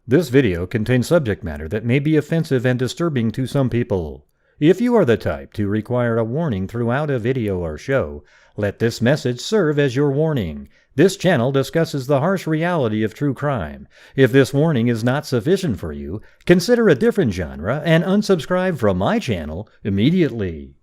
This video contains subject matter that may be offensive and disturbing to some people. If you are the type to require a warning throughout a video or show, let this message serve as your warning. This channel discusses the harsh reality of true crime. If this warning is not sufficient for you, consider a different genre and unsubscribe from my channel immediately.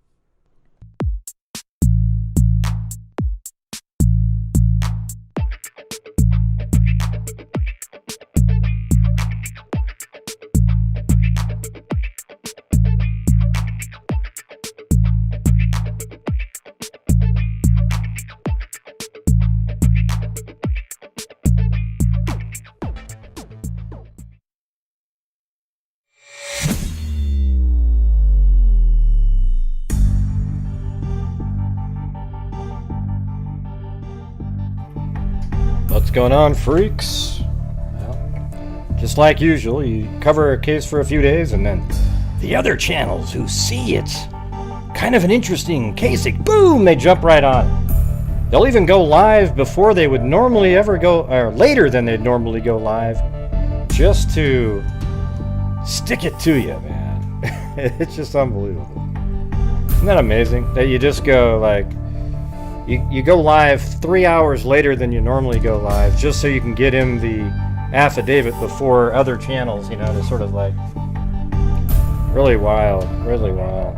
What's going on, freaks? Well, just like usual, you cover a case for a few days and then the other channels who see it's kind of an interesting case, boom, they jump right on it. They'll even go live before they would normally ever go, or later than they'd normally go live, just to stick it to you, man. It's just unbelievable. Isn't that amazing? That you just go like, You go live 3 hours later than you normally go live, just so you can get in the affidavit before other channels, you know, to sort of like, really wild, really wild.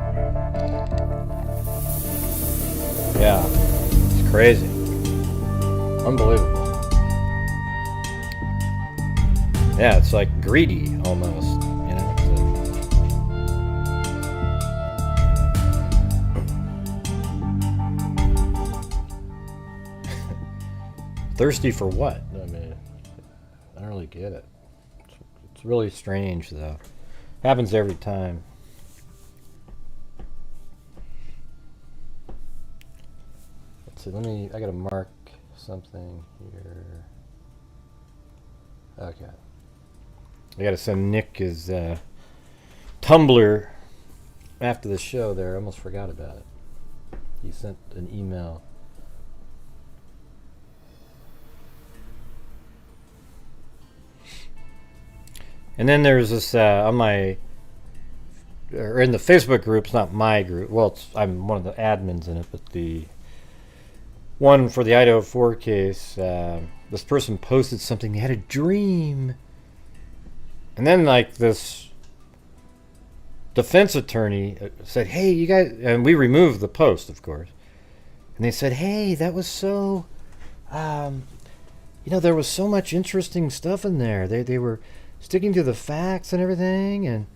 Yeah, it's crazy. Unbelievable. Yeah, it's like greedy almost, you know. Thirsty for what? I mean, I don't really get it. It's really strange, though. Happens every time. Let's see, I gotta mark something here. Okay. I gotta send Nick his Tumblr after the show there. I almost forgot about it. He sent an email. And then there's this on my, or in the Facebook group, it's not my group. Well, I'm one of the admins in it, but the one for the Idaho 4 case, this person posted something. They had a dream. And then like this defense attorney said, hey, you guys, and we removed the post, of course. And they said, hey, that was so, you know, there was so much interesting stuff in there. They were sticking to the facts and everything, and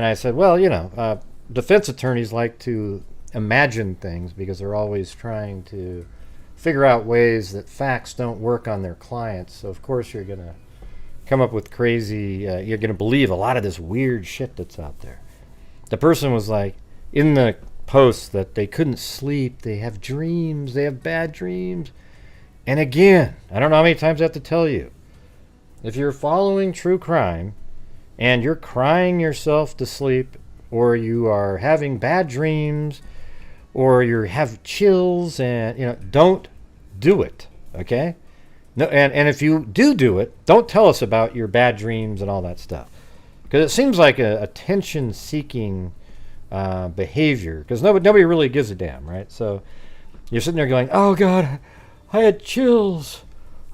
I said, well, you know, defense attorneys like to imagine things because they're always trying to figure out ways that facts don't work on their clients. So of course you're gonna come up with crazy, you're gonna believe a lot of this weird shit that's out there. The person was like, in the post, that they couldn't sleep, they have dreams, they have bad dreams. And again, I don't know how many times I have to tell you, if you're following true crime and you're crying yourself to sleep, or you are having bad dreams, or you have chills, and you know, don't do it, okay? No, and if you do it, don't tell us about your bad dreams and all that stuff, because it seems like a attention-seeking behavior. Because nobody really gives a damn, right? So you're sitting there going, "Oh God, I had chills.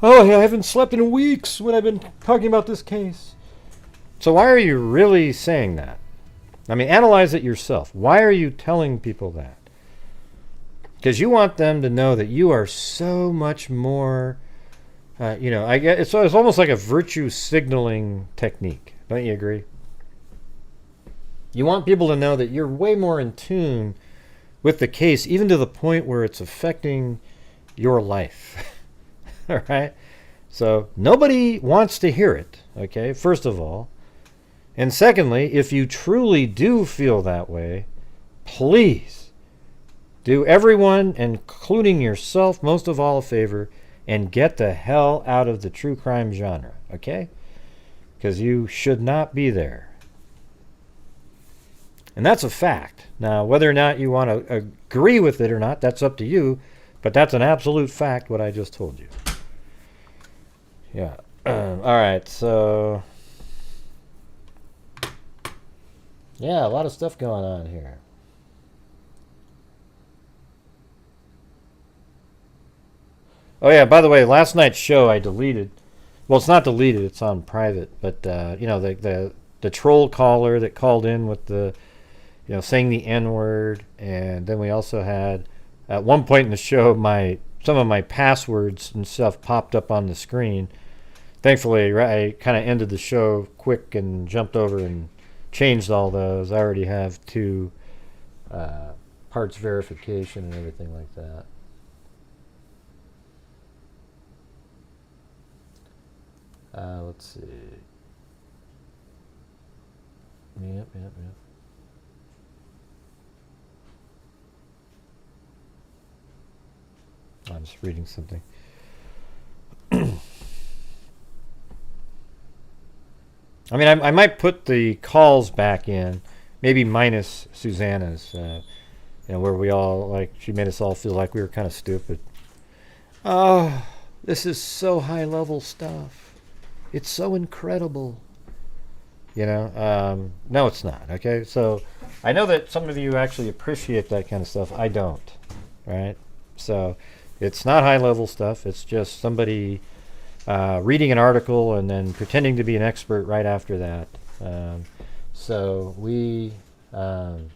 Oh, I haven't slept in weeks when I've been talking about this case." So why are you really saying that? I mean, analyze it yourself. Why are you telling people that? Because you want them to know that you are so much more, you know, I guess it's almost like a virtue signaling technique. Don't you agree? You want people to know that you're way more in tune with the case, even to the point where it's affecting your life. All right, so nobody wants to hear it, okay, first of all. And secondly, if you truly do feel that way, please do everyone, including yourself, most of all, a favor and get the hell out of the true crime genre, okay? Because you should not be there. And that's a fact. Now, whether or not you want to agree with it or not, that's up to you, but that's an absolute fact, what I just told you. Yeah. All right, so Yeah, a lot of stuff going on here. Oh yeah, by the way, last night's show I deleted. Well, it's not deleted; it's on private. But you know, the troll caller that called in with the, you know, saying the N word, and then we also had at one point in the show some of my passwords and stuff popped up on the screen. Thankfully, I kind of ended the show quick and jumped over and changed all those. I already have two parts verification and everything like that. Let's see. Yep. I'm just reading something. I mean, I might put the calls back in, maybe minus Susanna's, you know, where we all, like, she made us all feel like we were kind of stupid. Oh, this is so high level stuff. It's so incredible. You know, no, it's not. Okay, so I know that some of you actually appreciate that kind of stuff. I don't, right? So it's not high level stuff. It's just somebody reading an article and then pretending to be an expert right after that. So we, you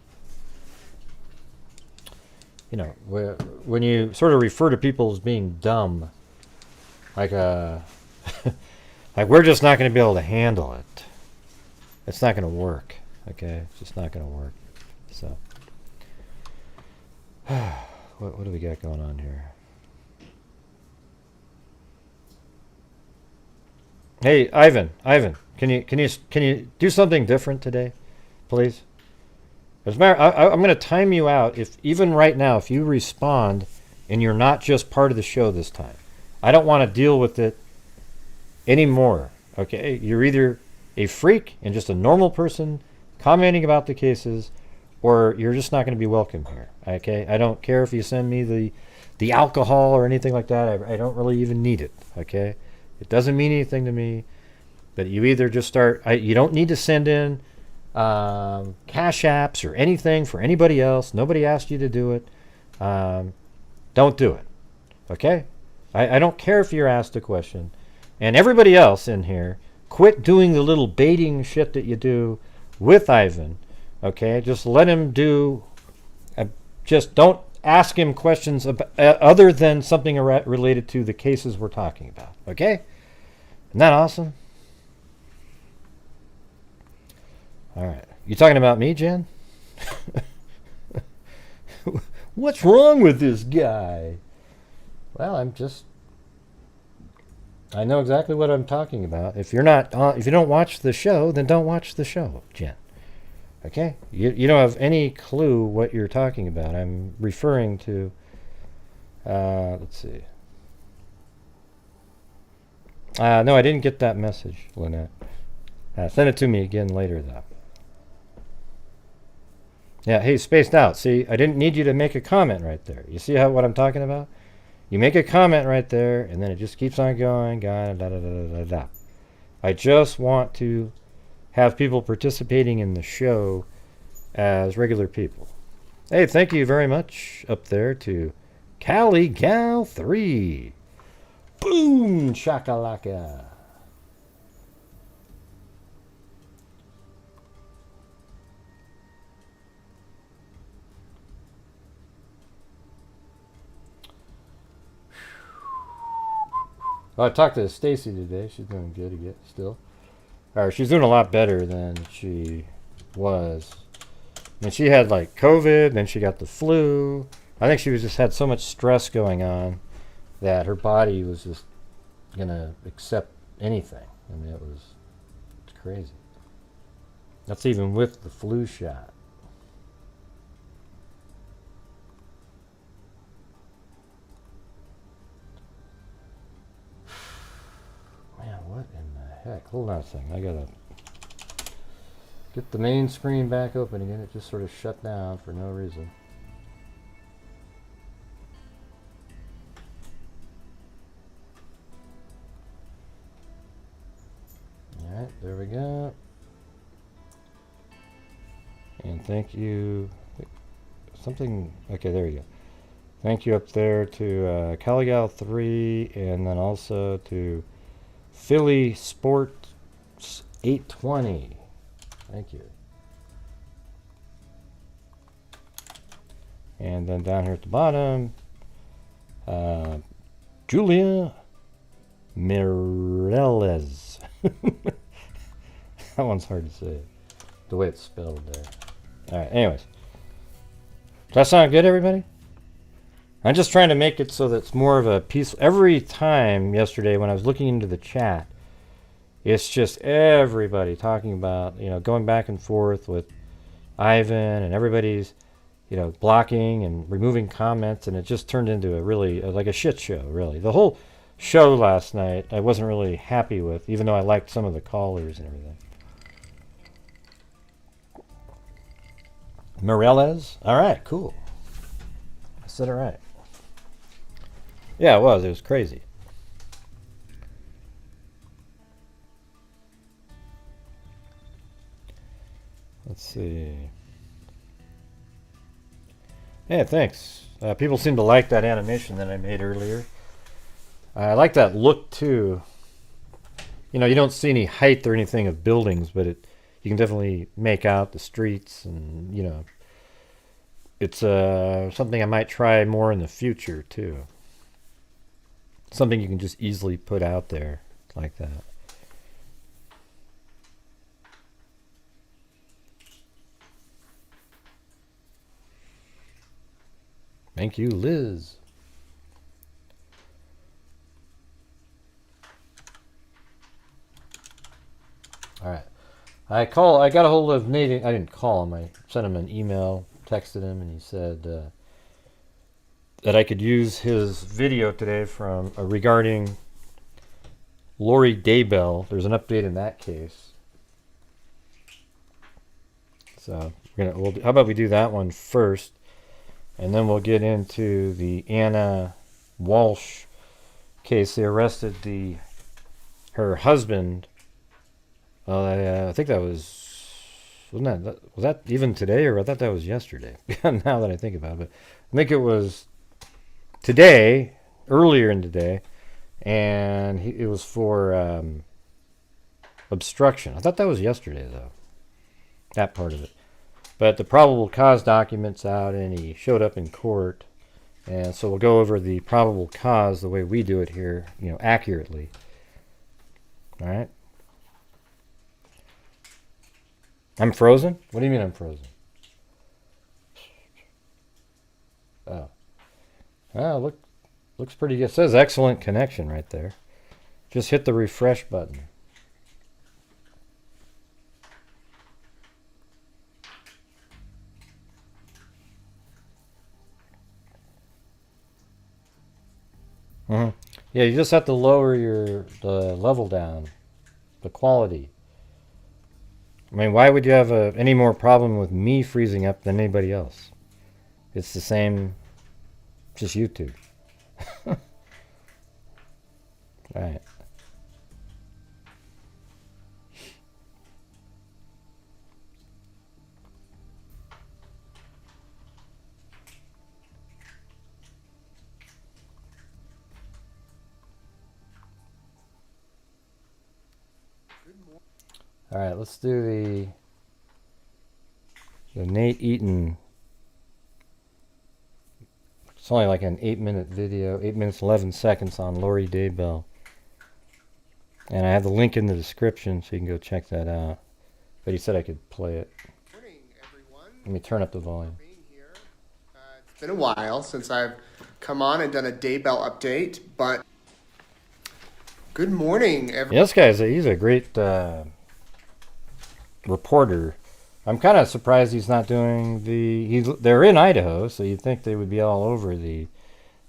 know, when you sort of refer to people as being dumb, like like we're just not going to be able to handle it. It's not going to work. Okay, it's just not going to work. So, what do we got going on here? Hey, Ivan, can you do something different today, please? As a matter, I'm going to time you out. If even right now, if you respond and you're not just part of the show this time, I don't want to deal with it anymore. Okay, you're either a freak and just a normal person commenting about the cases, or you're just not going to be welcome here. Okay, I don't care if you send me the alcohol or anything like that. I don't really even need it. Okay, it doesn't mean anything to me. But you either just start. You don't need to send in cash apps or anything for anybody else. Nobody asked you to do it. Don't do it. Okay, I don't care if you're asked a question. And everybody else in here, quit doing the little baiting shit that you do with Ivan. Okay, just let him do. Just don't ask him questions about, other than something related to the cases we're talking about. Okay, isn't that awesome? All right, you talking about me, Jen? What's wrong with this guy? Well, I know exactly what I'm talking about. If you don't watch the show, then don't watch the show, Jen. Okay? You don't have any clue what you're talking about. I'm referring to, let's see. No, I didn't get that message, Lynette. Send it to me again later, though. Yeah, hey, spaced out. See, I didn't need you to make a comment right there. You see what I'm talking about? You make a comment right there, and then it just keeps on going. I just want to have people participating in the show as regular people. Hey, thank you very much up there to Cali Gal 3. Boom, shakalaka. Well, I talked to Stacy today. She's doing good again still. Or she's doing a lot better than she was. I mean, she had like COVID, then she got the flu. I think she was just had so much stress going on that her body was just gonna accept anything. I mean, it's crazy. That's even with the flu shot. Man, what in the heck? Hold on a second. I gotta get the main screen back open again. It just sort of shut down for no reason. Alright, there we go. And thank you. Something. Okay, there you go. Thank you up there to Caligal3, and then also to Philly Sports 820. Thank you. And then down here at the bottom, Julia Mireles. That one's hard to say, the way it's spelled there. All right, anyways. Does that sound good, everybody? I'm just trying to make it so that it's more of a piece. Every time yesterday when I was looking into the chat, it's just everybody talking about, you know, going back and forth with Ivan, and everybody's, you know, blocking and removing comments, and it just turned into a really, like a shit show, really. The whole show last night I wasn't really happy with, even though I liked some of the callers and everything. Mireles? All right, cool. I said it right. Yeah, it was. It was crazy. Let's see. Yeah, thanks. People seem to like that animation that I made earlier. I like that look too. You know, you don't see any height or anything of buildings, but you can definitely make out the streets, and you know, it's something I might try more in the future too. Something you can just easily put out there like that. Thank you, Liz. All right. I got a hold of Nate. I didn't call him. I sent him an email, texted him, and he said that I could use his video today from regarding Lori Daybell. There's an update in that case. So how about we do that one first, and then we'll get into the Anna Walshe case. They arrested her husband. I think that was that even today, or I thought that was yesterday. Now that I think about it, but I think it was today, earlier in the day, and it was for obstruction. I thought that was yesterday, though, that part of it. But the probable cause document's out, and he showed up in court, and so we'll go over the probable cause the way we do it here, you know, accurately. All right. I'm frozen? What do you mean I'm frozen? Oh. Oh, looks pretty good. It says excellent connection right there. Just hit the refresh button. Yeah, you just have to lower the level down, the quality. I mean, why would you have any more problem with me freezing up than anybody else? It's the same, just YouTube. All right. All right, let's do the Nate Eaton. It's only like an 8-minute video, 8 minutes 11 seconds on Lori Daybell. And I have the link in the description so you can go check that out. But he said I could play it. Good morning, everyone. Let me turn up the volume. It's been a while since I've come on and done a Daybell update, but good morning, everyone. Yeah, this guy's he's a great reporter. I'm kind of surprised he's not doing they're in Idaho, so you'd think they would be all over the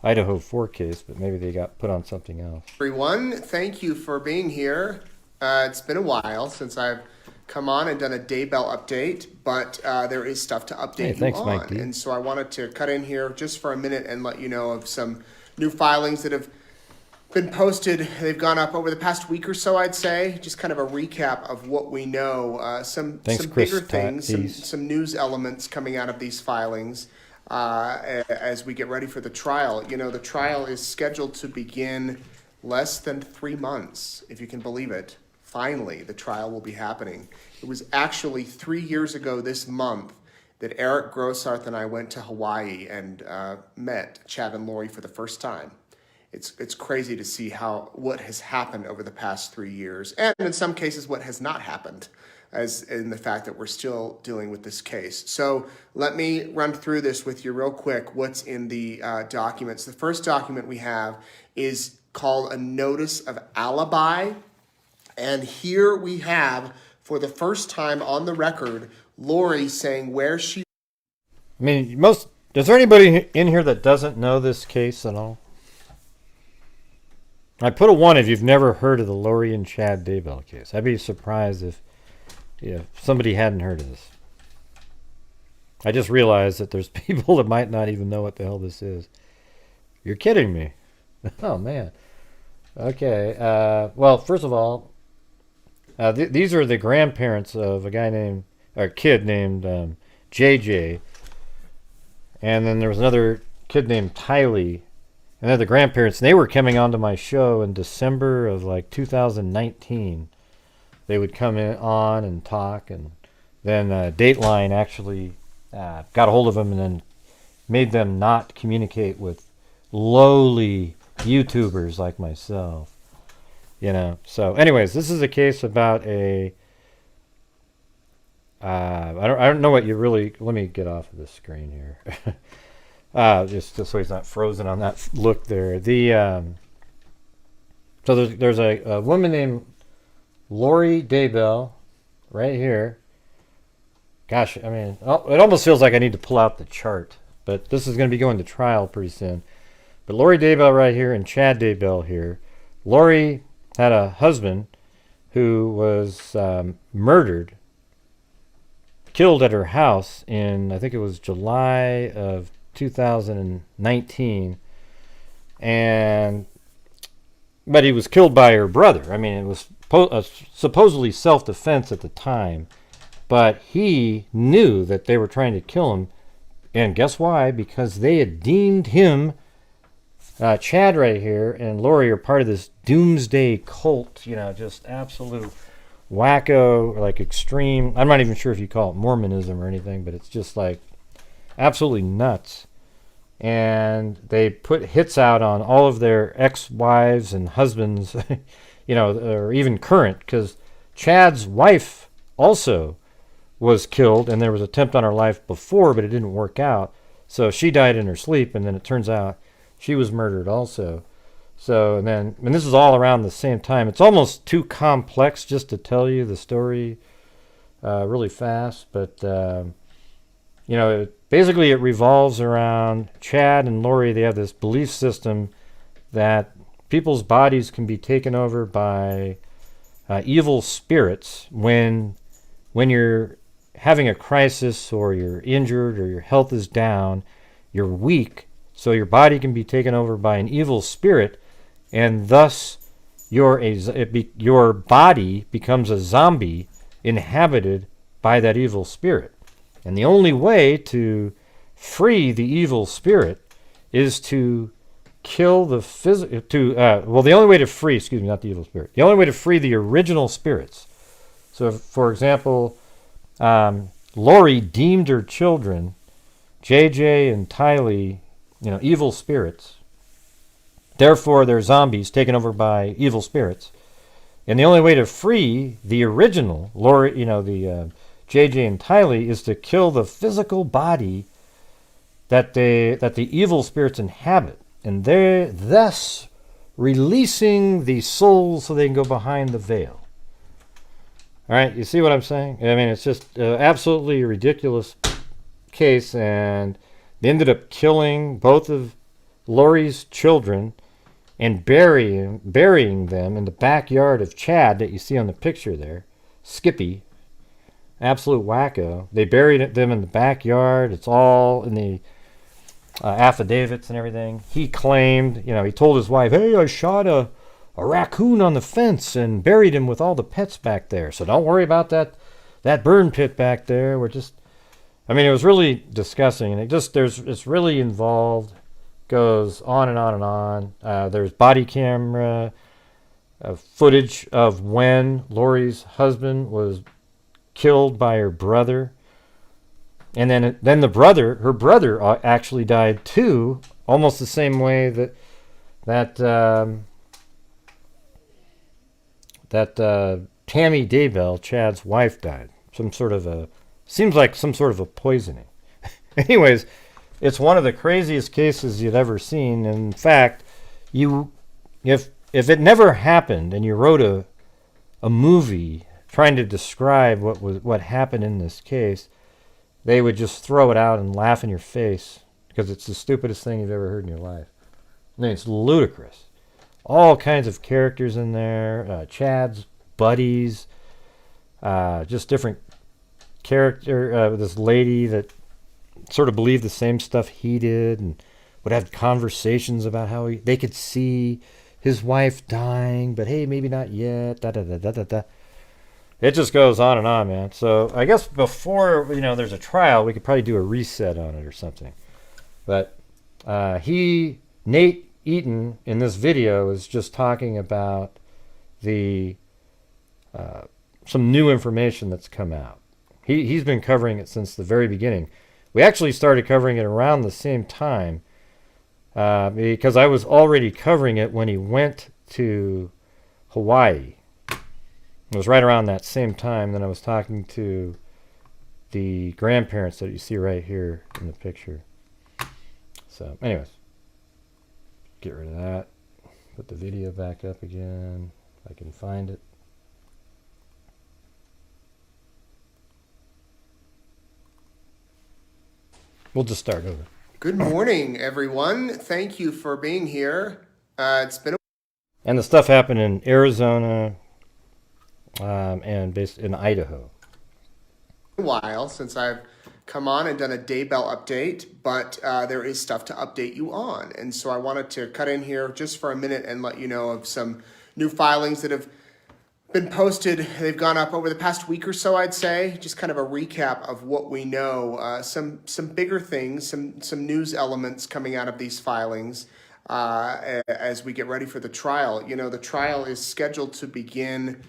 Idaho 4 case, but maybe they got put on something else. Everyone, thank you for being here. It's been a while since I've come on and done a Daybell update, but there is stuff to update thanks, you Mike on. D. And so I wanted to cut in here just for a minute and let you know of some new filings that have been posted. They've gone up over the past week or so, I'd say. Just kind of a recap of what we know. Some bigger things, some news elements coming out of these filings as we get ready for the trial. You know, the trial is scheduled to begin less than 3 months, if you can believe it. Finally, the trial will be happening. It was actually 3 years ago this month that Eric Grossarth and I went to Hawaii and met Chad and Lori for the first time. It's crazy to see what has happened over the past 3 years, and in some cases what has not happened, as in the fact that we're still dealing with this case. So let me run through this with you real quick, what's in the documents. The first document we have is called a Notice of Alibi, and here we have, for the first time on the record, Lori saying where she... I mean, is there anybody in here that doesn't know this case at all? I put a 1 if you've never heard of the Lori and Chad Daybell case. I'd be surprised if somebody hadn't heard of this. I just realized that there's people that might not even know what the hell this is. You're kidding me. Oh, man. Okay. Well, first of all, these are the grandparents of a kid named JJ. And then there was another kid named Tylee. And they're the grandparents. And they were coming onto my show in December of 2019. They would come on and talk. And then Dateline actually got a hold of them and then made them not communicate with lowly YouTubers like myself. You know. So anyways, this is a case about I don't know what you really... Let me get off of this screen here. Just so he's not frozen on that look there. So there's a woman named Lori Daybell right here. Gosh, I mean, it almost feels like I need to pull out the chart. But this is going to be going to trial pretty soon. But Lori Daybell right here and Chad Daybell here. Lori had a husband who was murdered, killed at her house in, I think it was July of 2019, but he was killed by her brother. I mean, it was supposedly self-defense at the time, but he knew that they were trying to kill him, and guess why? Because they had deemed him, Chad right here and Lori are part of this doomsday cult, just absolute wacko, extreme. I'm not even sure if you call it Mormonism or anything, but it's just absolutely nuts. And they put hits out on all of their ex-wives and husbands, or even current, because Chad's wife also was killed, and there was an attempt on her life before, but it didn't work out. So she died in her sleep, and then it turns out she was murdered also. So, and this is all around the same time. It's almost too complex just to tell you the story really fast, but basically it revolves around Chad and Lori. They have this belief system that people's bodies can be taken over by evil spirits when you're having a crisis or you're injured or your health is down, you're weak, so your body can be taken over by an evil spirit, and thus your body becomes a zombie inhabited by that evil spirit. And the only way to free the evil spirit is to kill the the only way to free, not the evil spirit. The only way to free the original spirits. So, for example, Lori deemed her children, JJ and Tylee, evil spirits. Therefore, they're zombies taken over by evil spirits. And the only way to free the original, Lori, the JJ and Tylee, is to kill the physical body that the evil spirits inhabit, and they're thus releasing the souls so they can go behind the veil. All right, you see what I'm saying? I mean, it's just absolutely ridiculous case, and they ended up killing both of Lori's children and burying them in the backyard of Chad that you see on the picture there, Skippy. Absolute wacko. They buried them in the backyard. It's all in the affidavits and everything. He claimed, he told his wife, "Hey, I shot a raccoon on the fence and buried him with all the pets back there. So don't worry about that burn pit back there. It was really disgusting, and it's really involved. Goes on and on and on. There's body camera footage of when Lori's husband was killed by her brother, and then her brother actually died too, almost the same way that Tammy Daybell, Chad's wife, died. Seems like some sort of a poisoning. Anyways, it's one of the craziest cases you've ever seen. In fact, if it never happened and you wrote a movie trying to describe what happened in this case, they would just throw it out and laugh in your face because it's the stupidest thing you've ever heard in your life. It's ludicrous. All kinds of characters in there, Chad's buddies, just different character. This lady that sort of believed the same stuff he did and would have conversations about how they could see his wife dying, but hey, maybe not yet. Da da da da da da. It just goes on and on, man. So I guess before there's a trial, we could probably do a reset on it or something. But Nate Eaton in this video is just talking about some new information that's come out. He's been covering it since the very beginning. We actually started covering it around the same time because I was already covering it when he went to Hawaii. It was right around that same time that I was talking to the grandparents that you see right here in the picture. So anyways, get rid of that. Put the video back up again if I can find it. We'll just start over. Good morning, everyone. Thank you for being here. It's been and the stuff happened in Arizona and based in Idaho. a while since I've come on and done a Daybell update, but there is stuff to update you on. And so I wanted to cut in here just for a minute and let you know of some new filings that have been posted. They've gone up over the past week or so, I'd say. Just kind of a recap of what we know. Some bigger things, some news elements coming out of these filings as we get ready for the trial. The trial is scheduled to begin.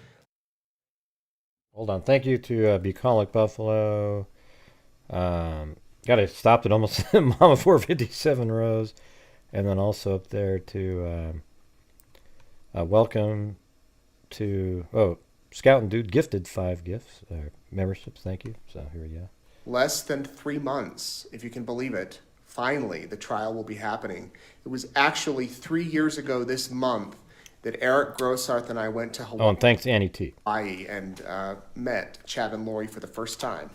Hold on. Thank you to Bucolic Buffalo. Got it stopped at almost Mama 457 Rose. And then also up there to welcome to Scout and Dude gifted 5 gifts memberships. Thank you. So here we go. Less than 3 months, if you can believe it. Finally, the trial will be happening. It was actually 3 years ago this month that Eric Grossarth and I went to Hawaii. Oh, and thanks, Annie T. And met Chad and Lori for the first time.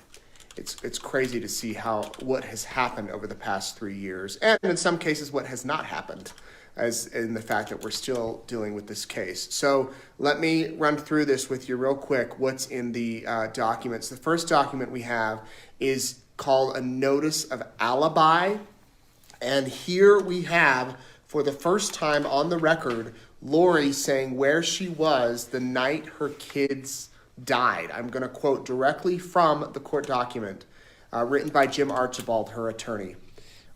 It's crazy to see what has happened over the past 3 years, and in some cases what has not happened, as in the fact that we're still dealing with this case. So let me run through this with you real quick, what's in the documents. The first document we have is called a Notice of Alibi. And here we have, for the first time on the record, Lori saying where she was the night her kids died. I'm going to quote directly from the court document written by Jim Archibald, her attorney.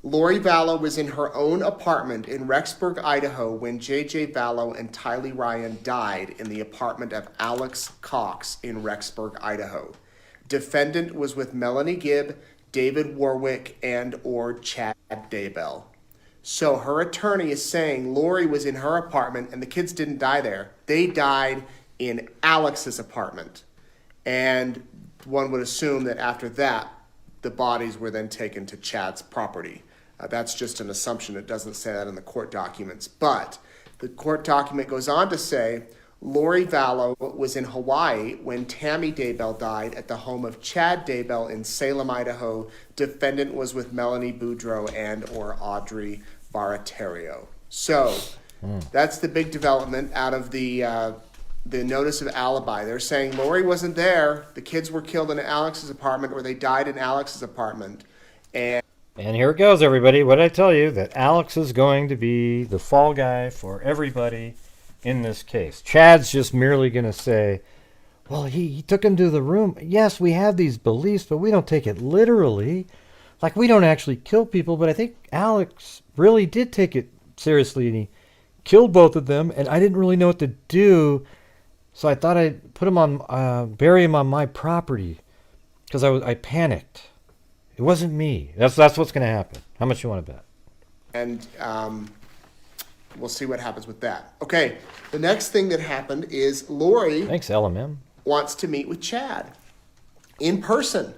Lori Vallow was in her own apartment in Rexburg, Idaho, when J.J. Vallow and Tylee Ryan died in the apartment of Alex Cox in Rexburg, Idaho. Defendant was with Melanie Gibb, David Warwick, and or Chad Daybell. So her attorney is saying Lori was in her apartment and the kids didn't die there. They died in Alex's apartment. And one would assume that after that, the bodies were then taken to Chad's property. That's just an assumption. It doesn't say that in the court documents. But the court document goes on to say Lori Vallow was in Hawaii when Tammy Daybell died at the home of Chad Daybell in Salem, Idaho. Defendant was with Melanie Boudreau and or Audrey Baratario. So that's the big development out of the notice of alibi. They're saying Lori wasn't there. The kids were killed in Alex's apartment, or they died in Alex's apartment. And And here it goes, everybody. What did I tell you? That Alex is going to be the fall guy for everybody in this case. Chad's just merely going to say, well, he took him to the room. Yes, we have these beliefs, but we don't take it literally. Like, we don't actually kill people, but I think Alex really did take it seriously, and he killed both of them, and I didn't really know what to do, so I thought I'd put him on, bury him on my property, because I panicked. It wasn't me. That's what's going to happen. How much you want to bet? And we'll see what happens with that. Okay, the next thing that happened is Lori Thanks, LMM. wants to meet with Chad in person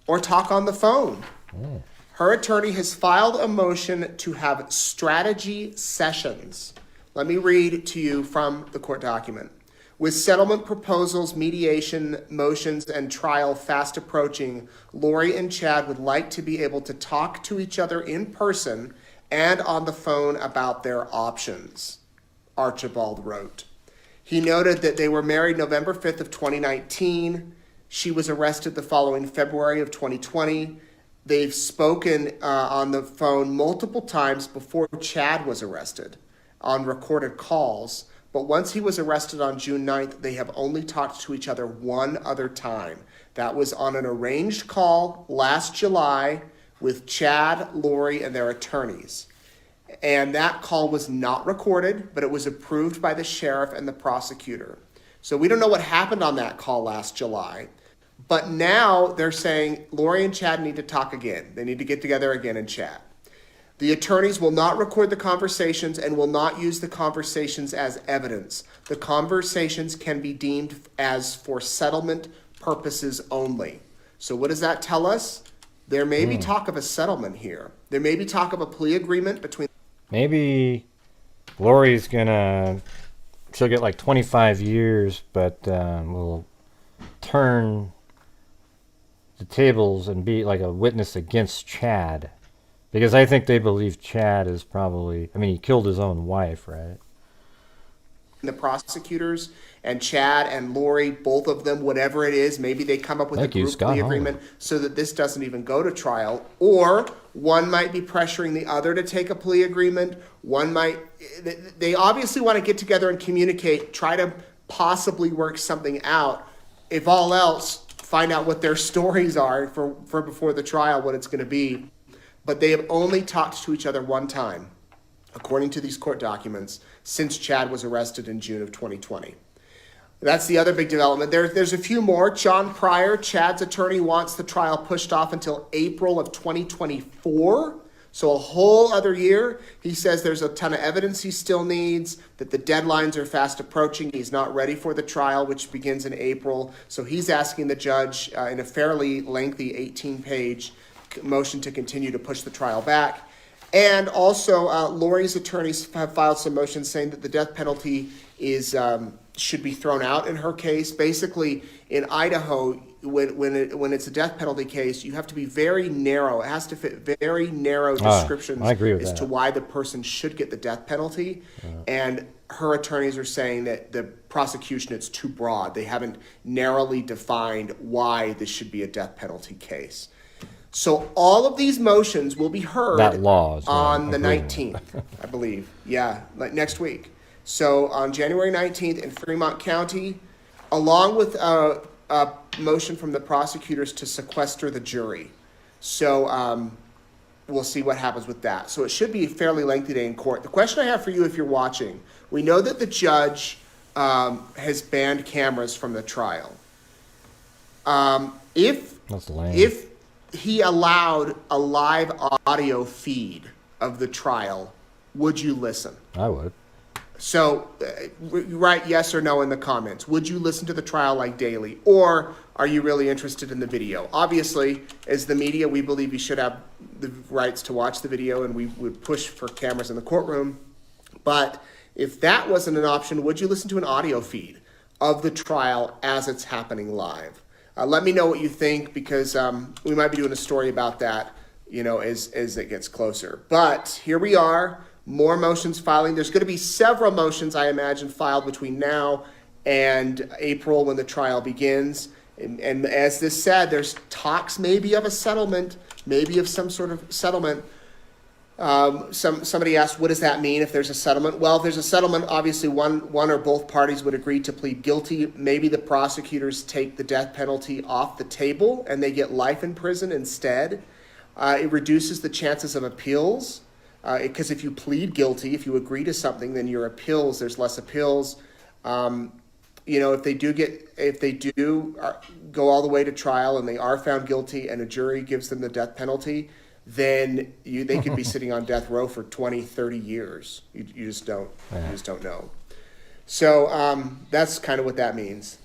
or talk on the phone. Oh. Her attorney has filed a motion to have strategy sessions. Let me read to you from the court document. With settlement proposals, mediation, motions, and trial fast approaching, Lori and Chad would like to be able to talk to each other in person and on the phone about their options, Archibald wrote. He noted that they were married November 5th of 2019. She was arrested the following February of 2020. They've spoken on the phone multiple times before Chad was arrested on recorded calls. But once he was arrested on June 9th, they have only talked to each other one other time. That was on an arranged call last July with Chad, Lori, and their attorneys. And that call was not recorded, but it was approved by the sheriff and the prosecutor. So we don't know what happened on that call last July. But now they're saying Lori and Chad need to talk again. They need to get together again and chat. The attorneys will not record the conversations and will not use the conversations as evidence. The conversations can be deemed as for settlement purposes only. So what does that tell us? There may be talk of a settlement here. There may be talk of a plea agreement between... Maybe Lori's she'll get like 25 years, but will turn the tables and be like a witness against Chad. Because I think they believe Chad is probably... I mean, he killed his own wife, right? The prosecutors and Chad and Lori, both of them, whatever it is, maybe they come up with a group plea agreement so that this doesn't even go to trial. Or one might be pressuring the other to take a plea agreement. One might... They obviously want to get together and communicate, try to possibly work something out. If all else, find out what their stories are for before the trial, what it's going to be. But they have only talked to each other one time, according to these court documents, since Chad was arrested in June of 2020. That's the other big development. There's a few more. John Pryor, Chad's attorney, wants the trial pushed off until April of 2024, so a whole other year. He says there's a ton of evidence he still needs, that the deadlines are fast approaching. He's not ready for the trial, which begins in April. So he's asking the judge in a fairly lengthy 18-page motion to continue to push the trial back. And also, Lori's attorneys have filed some motions saying that the death penalty should be thrown out in her case. Basically, in Idaho, when it's a death penalty case, you have to be very narrow. It has to fit very narrow descriptions as to why the person should get the death penalty. And her attorneys are saying that the prosecution, it's too broad. They haven't narrowly defined why this should be a death penalty case. So all of these motions will be heard on the 19th, I believe. Yeah, like next week. So on January 19th in Fremont County, along with a motion from the prosecutors to sequester the jury. So we'll see what happens with that. So it should be a fairly lengthy day in court. The question I have for you, if you're watching, we know that the judge has banned cameras from the trial. If he allowed a live audio feed of the trial, would you listen? I would. So write yes or no in the comments. Would you listen to the trial like daily? Or are you really interested in the video? Obviously, as the media, we believe you should have the rights to watch the video, and we would push for cameras in the courtroom. But if that wasn't an option, would you listen to an audio feed of the trial as it's happening live? Let me know what you think, because we might be doing a story about that, as it gets closer. But here we are, more motions filing. There's going to be several motions, I imagine, filed between now and April when the trial begins. And as this said, there's talks maybe of a settlement, maybe of some sort of settlement. Somebody asked, what does that mean if there's a settlement? Well, if there's a settlement, obviously one or both parties would agree to plead guilty. Maybe the prosecutors take the death penalty off the table and they get life in prison instead. It reduces the chances of appeals, because if you plead guilty, if you agree to something, then your appeals, there's less appeals. If they do go all the way to trial and they are found guilty and a jury gives them the death penalty, then they could be sitting on death row for 20, 30 years. You just don't know. So that's kind of what that means.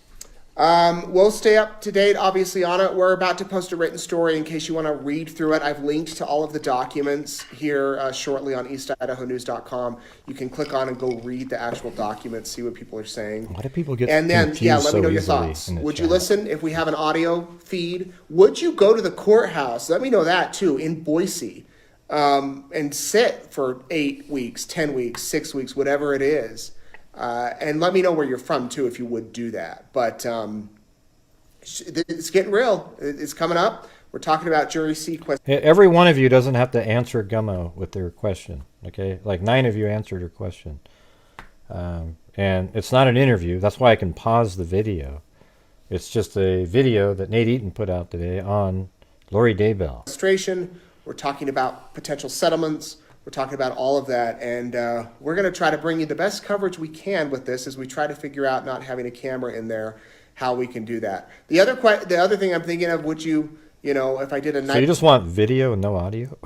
We'll stay up to date. Obviously, Anna, we're about to post a written story in case you want to read through it. I've linked to all of the documents here shortly on eastidahonews.com. You can click on and go read the actual documents, see what people are saying. Why do people get And then, let me know your thoughts. Would you listen if we have an audio feed? Would you go to the courthouse? Let me know that, too, in Boise, and sit for 8 weeks, 10 weeks, 6 weeks, whatever it is. And let me know where you're from, too, if you would do that. But it's getting real. It's coming up. We're talking about jury sequestration. Every one of you doesn't have to answer Gummo with their question, okay? Like 9 of you answered her question. And it's not an interview. That's why I can pause the video. It's just a video that Nate Eaton put out today on Lori Daybell. We're talking about potential settlements. We're talking about all of that, and we're going to try to bring you the best coverage we can with this as we try to figure out, not having a camera in there, how we can do that. The other thing I'm thinking of, would you if I did a night... So you just want video and no audio?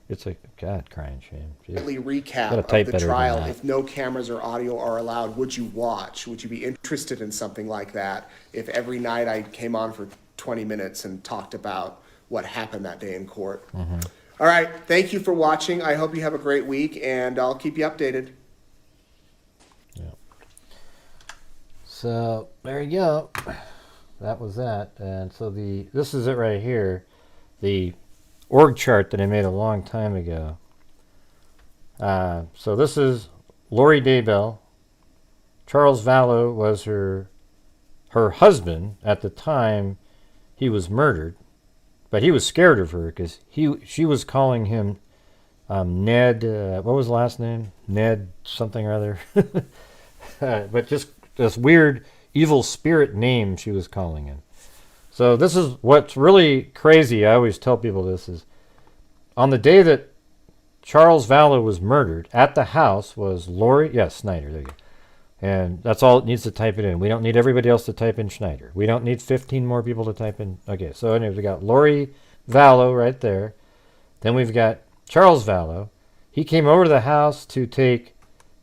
It's a crying shame. Nightly recap of the trial. If no cameras or audio are allowed, would you watch? Would you be interested in something like that if every night I came on for 20 minutes and talked about what happened that day in court? Mm-hmm. All right. Thank you for watching. I hope you have a great week, and I'll keep you updated. Yeah. So there you go. That was that. And so this is it right here. The org chart that I made a long time ago. So this is Lori Daybell. Charles Vallow was her husband at the time he was murdered. But he was scared of her because she was calling him Ned, what was the last name? Ned something or other. But just this weird evil spirit name she was calling him. So this is what's really crazy. I always tell people this is on the day that Charles Vallow was murdered, at the house was Lori, Snyder, there you go. And that's all it needs to type it in. We don't need everybody else to type in Schneider. We don't need 15 more people to type in. Okay, so anyway, we got Lori Vallow right there. Then we've got Charles Vallow. He came over to the house to take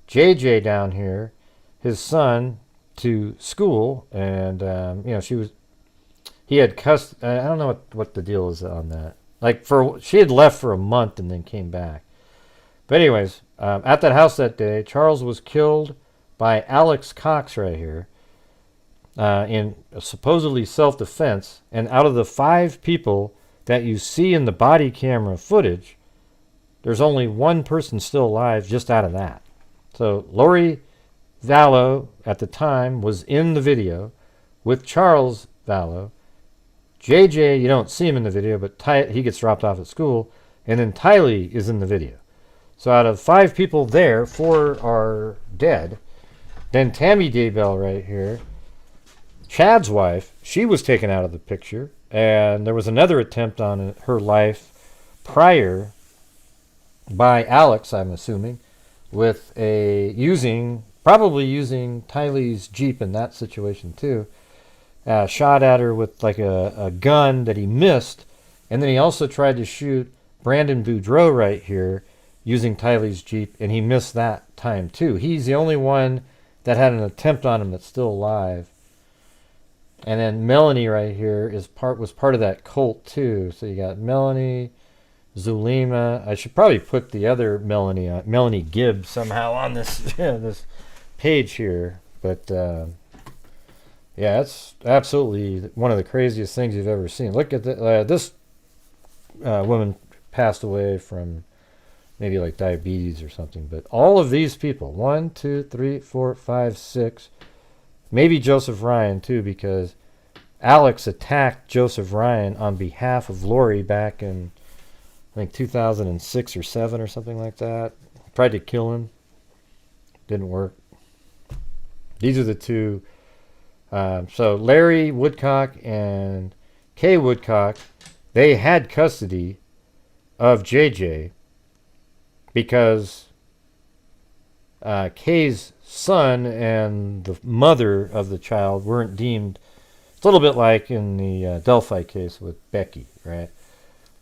JJ down here, his son, to school. And, he had cussed. I don't know what the deal is on that. She had left for a month and then came back. But anyways, at that house that day, Charles was killed by Alex Cox right here in supposedly self-defense. And out of the 5 people that you see in the body camera footage, there's only 1 person still alive just out of that. So Lori Vallow at the time was in the video with Charles Vallow. JJ, you don't see him in the video, but he gets dropped off at school. And then Tylee is in the video. So out of 5 people there, 4 are dead. Then Tammy Daybell right here, Chad's wife, she was taken out of the picture. And there was another attempt on her life prior by Alex, I'm assuming, with probably using Tylee's Jeep in that situation too. Shot at her with a gun that he missed. And then he also tried to shoot Brandon Boudreaux right here using Tylee's Jeep, and he missed that time too. He's the only one that had an attempt on him that's still alive. And then Melanie right here was part of that cult too. So you got Melanie, Zulema. I should probably put the other Melanie Gibbs somehow on this this page here. But it's absolutely one of the craziest things you've ever seen. Look at this woman passed away from maybe diabetes or something. But all of these people, 1, 2, 3, 4, 5, 6, maybe Joseph Ryan too, because Alex attacked Joseph Ryan on behalf of Lori back in, I think, 2006 or 7 or something like that. Tried to kill him. Didn't work. These are the two. So Larry Woodcock and Kay Woodcock, they had custody of JJ because Kay's son and the mother of the child weren't deemed. It's a little bit like in the Delphi case with Becky, right?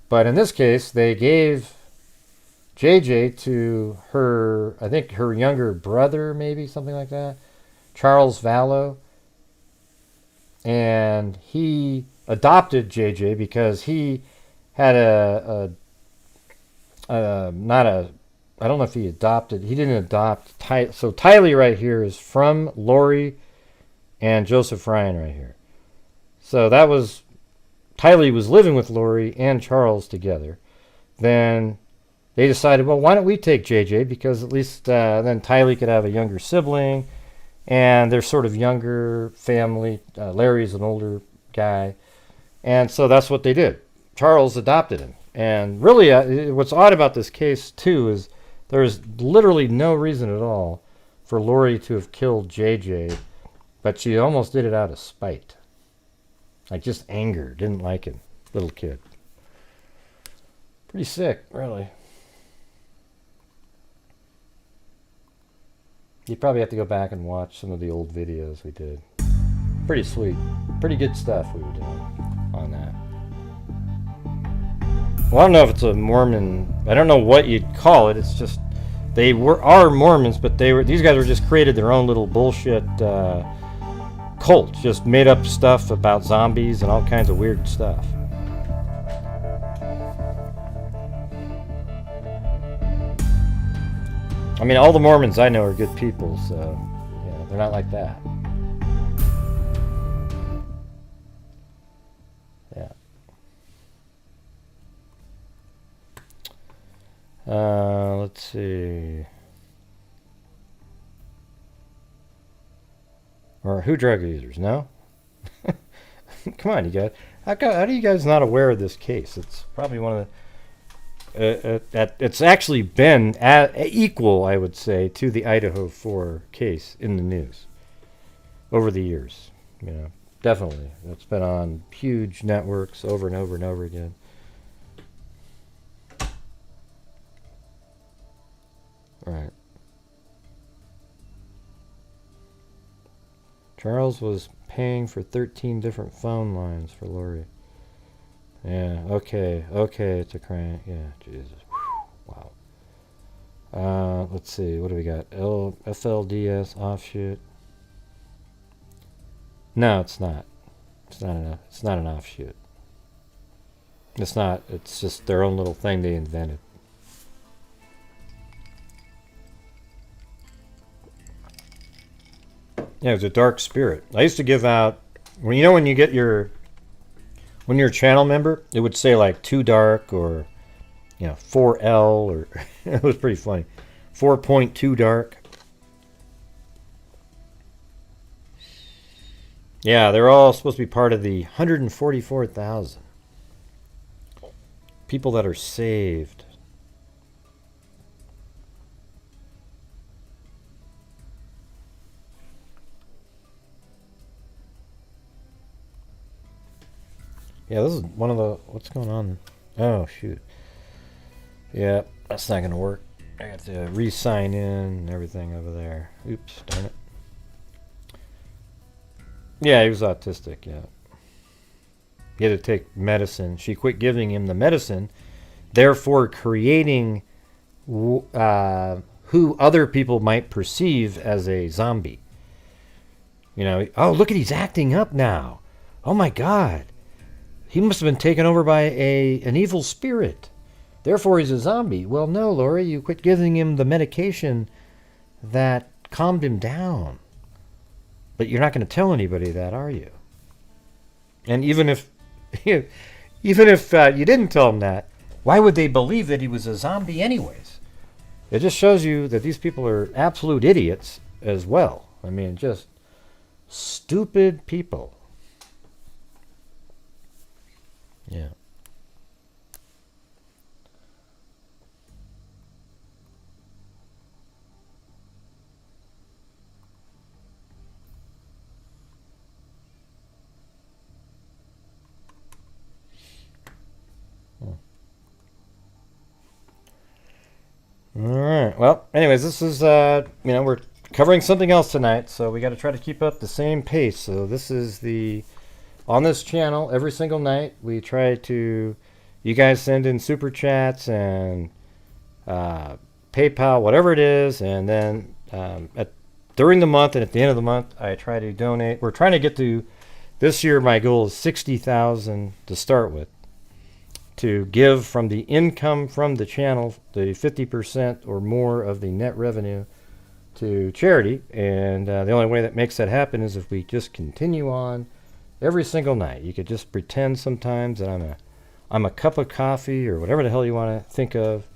But in this case, they gave JJ to her, I think her younger brother, maybe, something like that, Charles Vallow. And he adopted JJ because he had I don't know if he didn't adopt. So Tylee right here is from Lori and Joseph Ryan right here. So that was, Tylee was living with Lori and Charles together. Then they decided, well, why don't we take JJ? Because at least then Tylee could have a younger sibling. And they're sort of younger family. Larry's an older guy. And so that's what they did. Charles adopted him. And really, what's odd about this case, too, is there's literally no reason at all for Lori to have killed JJ. But she almost did it out of spite. Like just anger. Didn't like him. Little kid. Pretty sick, really. You probably have to go back and watch some of the old videos we did. Pretty sweet. Pretty good stuff we were doing on that. Well, I don't know if it's a Mormon. I don't know what you'd call it. It's just they are Mormons, but these guys were just created their own little bullshit cult. Just made up stuff about zombies and all kinds of weird stuff. I mean, all the Mormons I know are good people, so yeah, they're not like that. Yeah. Let's see. Or who drug users? No? Come on, you guys. How do you guys not aware of this case? It's probably one of the... it's actually been equal, I would say, to the Idaho 4 case in the news over the years. You know, definitely. It's been on huge networks over and over and over again. Right. Charles was paying for 13 different phone lines for Lori. Yeah, okay, it's a crime. Yeah, Jesus. Whew, wow. Let's see, what do we got? FLDS offshoot. No, it's not. It's not an offshoot. It's not. It's just their own little thing they invented. Yeah, it's a dark spirit. I used to give out, when you get when you're a channel member, it would say like too dark or 4L or it was pretty funny. 4.2 dark. Yeah, they're all supposed to be part of the 144,000 people that are saved. Yeah, this is one of the... What's going on? Oh, shoot. Yeah, that's not going to work. I got to re-sign in and everything over there. Oops, darn it. Yeah, he was autistic, yeah. He had to take medicine. She quit giving him the medicine, therefore creating who other people might perceive as a zombie. Oh, look at he's acting up now. Oh, my God. He must have been taken over by an evil spirit. Therefore, he's a zombie. Well, no, Lori, you quit giving him the medication that calmed him down. But you're not going to tell anybody that, are you? And even if you didn't tell them that, why would they believe that he was a zombie anyways? It just shows you that these people are absolute idiots as well. I mean, just stupid people. Yeah. All right. Well, anyways, this is, we're covering something else tonight, so we got to try to keep up the same pace. So this is on this channel, every single night, we try to, you guys send in super chats and PayPal, whatever it is, and then during the month and at the end of the month, I try to donate. We're trying to get to, this year my goal is 60,000 to start with, to give from the income from the channel, the 50% or more of the net revenue to charity. And the only way that makes that happen is if we just continue on every single night. You could just pretend sometimes that I'm a cup of coffee or whatever the hell you want to think of,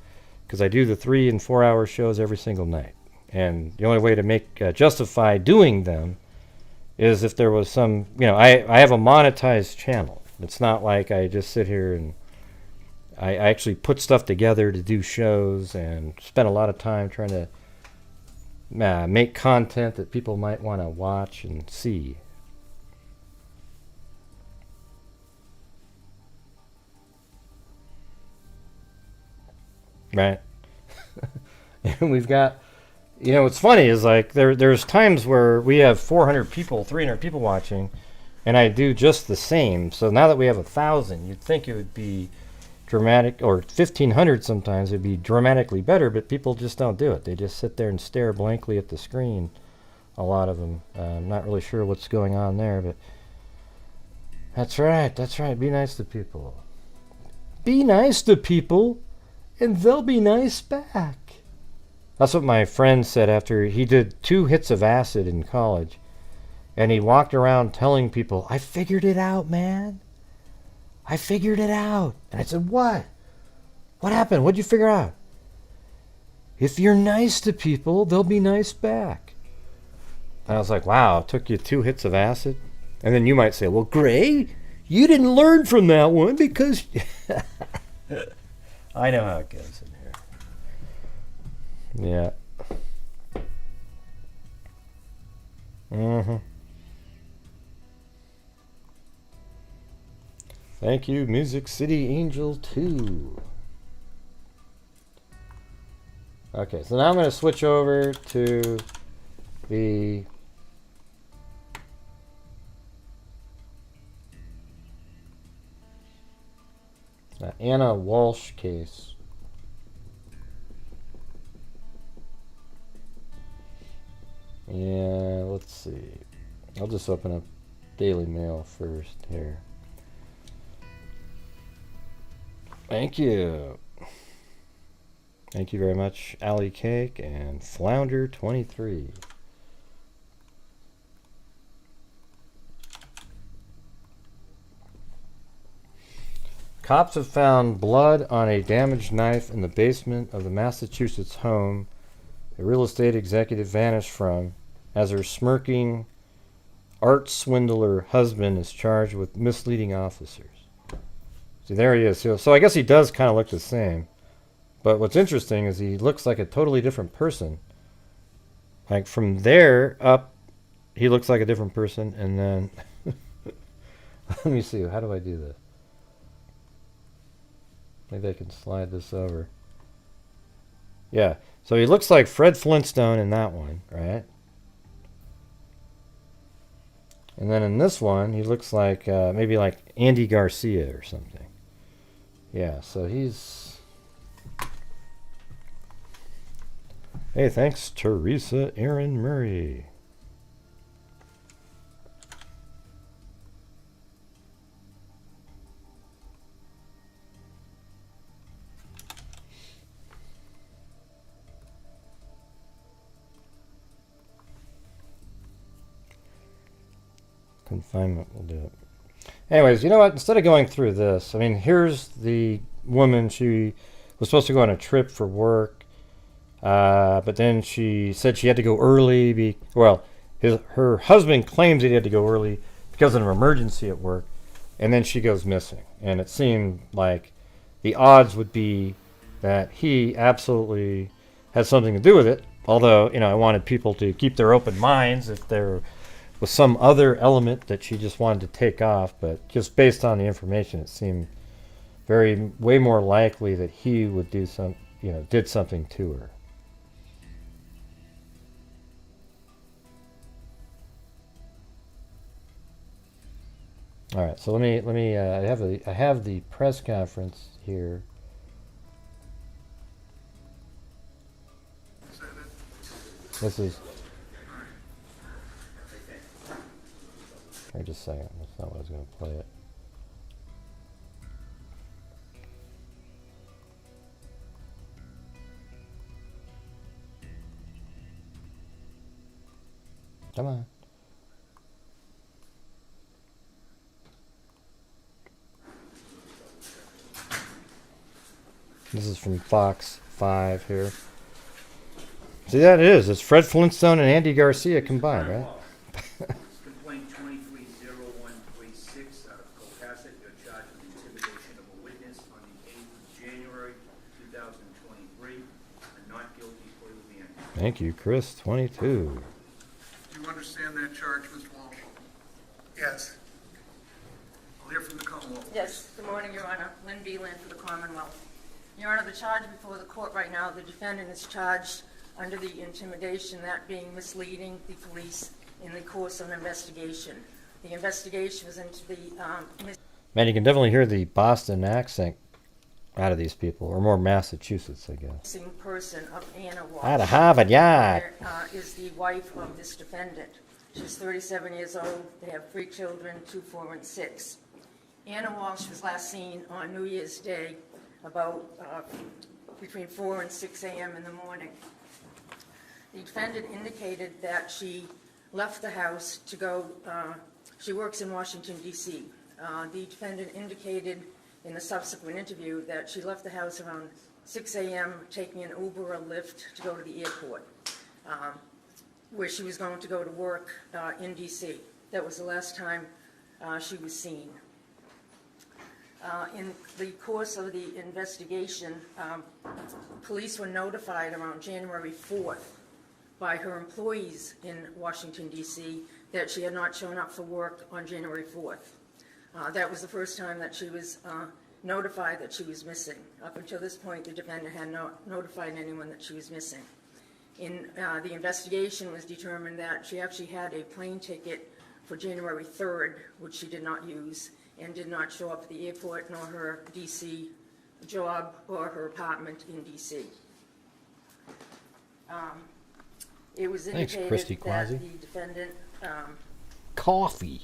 because I do the 3 and 4 hour shows every single night. And the only way to make justify doing them is if there was some, I have a monetized channel. It's not like I just sit here and I actually put stuff together to do shows and spend a lot of time trying to make content that people might want to watch and see. Right. And we've got, what's funny is like there's times where we have 400 people, 300 people watching, and I do just the same. So now that we have 1,000, you'd think it would be dramatic, or 1,500 sometimes it'd be dramatically better, but people just don't do it. They just sit there and stare blankly at the screen, a lot of them. I'm not really sure what's going on there, but that's right. Be nice to people. Be nice to people, and they'll be nice back. That's what my friend said after he did 2 hits of acid in college, and he walked around telling people, I figured it out, man. I figured it out. And I said, what? What happened? What'd you figure out? If you're nice to people, they'll be nice back. And I was like, wow, it took you 2 hits of acid? And then you might say, well, Gray, you didn't learn from that one because... I know how it goes in here. Yeah. Mm-hmm. Thank you, Music City Angel 2. Okay, so now I'm going to switch over to the Anna Walshe case. Yeah, let's see. I'll just open up Daily Mail first here. Thank you. Thank you very much, Alley Cake and Flounder23. Cops have found blood on a damaged knife in the basement of the Massachusetts home a real estate executive vanished from, as her smirking art swindler husband is charged with misleading officers. See, there he is. So I guess he does kind of look the same. But what's interesting is he looks like a totally different person. Like from there up, he looks like a different person. And then, let me see, how do I do this? Maybe I can slide this over. Yeah, so he looks like Fred Flintstone in that one, right? And then in this one, he looks like maybe like Andy Garcia or something. Yeah, so he's... Hey, thanks, Teresa Aaron Murray. Confinement will do it. Anyways, you know what? Instead of going through this, I mean, here's the woman. She was supposed to go on a trip for work, but then she said she had to go early. Her husband claims he had to go early because of an emergency at work, and then she goes missing. And it seemed like the odds would be that he absolutely had something to do with it. Although, I wanted people to keep their open minds if there was some other element that she just wanted to take off. But just based on the information, it seemed way more likely that he would did something to her. All right, so let me. I have the press conference here. This is. Wait just a second. That's not what I was going to play it. Come on. This is from Fox 5 here. See, that it is. It's Fred Flintstone and Andy Garcia combined, right? Complaint 230136 out of Cohasset. You're charged with intimidation of a witness on the 8th of January 2023 and not guilty for the end. Thank you, Chris. 22. Do you understand that charge, Mr. Walshe? Yes. I'll hear from the Commonwealth. Yes, good morning, Your Honor. Lynn Beeland for the Commonwealth. Your Honor, the charge before the court right now, the defendant is charged under the intimidation, that being misleading the police in the course of an investigation. The investigation was into the... Man, you can definitely hear the Boston accent out of these people, or more Massachusetts, I guess. missing person of Anna Walshe. Out of Harvard, yeah. Is the wife of this defendant. She's 37 years old. They have 3 children, 2, 4, and 6. Anna Walshe was last seen on New Year's Day about between 4 and 6 a.m. in the morning. The defendant indicated that she left the house to go, she works in Washington, D.C. The defendant indicated in a subsequent interview that she left the house around 6 a.m. taking an Uber or Lyft to go to the airport, where she was going to go to work in D.C. That was the last time she was seen. In the course of the investigation, police were notified around January 4th by her employees in Washington, D.C. that she had not shown up for work on January 4th. That was the first time that she was notified that she was missing. Up until this point, the defendant had not notified anyone that she was missing. In the investigation was determined that she actually had a plane ticket for January 3rd, which she did not use, and did not show up at the airport, nor her D.C. job or her apartment in D.C. It was indicated that the defendant... Coffee.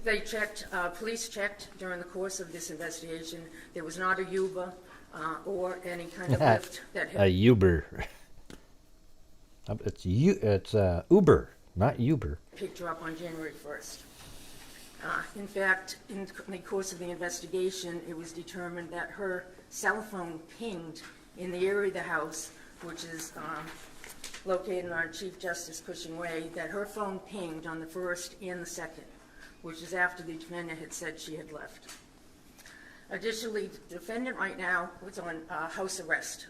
They checked, police checked during the course of this investigation. There was not a Uber or any kind of Lyft that had... A Uber. It's Uber, not Uber. Picked her up on January 1st. In fact, in the course of the investigation, it was determined that her cell phone pinged in the area of the house, which is located on Chief Justice Cushing Way, that her phone pinged on the 1st and the 2nd, which is after the defendant had said she had left. Additionally, the defendant right now was on house arrest,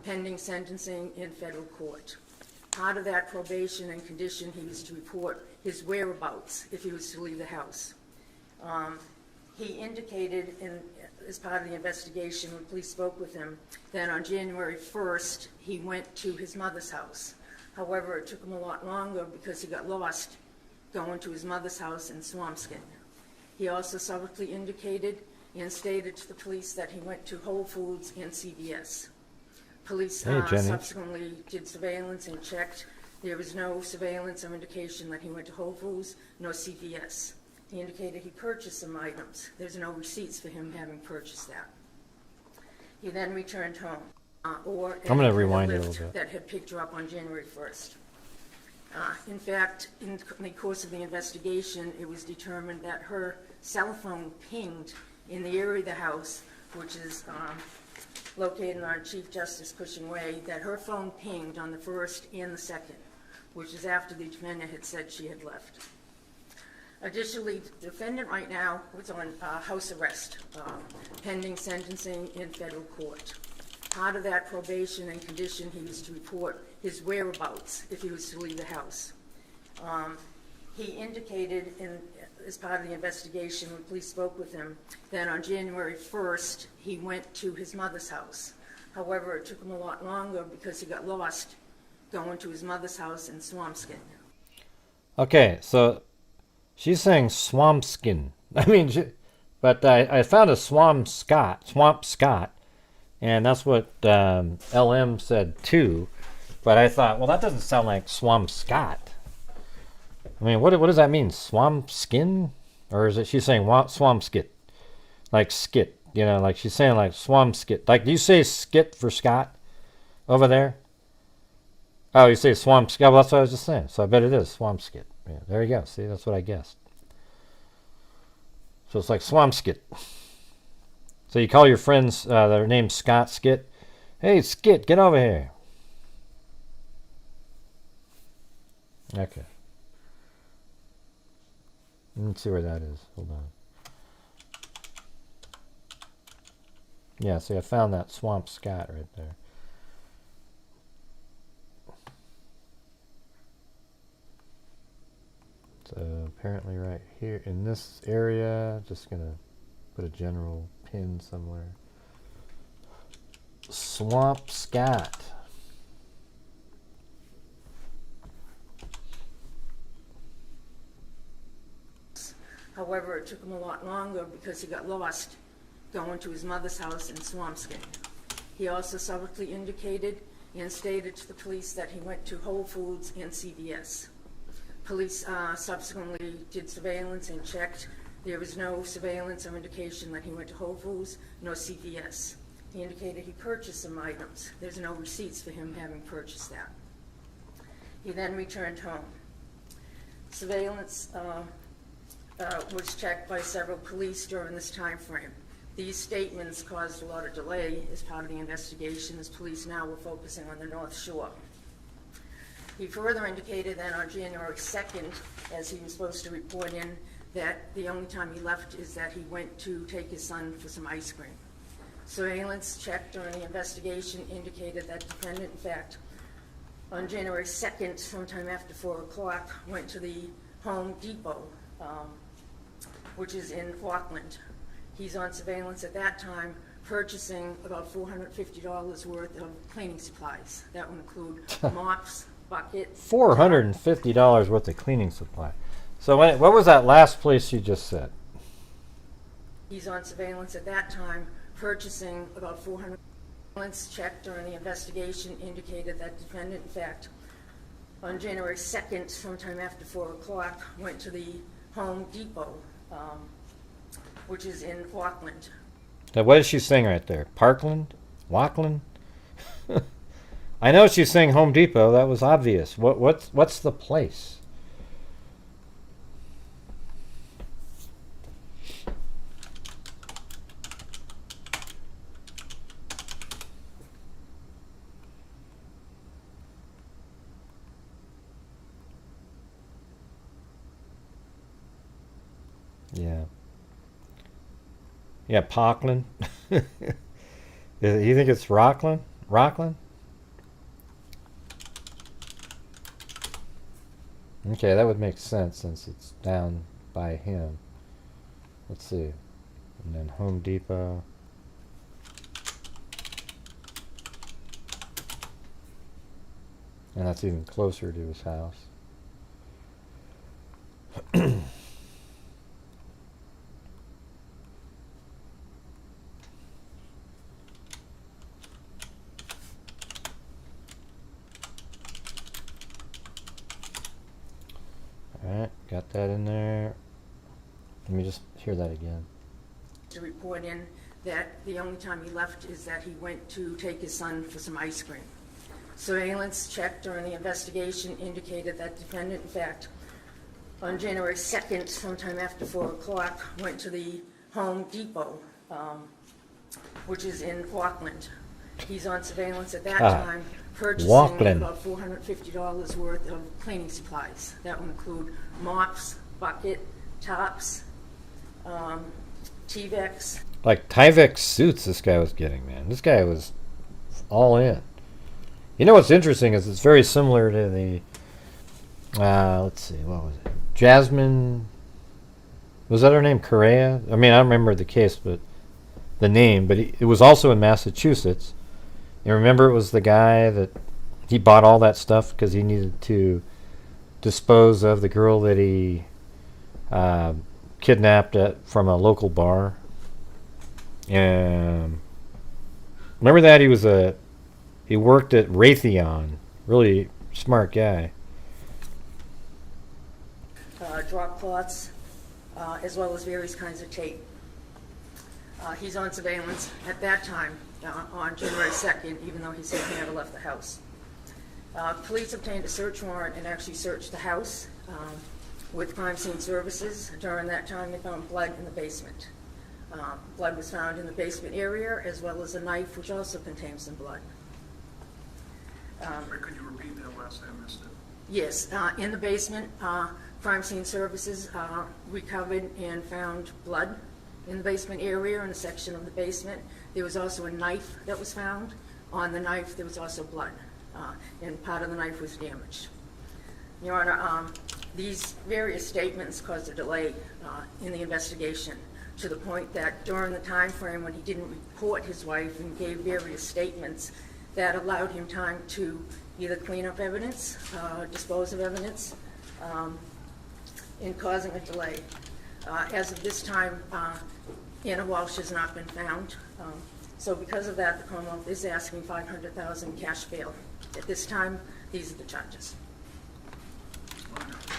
pending sentencing in federal court. Part of that probation and condition, he was to report his whereabouts if he was to leave the house. He indicated, as part of the investigation, when police spoke with him, that on January 1st, he went to his mother's house. However, it took him a lot longer because he got lost going to his mother's house in Swampscott. He also subsequently indicated and stated to the police that he went to Whole Foods and CVS. Police subsequently did surveillance and checked. There was no surveillance or indication that he went to Whole Foods, nor CVS. He indicated he purchased some items. There's no receipts for him having purchased that. He then returned home. I'm going to rewind it a little bit. That had picked her up on January 1st. In fact, in the course of the investigation, it was determined that her cell phone pinged in the area of the house, which is located on Chief Justice Cushing Way, that her phone pinged on the 1st and the 2nd, which is after the defendant had said she had left. Additionally, the defendant right now was on house arrest, pending sentencing in federal court. Part of that probation and condition, he was to report his whereabouts if he was to leave the house. He indicated as part of the investigation, when police spoke with him, that on January 1st, he went to his mother's house. However, it took him a lot longer because he got lost going to his mother's house in Swampscott. Okay, so she's saying Swampskin. I mean, but I found a Swampscott, and that's what LM said too. But I thought, well, that doesn't sound like Swampscott. I mean, what does that mean? Swampskin? Or is it she's saying Swampskit? Like skit, you know, like she's saying like Swampskit. Like, do you say skit for Scott over there? Oh, you say Swampskit. Well, that's what I was just saying. So I bet it is Swampskit. Yeah, there you go. See, that's what I guessed. So it's like Swampskit. So you call your friends, their name's Scott, Skit. Hey, Skit, get over here. Okay. Let's see where that is. Hold on. Yeah, see, I found that Swamp Scott right there. So apparently right here in this area, just gonna put a general pin somewhere. Swamp Scott. However, it took him a lot longer because he got lost going to his mother's house in Swampscott. He also subsequently indicated and stated to the police that he went to Whole Foods and CVS. Police subsequently did surveillance and checked. There was no surveillance or indication that he went to Whole Foods nor CVS. He indicated he purchased some items. There's no receipts for him having purchased that. He then returned home. Surveillance was checked by several police during this time frame. These statements caused a lot of delay as part of the investigation, as police now were focusing on the North Shore. He further indicated that on January 2nd, as he was supposed to report in, that the only time he left is that he went to take his son for some ice cream. Surveillance checked during the investigation indicated that the defendant, in fact, on January 2nd, sometime after 4 o'clock, went to the Home Depot, which is in Auckland. He's on surveillance at that time, purchasing about $450 worth of cleaning supplies. That would include mops, buckets. $450 worth of cleaning supply. So what was that last place you just said? He's on surveillance at that time, purchasing about $400. Surveillance checked during the investigation indicated that the defendant, in fact, on January 2nd, sometime after 4 o'clock, went to the Home Depot, which is in Auckland. Now, what is she saying right there? Parkland? Walkland? I know she's saying Home Depot. That was obvious. What's the place? Yeah. Yeah, Parkland. You think it's Rockland? Rockland? Okay, that would make sense since it's down by him. Let's see. And then Home Depot. And that's even closer to his house. Alright, got that in there. Let me just hear that again. To report in that the only time he left is that he went to take his son for some ice cream. Surveillance checked during the investigation indicated that the defendant, in fact, on January 2nd, sometime after 4 o'clock, went to the Home Depot, which is in Auckland. He's on surveillance at that time, purchasing about $450 worth of cleaning supplies. That would include mops, bucket, tops, T-Vex. Like Tyvek suits this guy was getting, man. This guy was all in. You know what's interesting is it's very similar to the, let's see, what was it? Jasmine, was that her name? Correa? I mean, I don't remember the case, but the name, but it was also in Massachusetts. You remember it was the guy that he bought all that stuff because he needed to dispose of the girl that he kidnapped from a local bar. And remember that he worked at Raytheon, really smart guy. Drop cloths, as well as various kinds of tape. He's on surveillance at that time on January 2nd, even though he said he never left the house. Police obtained a search warrant and actually searched the house with crime scene services. During that time, they found blood in the basement. Blood was found in the basement area, as well as a knife, which also contained some blood. Could you repeat that last time I missed it? Yes, in the basement, crime scene services recovered and found blood in the basement area, in a section of the basement. There was also a knife that was found. On the knife, there was also blood, and part of the knife was damaged. Your Honor, these various statements caused a delay in the investigation, to the point that during the time frame when he didn't report his wife and gave various statements, that allowed him time to either clean up evidence, dispose of evidence, in causing a delay. As of this time, Anna Walshe has not been found. So because of that, the Commonwealth is asking $500,000 cash bail. At this time, these are the charges.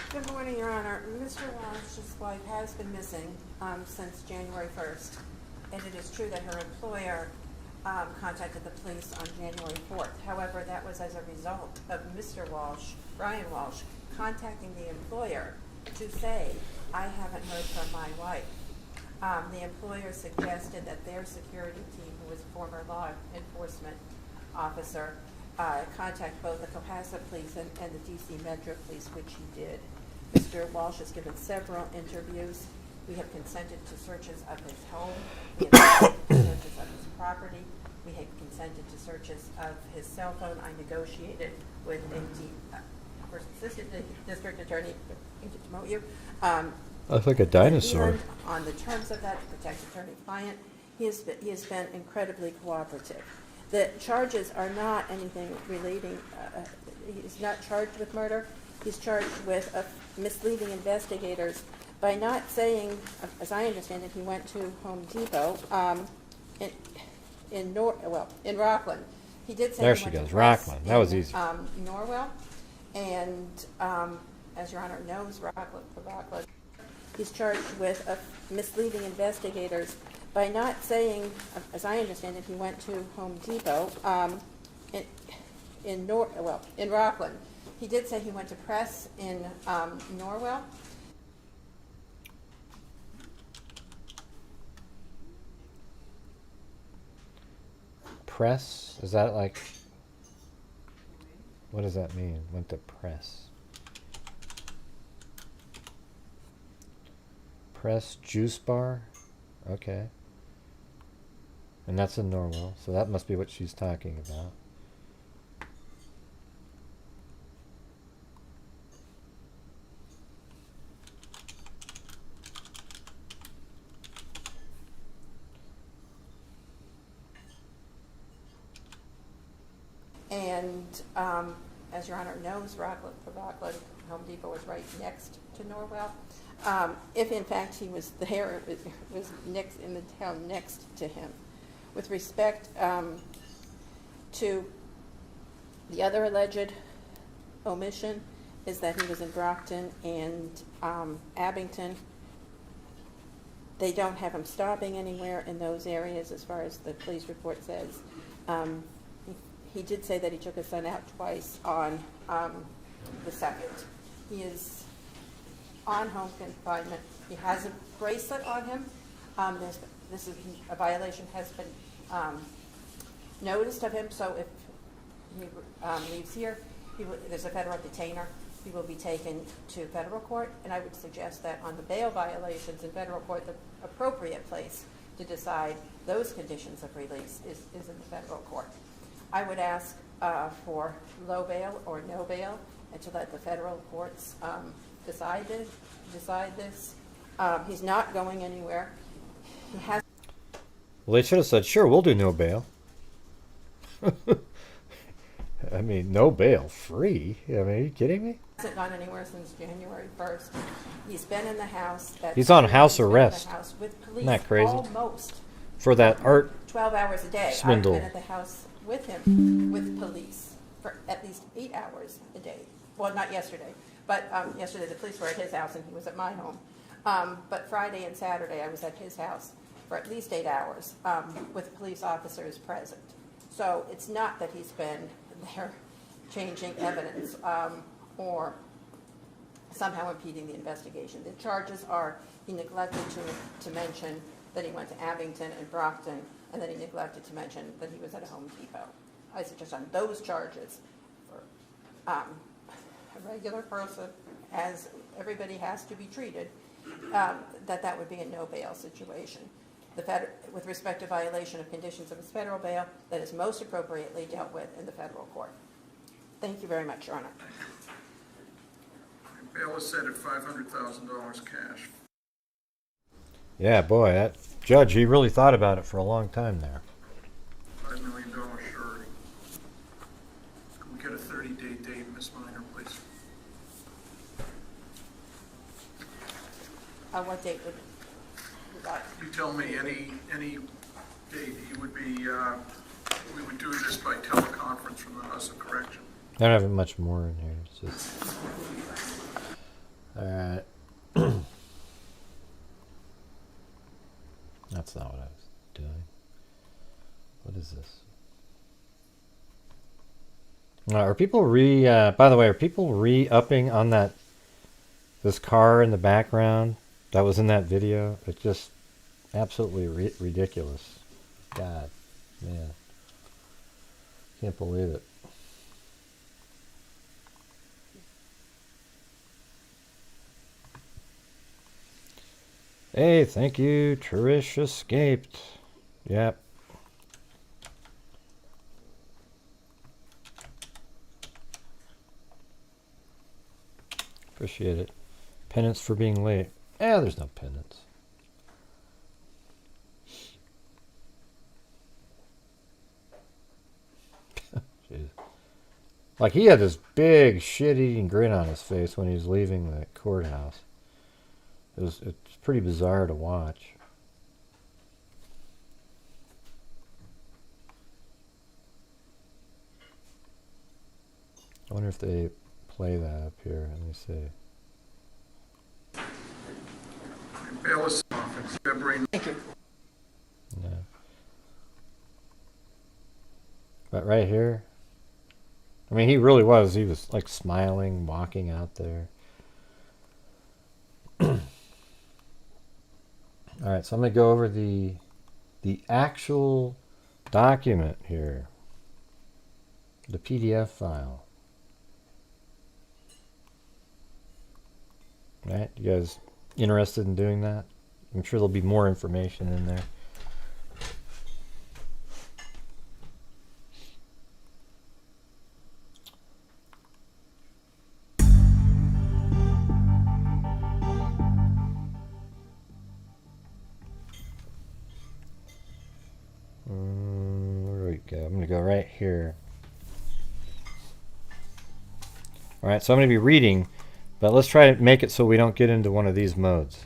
Good morning, Your Honor. Mr. Walsh's wife has been missing since January 1st, and it is true that her employer contacted the police on January 4th. However, that was as a result of Mr. Walshe, Brian Walshe, contacting the employer to say, I haven't heard from my wife. The employer suggested that their security team, who was a former law enforcement officer, contact both the Cohasset Police and the DC Metro Police, which he did. Mr. Walshe has given several interviews. We have consented to searches of his home. We have consented to searches of his property. We have consented to searches of his cell phone. I negotiated with first assistant district attorney to promote you. That's like a dinosaur. On the terms of that, to protect attorney-client, he has been incredibly cooperative. The charges are not anything relating, he's not charged with murder. He's charged with misleading investigators by not saying, as I understand it, he went to Home Depot in Rockland. He did say there he she went goes, to Press Rockland. That was easy. Norwell, and as Your Honor knows, Rockland. He's charged with misleading investigators by not saying, as I understand it, he went to Home Depot in Rockland. He did say he went to Press in Norwell. Press? Is that like, what does that mean? Went to Press. Press Juice Bar? Okay. And that's in Norwell, so that must be what she's talking about. And as Your Honor knows, Rockland, Home Depot was right next to Norwell. If in fact he was there, it was next in the town next to him. With respect to the other alleged omission, is that he was in Brockton and Abington. They don't have him stopping anywhere in those areas, as far as the police report says. He did say that he took his son out twice on the 2nd. He is on home confinement. He has a bracelet on him. This is a violation has been noticed of him, so if he leaves here, there's a federal detainer, he will be taken to federal court, and I would suggest that on the bail violations in federal court, the appropriate place to decide those conditions of release is in the federal court. I would ask for low bail or no bail, and to let the federal courts decide this. He's not going anywhere. He has. Well, they should have said, sure, we'll do no bail. I mean, no bail, free? I mean, are you kidding me? Hasn't gone anywhere since January 1st. He's been in the house. He's on house arrest. In the house with police. Isn't that crazy? Almost. For that art 12 hours a day. swindle. I've been at the house with him, with police, for at least 8 hours a day. Well, not yesterday, but yesterday the police were at his house and he was at my home. But Friday and Saturday I was at his house for at least 8 hours with police officers present. So it's not that he's been there changing evidence or somehow impeding the investigation. The charges are he neglected to mention that he went to Abington and Brockton, and then he neglected to mention that he was at a Home Depot. I suggest on those charges, for a regular person, as everybody has to be treated, that would be a no bail situation. With respect to violation of conditions of his federal bail, that is most appropriately dealt with in the federal court. Thank you very much, Your Honor. Bail is set at $500,000 cash. Yeah, boy, that judge, he really thought about it for a long time there. $5 million surety. Can we get a 30-day date, Ms. Minor, please? What date would you like? You tell me any date. He would be, we would do this by teleconference from the House of Correction. I don't have much more in here. It's just... All right. That's not what I was doing. What is this? Are people by the way, are people re-upping on this car in the background that was in that video? It's just absolutely ridiculous. God, man. Can't believe it. Hey, thank you. Trish escaped. Yep. Appreciate it. Penance for being late. There's no penance. Jeez. Like, he had this big shit-eating grin on his face when he was leaving the courthouse. It's pretty bizarre to watch. I wonder if they play that up here. Let me see. Bail is February. Thank you. Yeah. But right here, I mean, he really was. He was like smiling, walking out there. All right, so I'm going to go over the actual document here, the PDF file. All right, you guys interested in doing that? I'm sure there'll be more information in there. Where do we go? I'm going to go right here. All right, so I'm going to be reading, but let's try to make it so we don't get into one of these modes.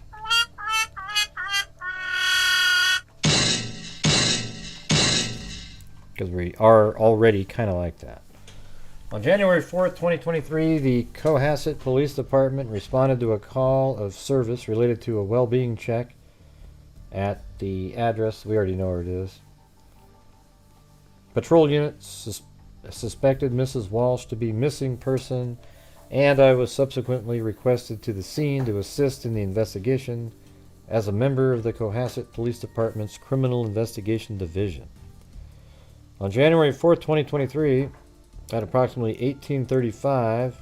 Because we are already kind of like that. On January 4th, 2023, the Cohasset Police Department responded to a call of service related to a well-being check at the address. We already know where it is. Patrol units suspected Mrs. Walshe to be missing person, and I was subsequently requested to the scene to assist in the investigation as a member of the Cohasset Police Department's Criminal Investigation Division. On January 4th, 2023, at approximately 18:35,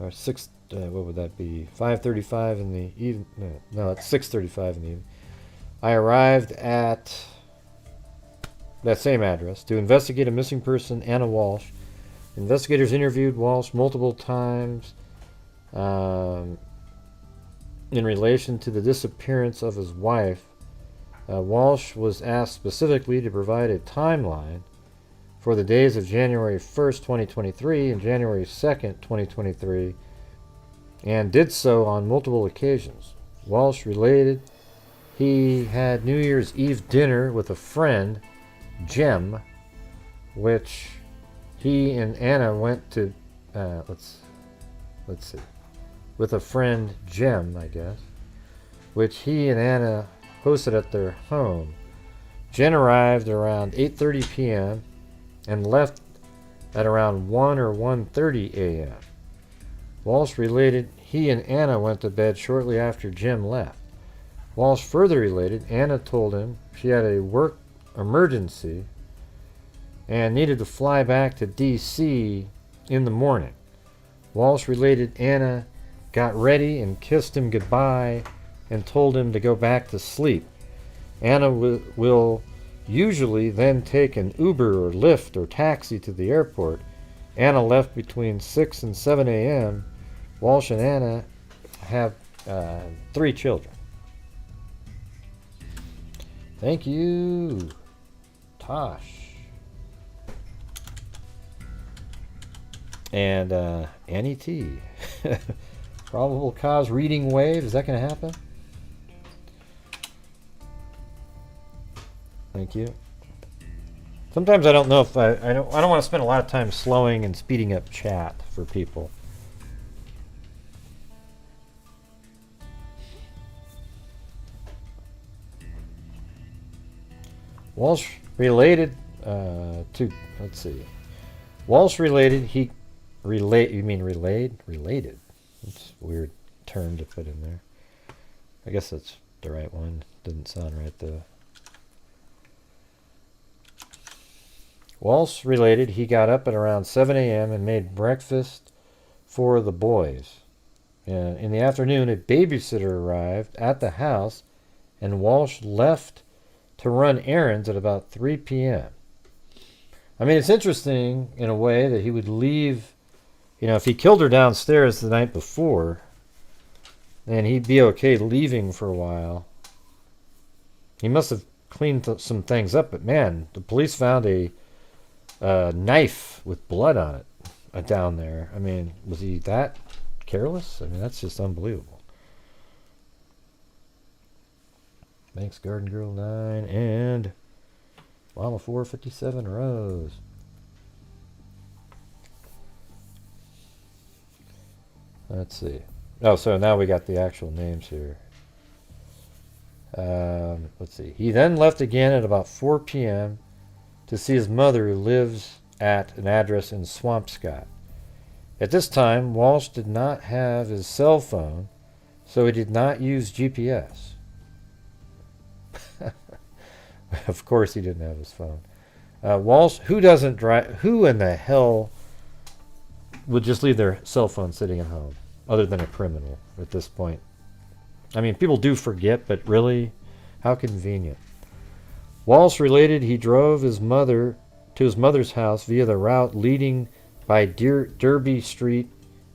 or 6, what would that be? 5:35 in the evening. No, it's 6:35 in the evening. I arrived at that same address to investigate a missing person, Anna Walshe. Investigators interviewed Walshe multiple times in relation to the disappearance of his wife. Walshe was asked specifically to provide a timeline for the days of January 1st, 2023 and January 2nd, 2023, and did so on multiple occasions. Walshe related he had New Year's Eve dinner with a friend, Jem, which he and Anna went to, let's see, with a friend, Jem, I guess, which he and Anna hosted at their home. Jen arrived around 8:30 p.m. and left at around 1 or 1:30 a.m. Walshe related he and Anna went to bed shortly after Jem left. Walshe further related Anna told him she had a work emergency and needed to fly back to D.C. in the morning. Walshe related Anna got ready and kissed him goodbye and told him to go back to sleep. Anna will usually then take an Uber or Lyft or taxi to the airport. Anna left between 6 and 7 a.m. Walshe and Anna have 3 children. Thank you, Tosh. And Annie T. Probable cause reading wave. Is that going to happen? Thank you. Sometimes I don't know if I don't want to spend a lot of time slowing and speeding up chat for people. Walshe related to, let's see. Walshe related he relate. You mean relayed? Related. That's a weird term to put in there. I guess that's the right one. Didn't sound right though. Walshe related he got up at around 7 a.m. and made breakfast for the boys. In the afternoon, a babysitter arrived at the house, and Walshe left to run errands at about 3 p.m. I mean, it's interesting in a way that he would leave, if he killed her downstairs the night before, then he'd be okay leaving for a while. He must have cleaned some things up, but man, the police found a knife with blood on it down there. I mean, was he that careless? I mean, that's just unbelievable. Thanks, Garden Girl 9 and Llama 457 Rose. Let's see. Oh, so now we got the actual names here. Let's see. He then left again at about 4 p.m. to see his mother, who lives at an address in Swampscott. At this time, Walshe did not have his cell phone, so he did not use GPS. Of course he didn't have his phone. Walshe, who in the hell would just leave their cell phone sitting at home, other than a criminal at this point? I mean, people do forget, but really, how convenient. Walshe related he drove his mother to his mother's house via the route leading by Derby Street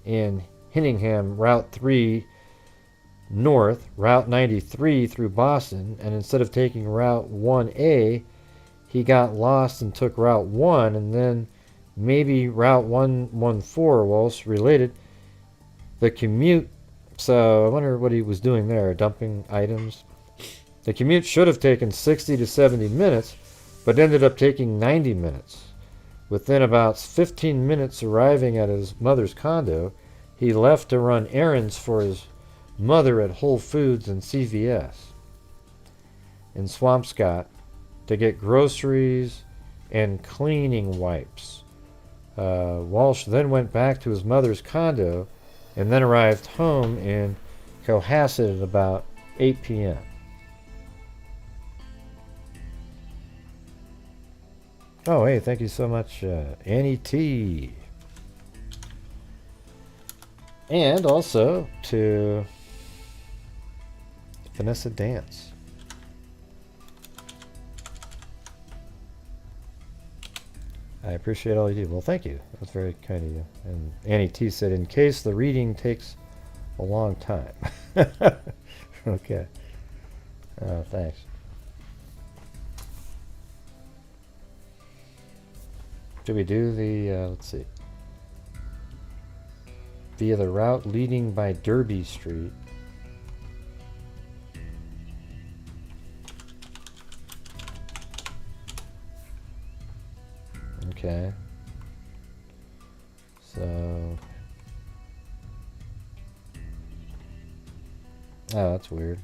in Hinningham, Route 3 north, Route 93 through Boston, and instead of taking Route 1A, he got lost and took Route 1, and then maybe Route 114. Walshe related the commute, so I wonder what he was doing there, dumping items. The commute should have taken 60 to 70 minutes, but ended up taking 90 minutes. Within about 15 minutes arriving at his mother's condo, he left to run errands for his mother at Whole Foods and CVS in Swampscott to get groceries and cleaning wipes. Walshe then went back to his mother's condo and then arrived home in Cohasset at about 8 p.m. Oh, hey, thank you so much, Annie T. And also to Vanessa Dance. I appreciate all you do. Well, thank you. That's very kind of you. And Annie T said, in case the reading takes a long time. Okay. Thanks. Should we do the, let's see. Via the route leading by Derby Street. Okay. So. Oh, that's weird.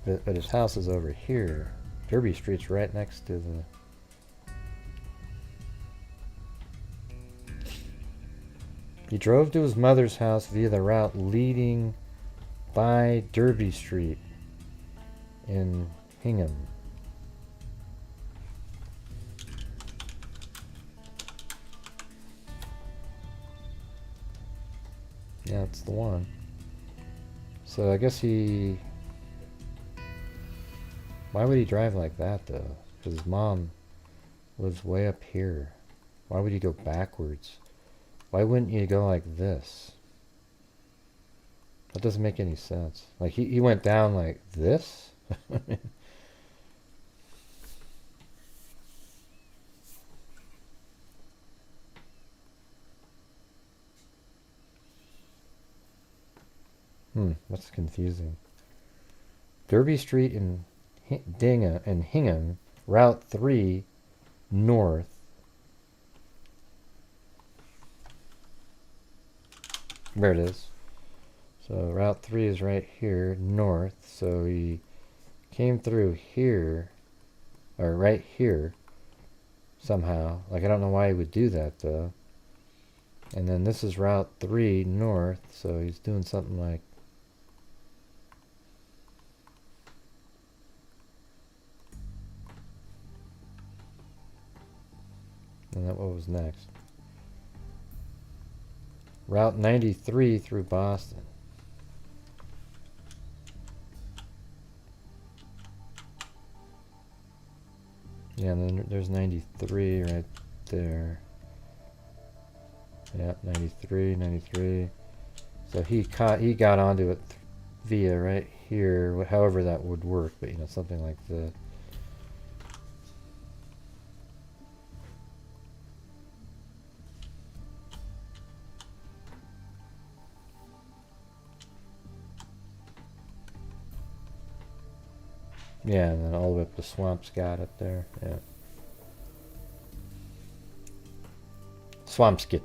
But his house is over here. Derby Street's right next to the. He drove to his mother's house via the route leading by Derby Street in Hingham. Yeah, that's the one. So I guess he... Why would he drive like that, though? Because his mom lives way up here. Why would he go backwards? Why wouldn't you go like this? That doesn't make any sense. Like, he went down like this? That's confusing. Derby Street in Hingham, Route 3 north. There it is. So Route 3 is right here, north. So he came through here, or right here, somehow. Like, I don't know why he would do that, though. And then this is Route 3 north, so he's doing something like... And then what was next? Route 93 through Boston. Yeah, and then there's 93 right there. Yeah, 93. So he got onto it via right here, however that would work, but you know, something like that. Yeah, and then all the way up to Swampscott up there. Yeah. Swampscott.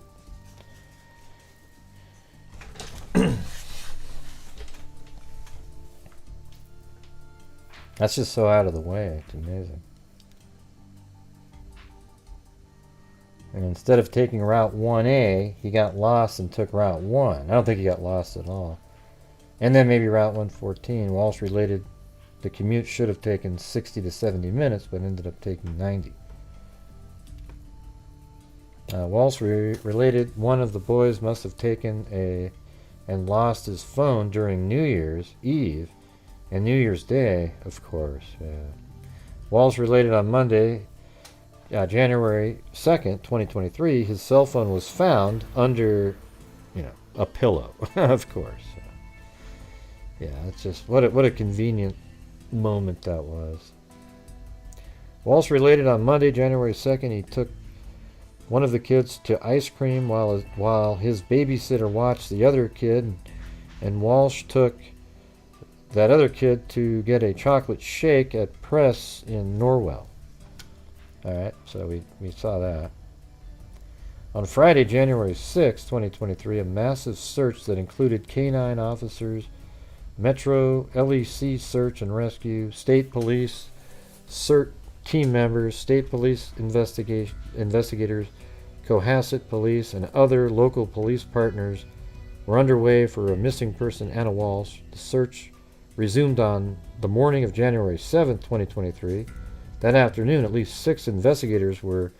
That's just so out of the way. It's amazing. And instead of taking Route 1A, he got lost and took Route 1. I don't think he got lost at all. And then maybe Route 114. Walshe related the commute should have taken 60 to 70 minutes, but ended up taking 90. Walshe related one of the boys must have taken and lost his phone during New Year's Eve and New Year's Day, of course. Walshe related on Monday, January 2nd, 2023, his cell phone was found under, a pillow, of course. Yeah, it's just, what a convenient moment that was. Walshe related on Monday, January 2nd, he took one of the kids to ice cream while his babysitter watched the other kid, and Walshe took that other kid to get a chocolate shake at Press in Norwell. Alright, so we saw that. On Friday, January 6, 2023, a massive search that included K-9 officers, Metro, LEC search and rescue, state police, CERT team members, state police investigators, Cohasset police, and other local police partners were underway for a missing person, Anna Walshe. The search resumed on the morning of January 7, 2023. That afternoon, at least 6 investigators were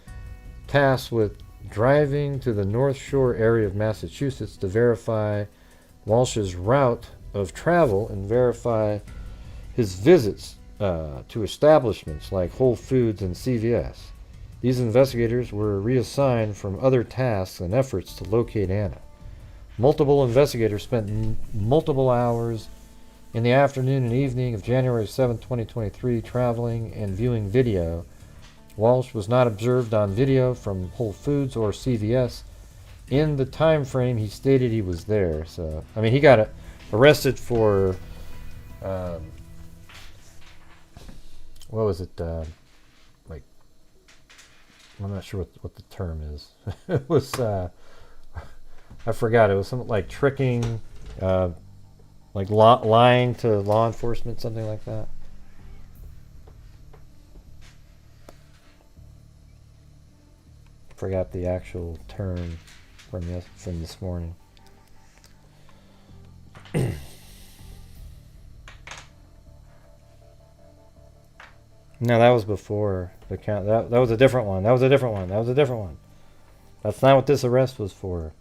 tasked with driving to the North Shore area of Massachusetts to verify Walshe's route of travel and verify his visits to establishments like Whole Foods and CVS. These investigators were reassigned from other tasks and efforts to locate Anna. Multiple investigators spent multiple hours in the afternoon and evening of January 7, 2023, traveling and viewing video. Walshe was not observed on video from Whole Foods or CVS in the time frame he stated he was there. So, I mean, he got arrested for, what was it, I'm not sure what the term is. It was, I forgot, it was something like tricking, like lying to law enforcement, something like that. Forgot the actual term from this morning. No, that was before the count. That was a different one. That was a different one. That was a different one. That's not what this arrest was for.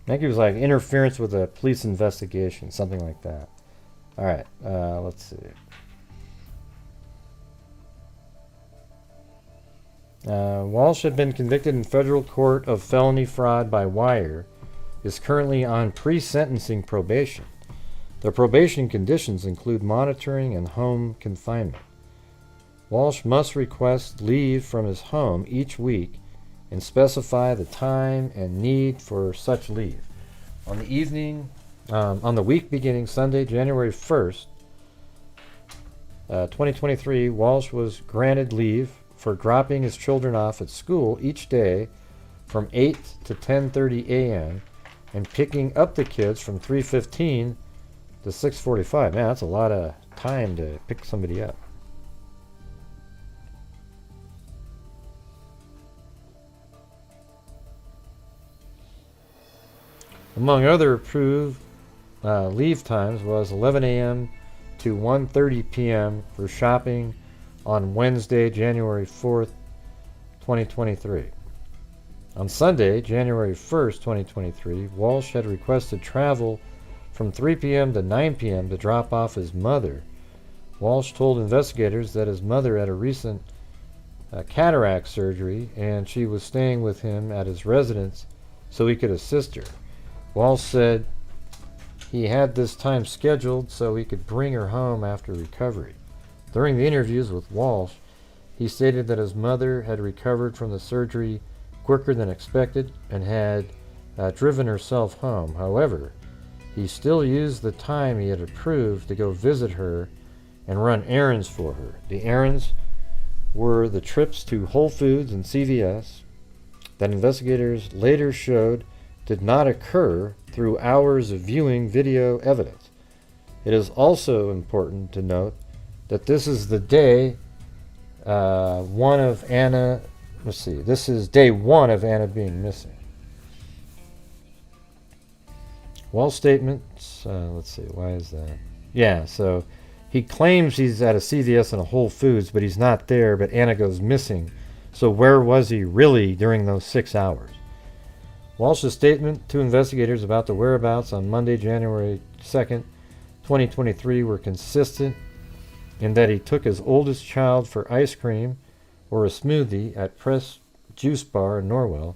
I think it was like interference with a police investigation, something like that. All right, let's see. Walshe had been convicted in federal court of felony fraud by wire, is currently on pre-sentencing probation. The probation conditions include monitoring and home confinement. Walshe must request leave from his home each week and specify the time and need for such leave. On the week beginning Sunday, January 1st, 2023, Walshe was granted leave for dropping his children off at school each day from 8 to 10:30 a.m. and picking up the kids from 3:15 to 6:45. Man, that's a lot of time to pick somebody up. Among other approved leave times was 11 a.m. to 1:30 p.m. for shopping on Wednesday, January 4th, 2023. On Sunday, January 1st, 2023, Walshe had requested travel from 3 p.m. to 9 p.m. to drop off his mother. Walshe told investigators that his mother had a recent cataract surgery and she was staying with him at his residence so he could assist her. Walshe said he had this time scheduled so he could bring her home after recovery. During the interviews with Walshe, he stated that his mother had recovered from the surgery quicker than expected and had driven herself home. However, he still used the time he had approved to go visit her and run errands for her. The errands were the trips to Whole Foods and CVS that investigators later showed did not occur through hours of viewing video evidence. It is also important to note that this is the day one of Anna, this is day one of Anna being missing. Walshe statements, why is that? Yeah, so he claims he's at a CVS and a Whole Foods, but he's not there, but Anna goes missing. So where was he really during those 6 hours? Walshe's statement to investigators about the whereabouts on Monday, January 2nd, 2023 were consistent in that he took his oldest child for ice cream or a smoothie at Press Juice Bar in Norwell.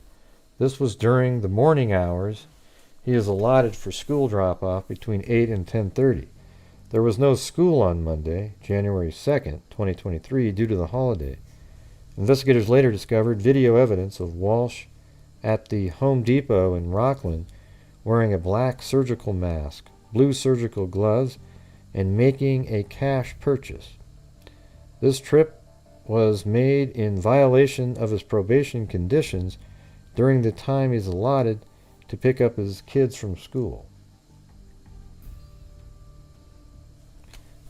This was during the morning hours he is allotted for school drop-off between 8 and 10:30. There was no school on Monday, January 2nd, 2023, due to the holiday. Investigators later discovered video evidence of Walshe at the Home Depot in Rockland wearing a black surgical mask, blue surgical gloves, and making a cash purchase. This trip was made in violation of his probation conditions during the time he's allotted to pick up his kids from school.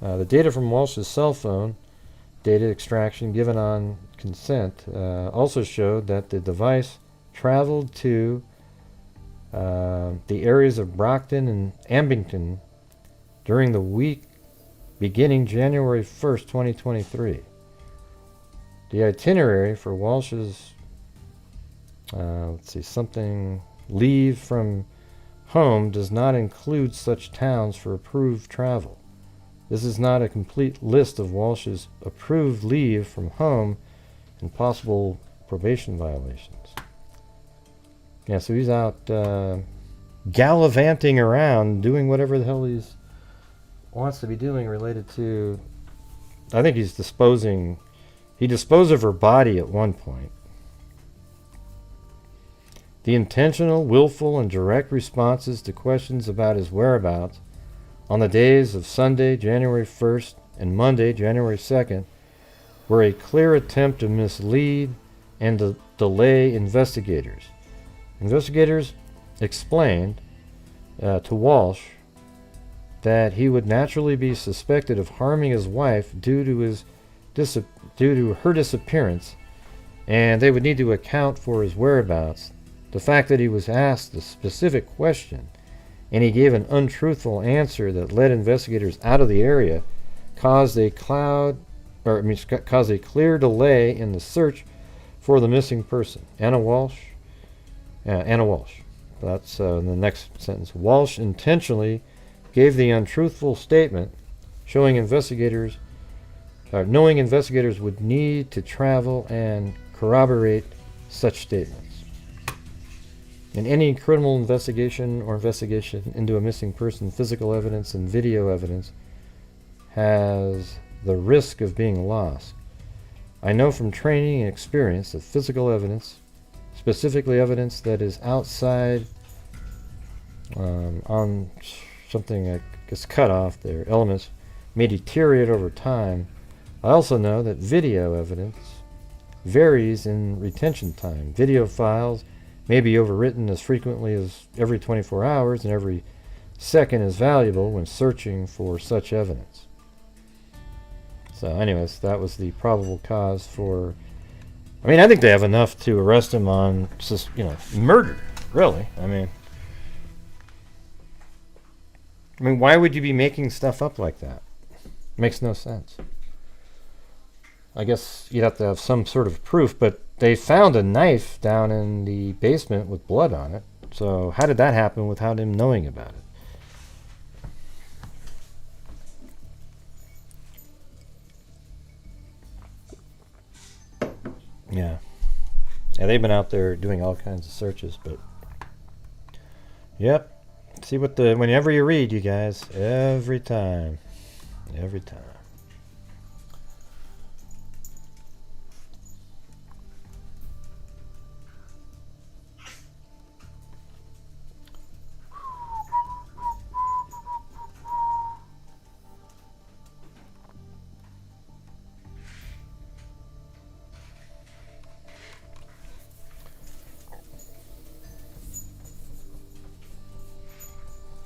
The data from Walshe's cell phone, data extraction given on consent, also showed that the device traveled to the areas of Brockton and Abington during the week beginning January 1st, 2023. The itinerary for Walshe's, leave from home does not include such towns for approved travel. This is not a complete list of Walshe's approved leave from home and possible probation violations. Yeah, so he's out gallivanting around, doing whatever the hell he wants to be doing related to... I think he's disposing... He disposed of her body at one point. The intentional, willful, and direct responses to questions about his whereabouts on the days of Sunday, January 1st, and Monday, January 2nd, were a clear attempt to mislead and to delay investigators. Investigators explained to Walshe that he would naturally be suspected of harming his wife due to her disappearance, and they would need to account for his whereabouts. The fact that he was asked a specific question and he gave an untruthful answer that led investigators out of the area caused a clear delay in the search for the missing person. Anna Walshe. That's in the next sentence. Walshe intentionally gave the untruthful statement, knowing investigators would need to travel and corroborate such statements. In any criminal investigation or investigation into a missing person, physical evidence and video evidence has the risk of being lost. I know from training and experience that physical evidence, specifically evidence that is outside on something that gets cut off, their elements, may deteriorate over time. I also know that video evidence varies in retention time. Video files may be overwritten as frequently as every 24 hours, and every second is valuable when searching for such evidence. So anyways, that was the probable cause for... I mean, I think they have enough to arrest him on, murder, really. I mean, why would you be making stuff up like that? Makes no sense. I guess you'd have to have some sort of proof, but they found a knife down in the basement with blood on it. So how did that happen without him knowing about it? Yeah, they've been out there doing all kinds of searches, but yep. See what whenever you read, you guys, every time.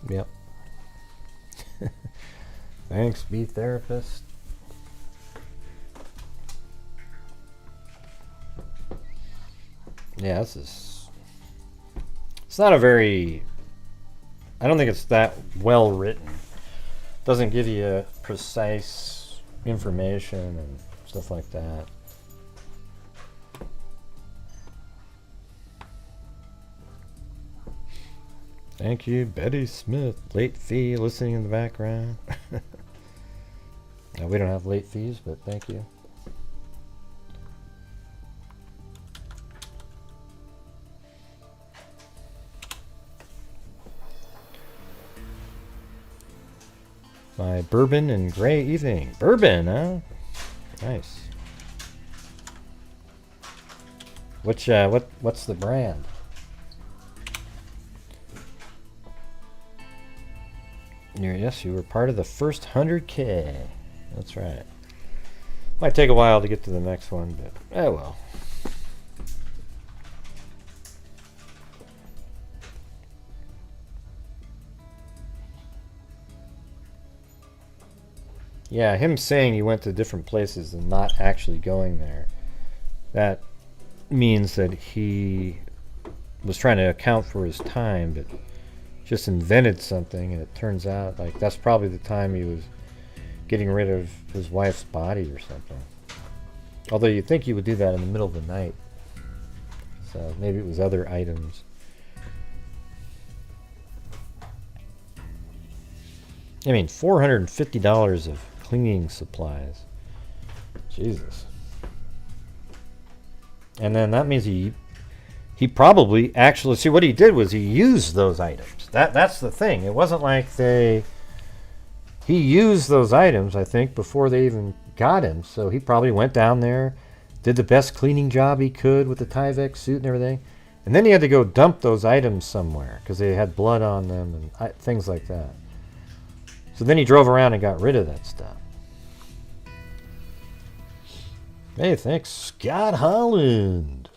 Yep. Thanks, bee therapist. Yeah, it's not a very... I don't think it's that well written. Doesn't give you precise information and stuff like that. Thank you, Betty Smith. Late fee listening in the background. We don't have late fees, but thank you. My bourbon and gray evening. Bourbon, huh? Nice. What's the brand? Yes, you were part of the first 100K. That's right. Might take a while to get to the next one, but oh well. Yeah, him saying he went to different places and not actually going there, that means that he was trying to account for his time, but just invented something, and it turns out like that's probably the time he was getting rid of his wife's body or something. Although you'd think he would do that in the middle of the night. So maybe it was other items. I mean, $450 of cleaning supplies. Jesus. And then that means he probably actually, see, what he did was he used those items. That's the thing. It wasn't like he used those items, I think, before they even got him. So he probably went down there, did the best cleaning job he could with the Tyvek suit and everything. And then he had to go dump those items somewhere because they had blood on them and things like that. So then he drove around and got rid of that stuff. Hey, thanks, Scott Holland.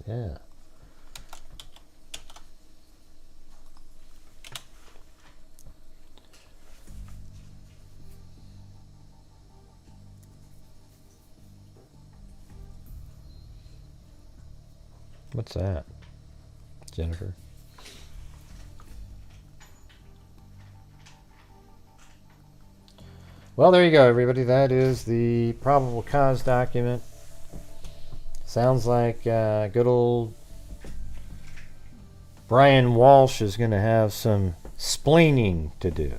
Yeah. What's that, Jennifer? Well, there you go, everybody. That is the probable cause document. Sounds like good old Brian Walshe is going to have some splaining to do.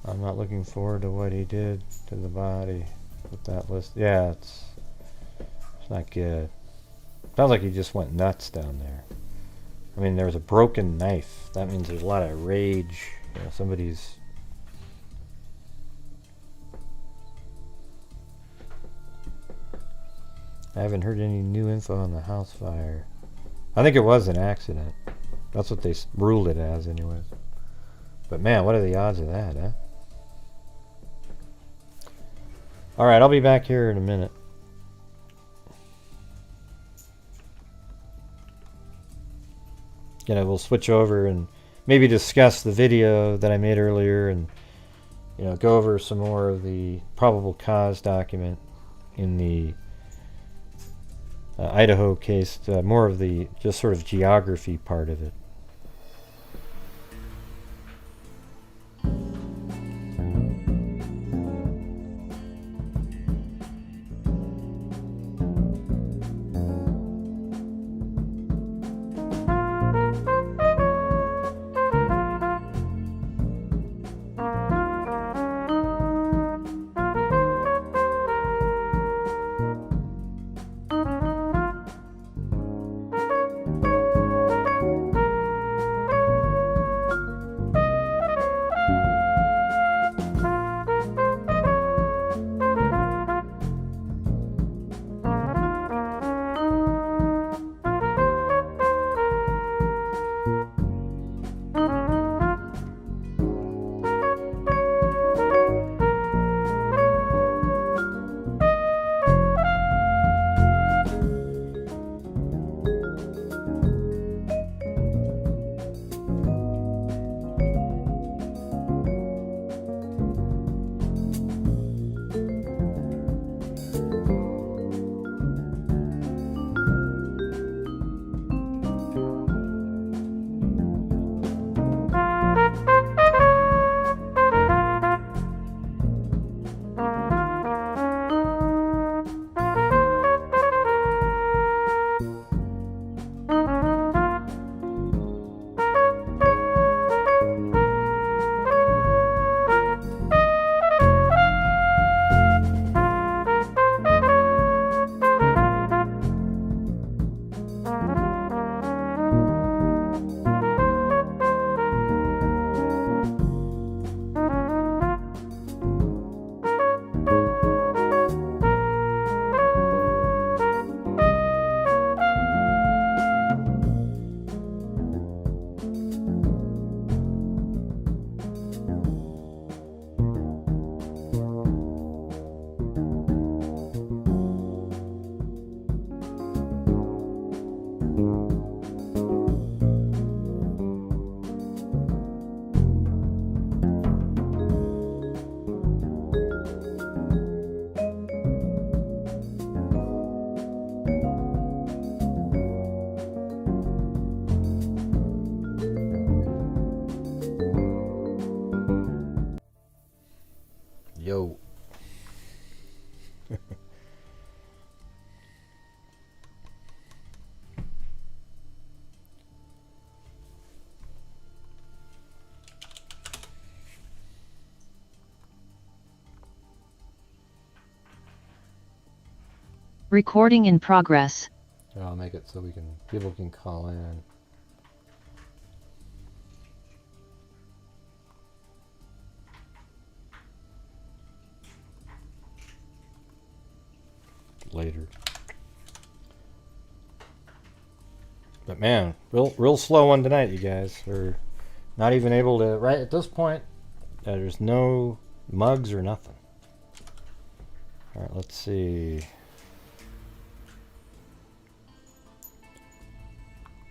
I'm not looking forward to what he did to the body with that list. Yeah, it's not good. Sounds like he just went nuts down there. I mean, there was a broken knife. That means there's a lot of rage. You know, somebody's... I haven't heard any new info on the house fire. I think it was an accident. That's what they ruled it as anyways. But man, what are the odds of that, huh? Alright, I'll be back here in a minute. You know, we'll switch over and maybe discuss the video that I made earlier and, you know, go over some more of the probable cause document in the Idaho case, more of the just sort of geography part of it. Recording in progress. I'll make it so people can call in. Later. But man, real slow one tonight, you guys. We're not even able to, right at this point, there's no mugs or nothing. Alright, let's see.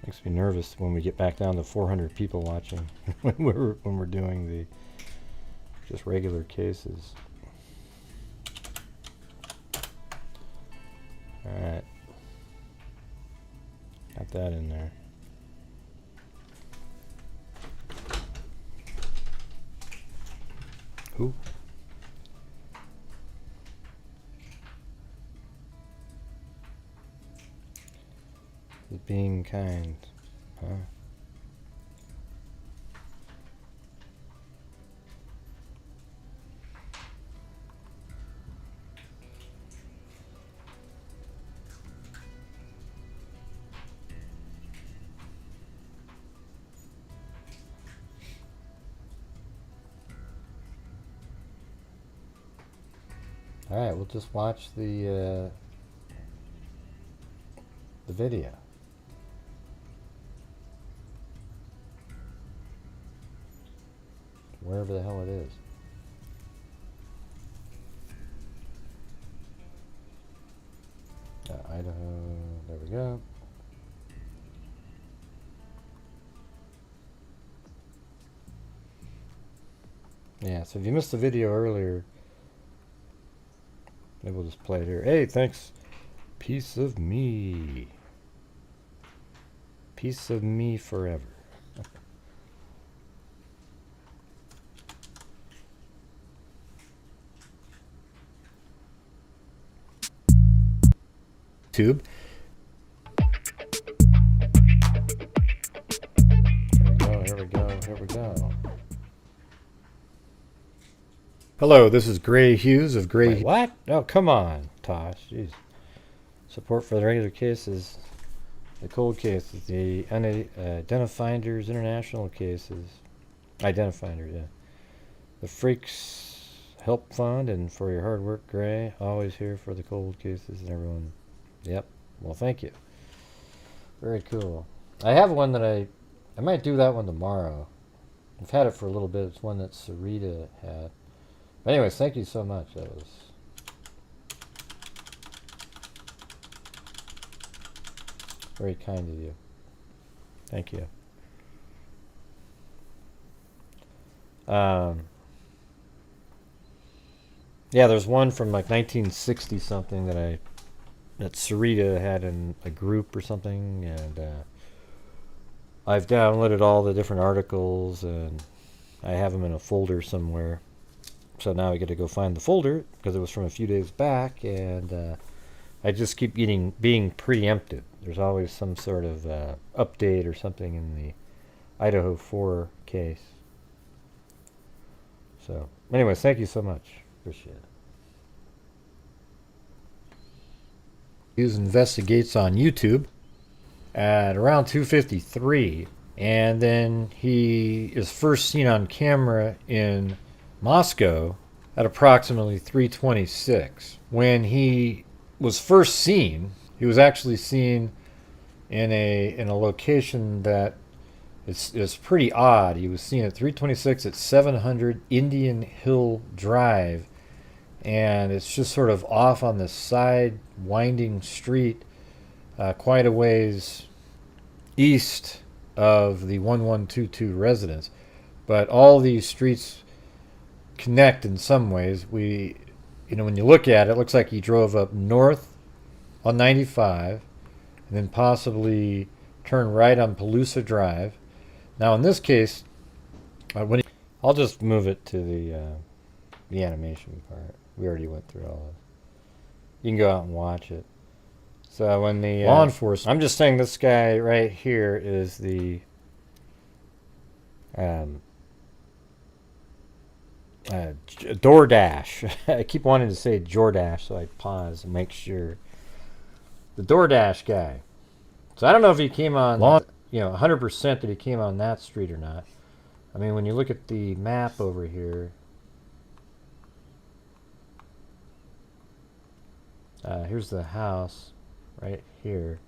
Makes me nervous when we get back down to 400 people watching when we're doing the just regular cases. Alright. Got that in there. Who? Being kind, huh? All right, we'll just watch the video. Wherever the hell it is. Idaho, there we go. Yeah, so if you missed the video earlier, maybe we'll just play it here. Hey, thanks. Piece of me. Piece of me forever. Tube. Here we go. Hello, this is Gray Hughes of Gray. Wait, what? Oh, come on, Tosh. Jeez. Support for the regular cases, the cold cases, the Identifinders International cases. Identifinder, yeah. The Freaks Help Fund, and for your hard work, Gray. Always here for the cold cases and everyone. Yep. Well, thank you. Very cool. I have one that I might do that one tomorrow. I've had it for a little bit. It's one that Sarita had. But anyways, thank you so much. That was very kind of you. Thank you. Yeah, there's one from like 1960 something that Sarita had in a group or something, and I've downloaded all the different articles and I have them in a folder somewhere. So now I get to go find the folder because it was from a few days back, and I just keep being preempted. There's always some sort of update or something in the Idaho 4 case. So anyways, thank you so much. Appreciate it. Hughes investigates on YouTube at around 2:53, and then he is first seen on camera in Moscow at approximately 3:26. When he was first seen, he was actually seen in a location that is pretty odd. He was seen at 3:26 at 700 Indian Hill Drive, and it's just sort of off on the side winding street, quite a ways east of the 1122 residence. But all these streets connect in some ways. When you look at it, it looks like he drove up north on 95 and then possibly turned right on Palusa Drive. Now in this case, I'll just move it to the animation part. We already went through all this. You can go out and watch it. So when the law enforcement, I'm just saying this guy right here is the DoorDash. I keep wanting to say Jordash, so I pause and make sure. the DoorDash guy. So I don't know if he came on, 100% that he came on that street or not. I mean, when you look at the map over here, here's the house right here.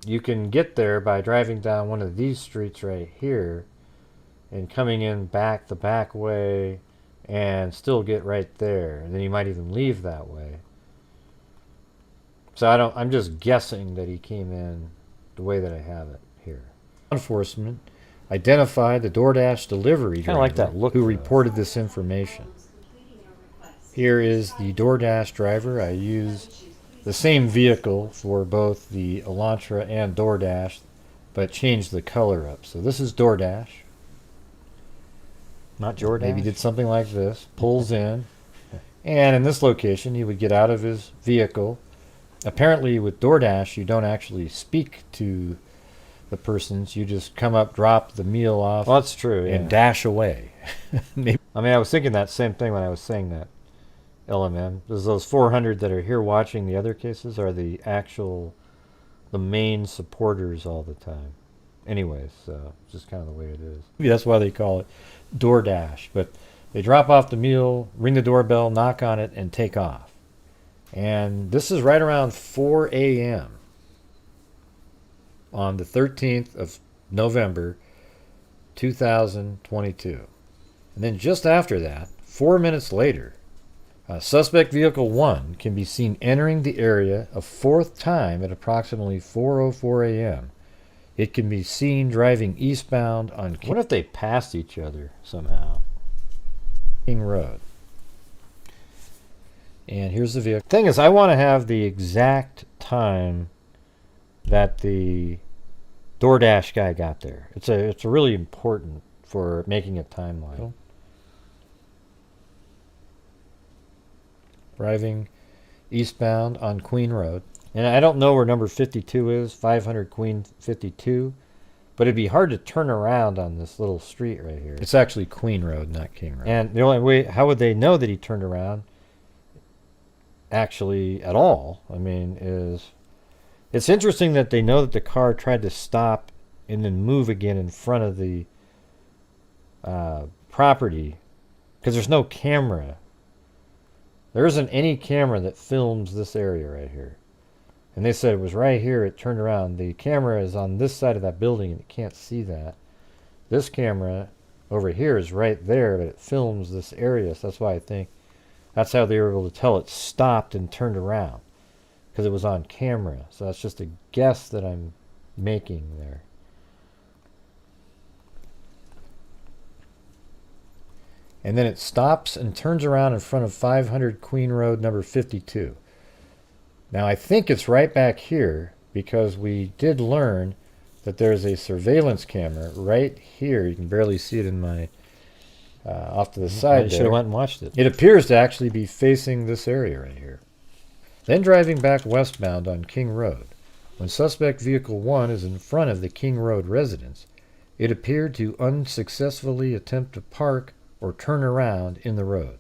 You can get there by driving down one of these streets right here and coming in back the back way and still get right there. And then you might even leave that way. So I'm just guessing that he came in the way that I have it here. Law enforcement identified the DoorDash delivery driver like that look, who reported this information. Here is the DoorDash driver. I use the same vehicle for both the Elantra and DoorDash, but changed the color up. So this is DoorDash. Not Jordash. Maybe did something like this. Pulls in. And in this location, he would get out of his vehicle. Apparently with DoorDash, you don't actually speak to the persons. You just come up, drop the meal off. Well, that's true. And dash away. I mean, I was thinking that same thing when I was saying that. LMM. Because those 400 that are here watching the other cases are the main supporters all the time. Anyways, it's just kind of the way it is. Maybe that's why they call it DoorDash. But they drop off the meal, ring the doorbell, knock on it, and take off. And this is right around 4 a.m. on the 13th of November, 2022. And then just after that, 4 minutes later, suspect vehicle 1 can be seen entering the area a fourth time at approximately 4:04 a.m. It can be seen driving eastbound on King. What if they passed each other somehow? King Road. And here's the vehicle. Thing is, I want to have the exact time that the DoorDash guy got there. It's really important for making a timeline. Driving eastbound on Queen Road. And I don't know where number 52 is, 500 Queen 52, but it'd be hard to turn around on this little street right here. It's actually Queen Road, not King Road. And the only way, how would they know that he turned around actually at all? I mean, it's interesting that they know that the car tried to stop and then move again in front of the property because there's no camera. There isn't any camera that films this area right here. And they said it was right here, it turned around. The camera is on this side of that building and you can't see that. This camera over here is right there, but it films this area. So that's why I think that's how they were able to tell it stopped and turned around. Because it was on camera. So that's just a guess that I'm making there. And then it stops and turns around in front of 500 Queen Road, number 52. Now, I think it's right back here because we did learn that there's a surveillance camera right here. You can barely see it in my off to the side. You should have went and watched it. It appears to actually be facing this area right here. Then driving back westbound on King Road. When suspect vehicle 1 is in front of the King Road residence, it appeared to unsuccessfully attempt to park or turn around in the road.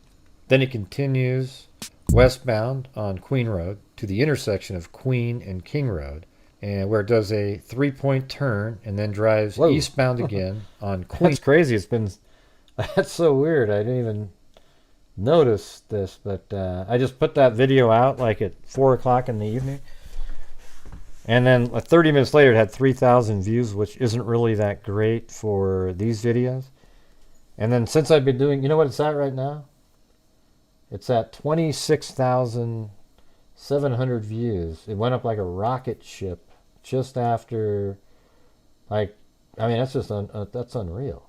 Then it continues westbound on Queen Road to the intersection of Queen and King Road, and where it does a 3-point turn and then drives eastbound again on Queen. That's crazy. That's so weird. I didn't even notice this, but I just put that video out like at 4 o'clock in the evening. And then 30 minutes later, it had 3,000 views, which isn't really that great for these videos. And then since I've been doing, you know what it's at right now? It's at 26,700 views. It went up like a rocket ship just after, like, I mean, that's just, that's unreal.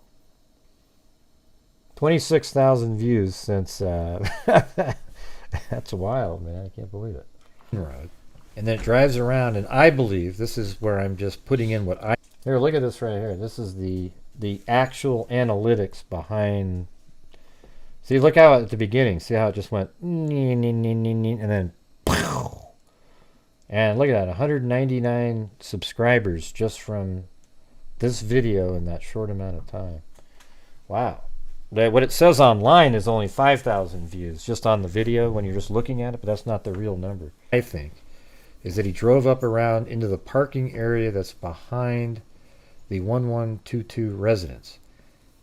26,000 views since, that's wild, man. I can't believe it. Road. And then it drives around, and I believe, this is where I'm just putting in what I... Here, look at this right here. This is the actual analytics behind... See, look how at the beginning, see how it just went... And then... And look at that, 199 subscribers just from this video in that short amount of time. Wow. what it says online is only 5,000 views just on the video when you're just looking at it, but that's not the real number. I think is that he drove up around into the parking area that's behind the 1122 residence,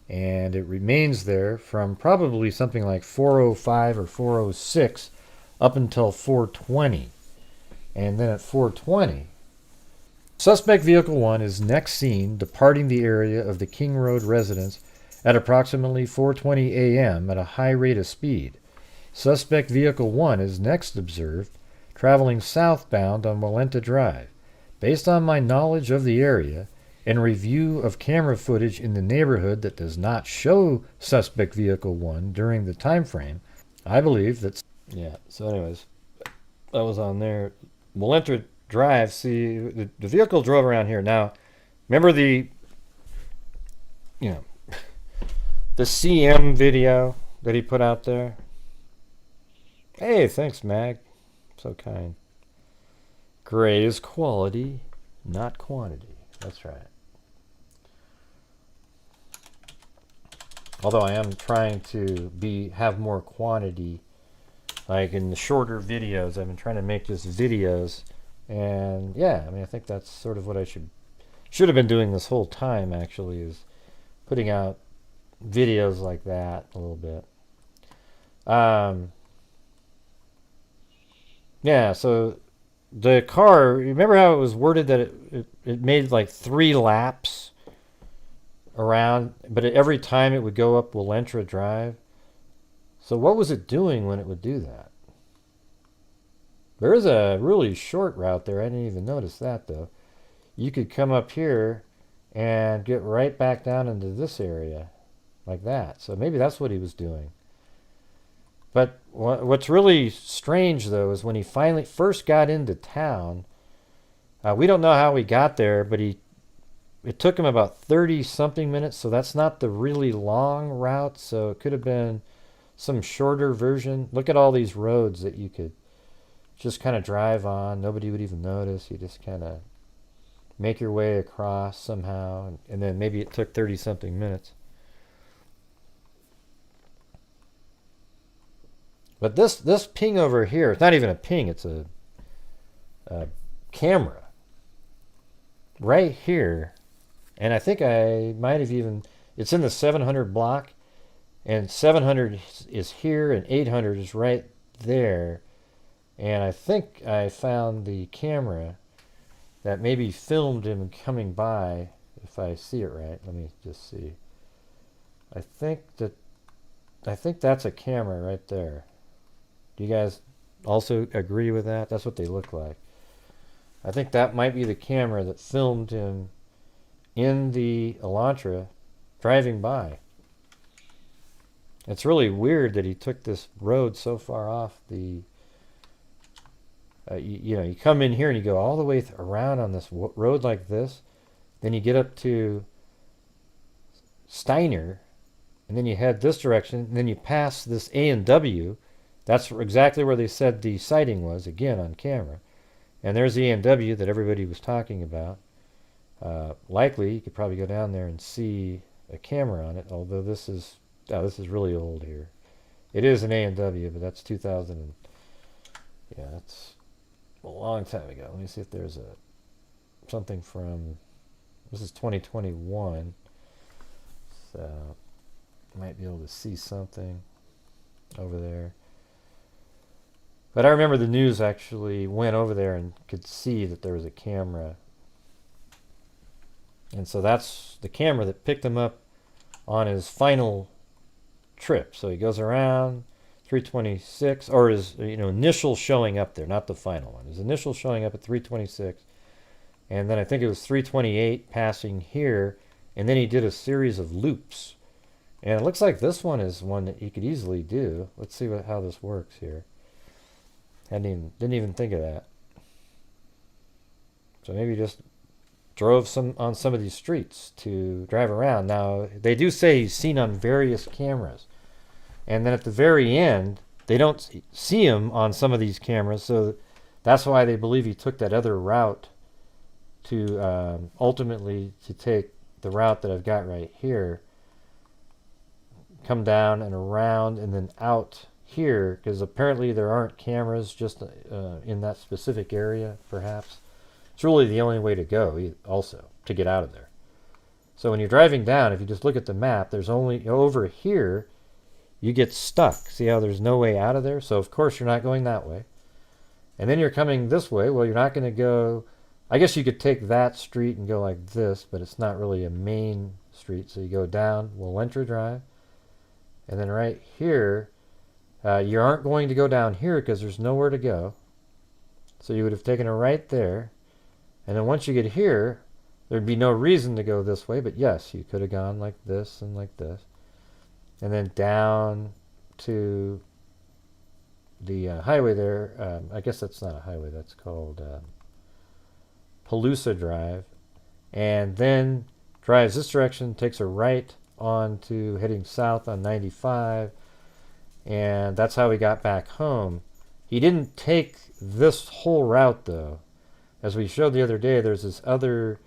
and it remains there from probably something like 4:05 or 4:06 up until 4:20, and then at 4:20 suspect vehicle 1 is next seen departing the area of the King Road residence at approximately 4:20 a.m. at a high rate of speed. Suspect vehicle 1 is next observed traveling southbound on Walenta Drive. Based on my knowledge of the area and review of camera footage in the neighborhood that does not show suspect vehicle 1 during the time frame, I believe that... Yeah, so anyways, that was on there. Walenta Drive, see, the vehicle drove around here. Now, remember the CM video that he put out there? Hey, thanks, Mag. So kind. Gray is quality, not quantity. That's right. Although I am trying to have more quantity, like in the shorter videos. I've been trying to make just videos, and yeah, I mean, I think that's sort of what I should have been doing this whole time. Actually, is putting out videos like that a little bit. Yeah, so the car, remember how it was worded that it made like 3 laps around, but every time it would go up Walenta Drive? So what was it doing when it would do that? There is a really short route there. I didn't even notice that, though. You could come up here and get right back down into this area like that. So maybe that's what he was doing. But what's really strange, though, is when he first got into town, we don't know how he got there, but it took him about 30-something minutes, so that's not the really long route, so it could have been some shorter version. Look at all these roads that you could just kind of drive on. Nobody would even notice. You just kind of make your way across somehow, and then maybe it took 30-something minutes. But this ping over here, it's not even a ping, it's a camera right here. And I think I might have even, it's in the 700 block, and 700 is here and 800 is right there. And I think I found the camera that maybe filmed him coming by, if I see it right. Let me just see. I think that's a camera right there. Do you guys also agree with that? That's what they look like. I think that might be the camera that filmed him in the Elantra driving by. It's really weird that he took this road so far off the... you come in here and you go all the way around on this road like this. Then you get up to Steiner, and then you head this direction, and then you pass this A&W. That's exactly where they said the sighting was, again, on camera. And there's the A&W that everybody was talking about. Likely, you could probably go down there and see a camera on it, although this is really old here. It is an A&W, but that's 2000. Yeah, that's a long time ago. Let me see if there's something from... This is 2021. So, you might be able to see something over there. But I remember the news actually went over there and could see that there was a camera. And so that's the camera that picked him up on his final trip. So he goes around 326, or his initial showing up there, not the final one. His initial showing up at 326. And then I think it was 328 passing here. And then he did a series of loops. And it looks like this one is one that he could easily do. Let's see how this works here. Didn't even think of that. So maybe just drove on some of these streets to drive around. Now, they do say he's seen on various cameras. And then at the very end, they don't see him on some of these cameras, so that's why they believe he took that other route ultimately to take the route that I've got right here. come down and around and then out here, because apparently there aren't cameras just in that specific area, perhaps. It's really the only way to go also, to get out of there. So when you're driving down, if you just look at the map, there's only over here, you get stuck. See how there's no way out of there? So of course you're not going that way. And then you're coming this way. Well, you're not going to go, I guess you could take that street and go like this, but it's not really a main street. So you go down Walentra Drive. And then right here, you aren't going to go down here because there's nowhere to go. So you would have taken it right there. And then once you get here, there'd be no reason to go this way. But yes, you could have gone like this and like this. And then down to the highway there. I guess that's not a highway. That's called Palooza Drive. And then drives this direction, takes a right on to heading south on 95. And that's how we got back home. He didn't take this whole route, though. As we showed the other day, there's this other...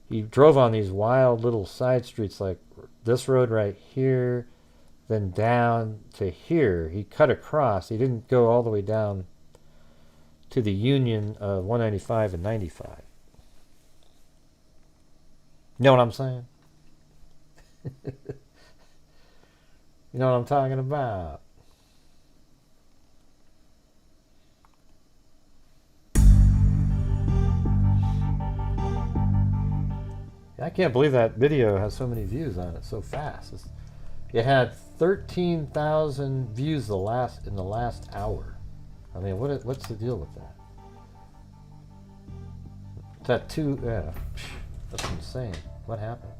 He drove on these wild little side streets like this road right here, then down to here. He cut across. He didn't go all the way down to the union of 195 and 95. You know what I'm saying? You know what I'm talking about? I can't believe that video has so many views on it so fast. It had 13,000 views in the last hour. I mean, what's the deal with that? That yeah, that's insane. What happened?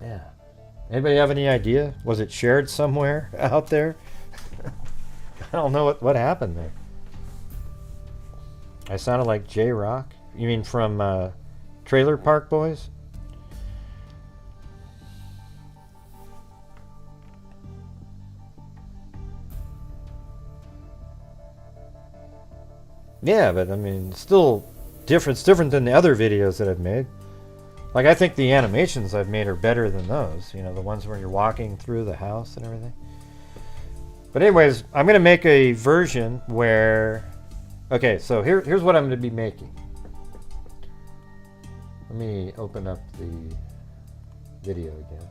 Yeah. Anybody have any idea? Was it shared somewhere out there? I don't know what happened there. I sounded like J-Rock. You mean from Trailer Park Boys? Yeah, but I mean, still different. It's different than the other videos that I've made. Like, I think the animations I've made are better than those. You know, the ones where you're walking through the house and everything. But anyways, I'm going to make a version where... Okay, so here's what I'm going to be making. Let me open up the video again.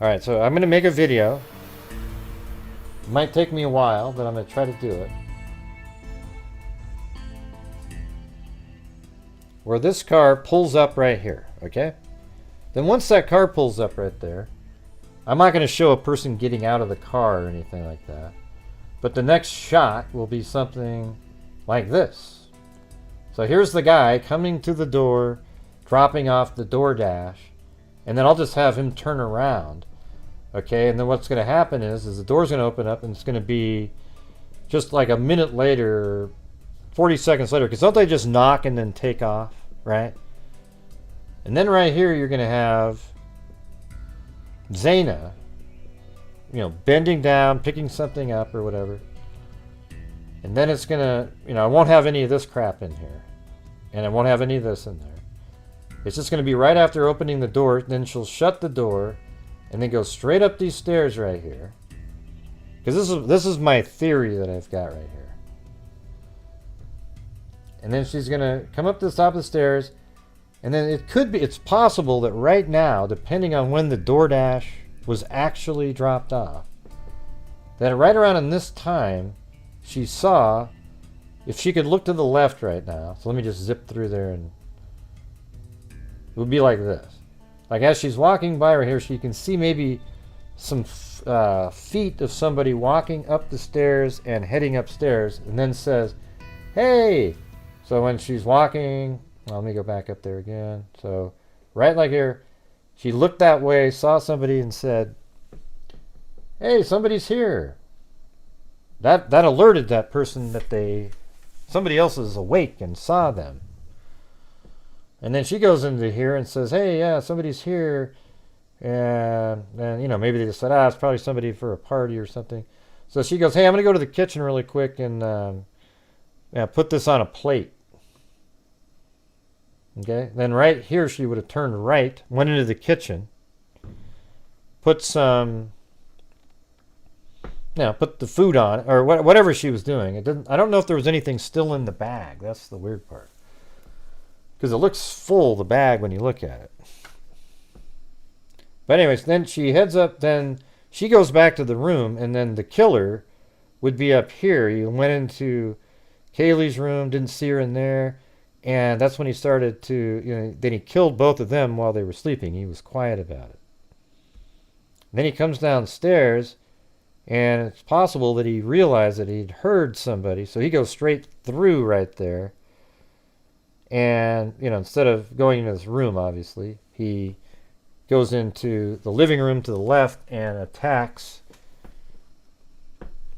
Alright, so I'm going to make a video. It might take me a while, but I'm going to try to do it. Where this car pulls up right here, okay? Then once that car pulls up right there, I'm not going to show a person getting out of the car or anything like that. But the next shot will be something like this. So here's the guy coming to the door, dropping off the DoorDash, and then I'll just have him turn around. Okay, and then what's going to happen is the door's going to open up, and it's going to be just like a minute later, 40 seconds later, because don't they just knock and then take off, right? And then right here, you're going to have Zaina, you know, bending down, picking something up or whatever. And then it's going to, you know, I won't have any of this crap in here. And I won't have any of this in there. It's just going to be right after opening the door, then she'll shut the door, and then go straight up these stairs right here. Because this is my theory that I've got right here. And then she's going to come up to the top of the stairs. And then it's possible that right now, depending on when the DoorDash was actually dropped off, that right around in this time, she saw, if she could look to the left right now. So let me just zip through there, and it would be like this. Like as she's walking by right here, she can see maybe some feet of somebody walking up the stairs and heading upstairs, and then says, "Hey!" So when she's walking, well, let me go back up there again. So right like here, she looked that way, saw somebody and said, "Hey, somebody's here." that alerted that person that somebody else is awake and saw them. And then she goes into here and says, hey, yeah, somebody's here. And you know, maybe they just said, it's probably somebody for a party or something. So she goes, hey, I'm going to go to the kitchen really quick and put this on a plate. Okay, then right here she would have turned right, went into the kitchen, put some, put the food on, or whatever she was doing. I don't know if there was anything still in the bag. That's the weird part. Because it looks full, the bag, when you look at it. But anyways, then she heads up, then she goes back to the room, and then the killer would be up here. He went into Kaylee's room, didn't see her in there, and that's when he started to, then he killed both of them while they were sleeping. He was quiet about it. Then he comes downstairs, and it's possible that he realized that he'd heard somebody, so he goes straight through right there. And, instead of going into this room, obviously, he goes into the living room to the left and attacks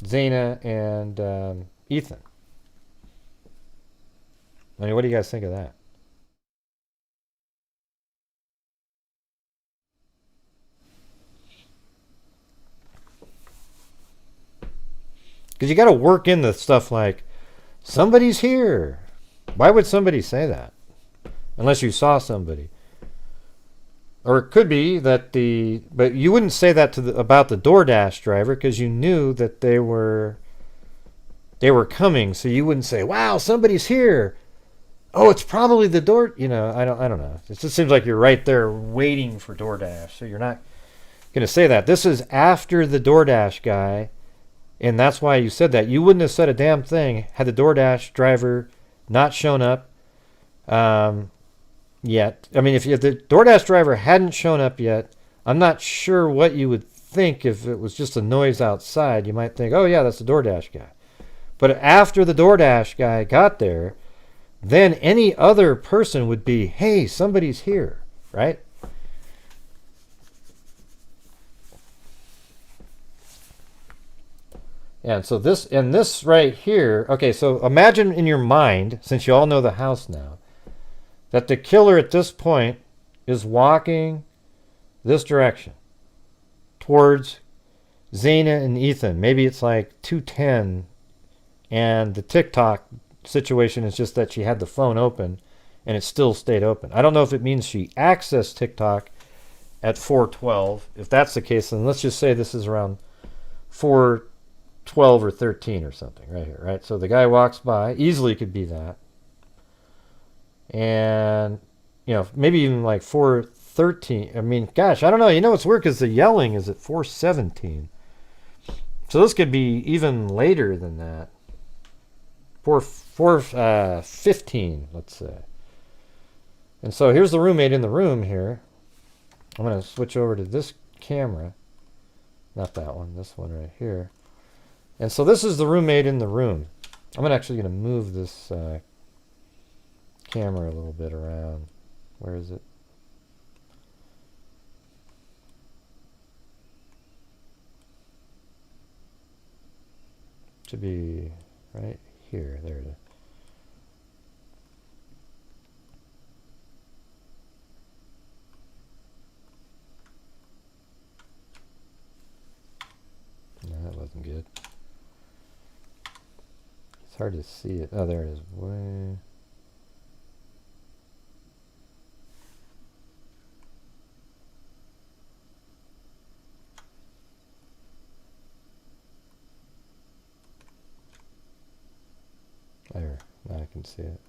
Zana and Ethan. I mean, what do you guys think of that? Because you got to work in the stuff like, somebody's here. Why would somebody say that? Unless you saw somebody. Or it could be that but you wouldn't say that about the DoorDash driver because you knew that they were coming. So you wouldn't say, wow, somebody's here. Oh, it's probably the door. I don't know. It just seems like you're right there waiting for DoorDash. So you're not going to say that. This is after the DoorDash guy. And that's why you said that. You wouldn't have said a damn thing had the DoorDash driver not shown up yet. I mean, if the DoorDash driver hadn't shown up yet, I'm not sure what you would think if it was just a noise outside. You might think, oh, yeah, that's the DoorDash guy. But after the DoorDash guy got there, then any other person would be, hey, somebody's here, right? Yeah, and so this right here, okay, so imagine in your mind, since you all know the house now, that the killer at this point is walking this direction towards Zana and Ethan. Maybe it's like 2:10, and the TikTok situation is just that she had the phone open and it still stayed open. I don't know if it means she accessed TikTok at 4:12. If that's the case, then let's just say this is around 4:12 or 13 or something right here, right? So the guy walks by, easily could be that. And, maybe even like 4:13. I mean, gosh, I don't know. It's weird because the yelling is at 4:17. So this could be even later than that. 4:15, let's say. And so here's the roommate in the room here. I'm going to switch over to this camera. Not that one, this one right here. And so this is the roommate in the room. I'm actually going to move this camera a little bit around. Where is it? Should be right here. There it is. No, that wasn't good. It's hard to see it. Oh, there it is. Way. There. Now I can see it.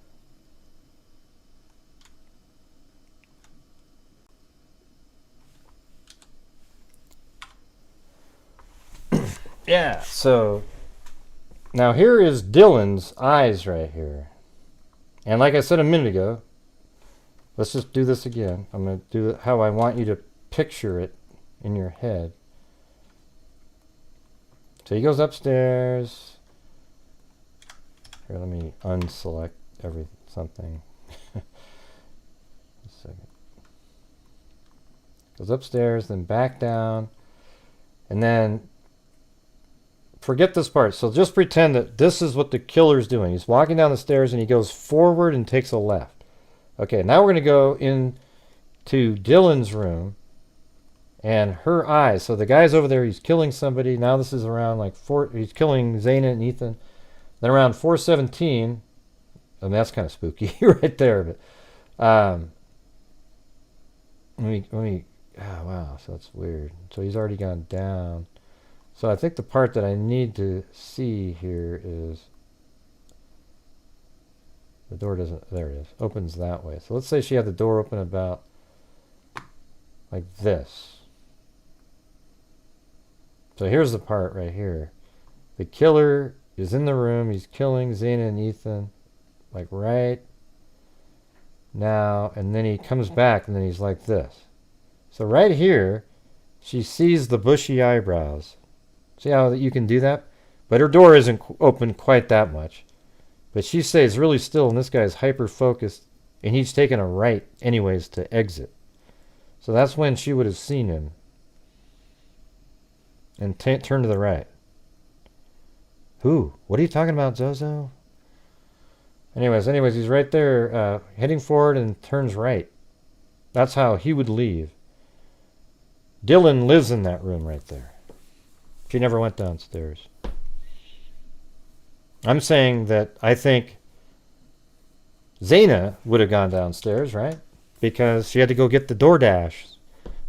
Yeah, so now here is Dylan's eyes right here. And like I said a minute ago, let's just do this again. I'm going to do it how I want you to picture it in your head. So he goes upstairs. Here, let me unselect something. A second. Goes upstairs, then back down, and then forget this part. So just pretend that this is what the killer's doing. He's walking down the stairs and he goes forward and takes a left. Okay, now we're going to go into Dylan's room and her eyes. So the guy's over there, he's killing somebody. Now this is around like he's killing Zaina and Ethan. Then around 4:17, and that's kind of spooky right there. But let me. Oh wow, so that's weird. So he's already gone down. So I think the part that I need to see here is the door doesn't. There it is. Opens that way. So let's say she had the door open about like this. So here's the part right here. The killer is in the room. He's killing Zaina and Ethan, like right now. And then he comes back, and then he's like this. So right here, she sees the bushy eyebrows. See how you can do that? But her door isn't open quite that much. But she stays really still, and this guy's hyper-focused, and he's taking a right anyways to exit. So that's when she would have seen him. And turn to the right. Who? What are you talking about, Zozo? Anyways, he's right there, heading forward and turns right. That's how he would leave. Dylan lives in that room right there. She never went downstairs. I'm saying that I think Zaina would have gone downstairs, right? Because she had to go get the DoorDash.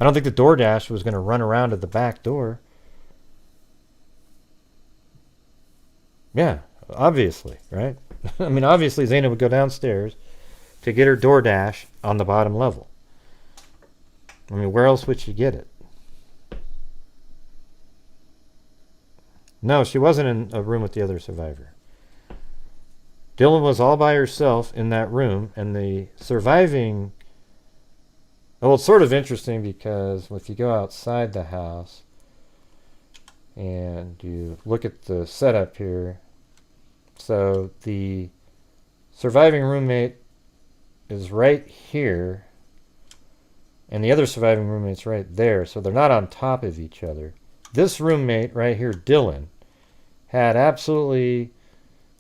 I don't think the DoorDash was going to run around to the back door. Yeah, obviously, right? I mean, obviously Zaina would go downstairs to get her DoorDash on the bottom level. I mean, where else would she get it? No, she wasn't in a room with the other survivor. Dylan was all by herself in that room, and the surviving... Well, it's sort of interesting because if you go outside the house and you look at the setup here, so the surviving roommate is right here, and the other surviving roommate's right there, so they're not on top of each other. This roommate right here, Dylan, had absolutely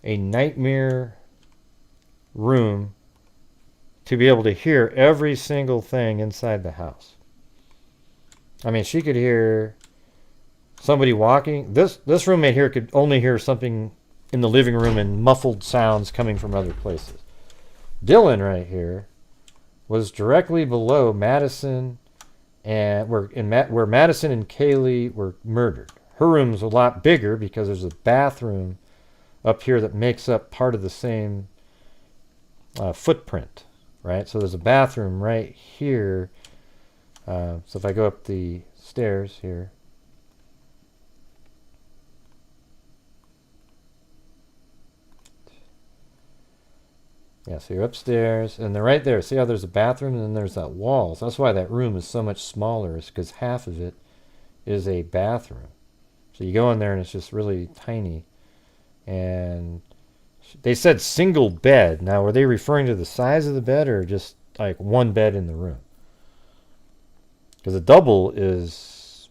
a nightmare room to be able to hear every single thing inside the house. I mean, she could hear somebody walking. This roommate here could only hear something in the living room and muffled sounds coming from other places. Dylan right here was directly below Madison, and where Madison and Kaylee were murdered. Her room's a lot bigger because there's a bathroom up here that makes up part of the same footprint, right? So there's a bathroom right here. So if I go up the stairs here, yeah, so you're upstairs, and they're right there. See how there's a bathroom, and then there's that wall. So that's why that room is so much smaller, is because half of it is a bathroom. So you go in there, and it's just really tiny. And they said single bed. Now, were they referring to the size of the bed, or just like one bed in the room? Because a double is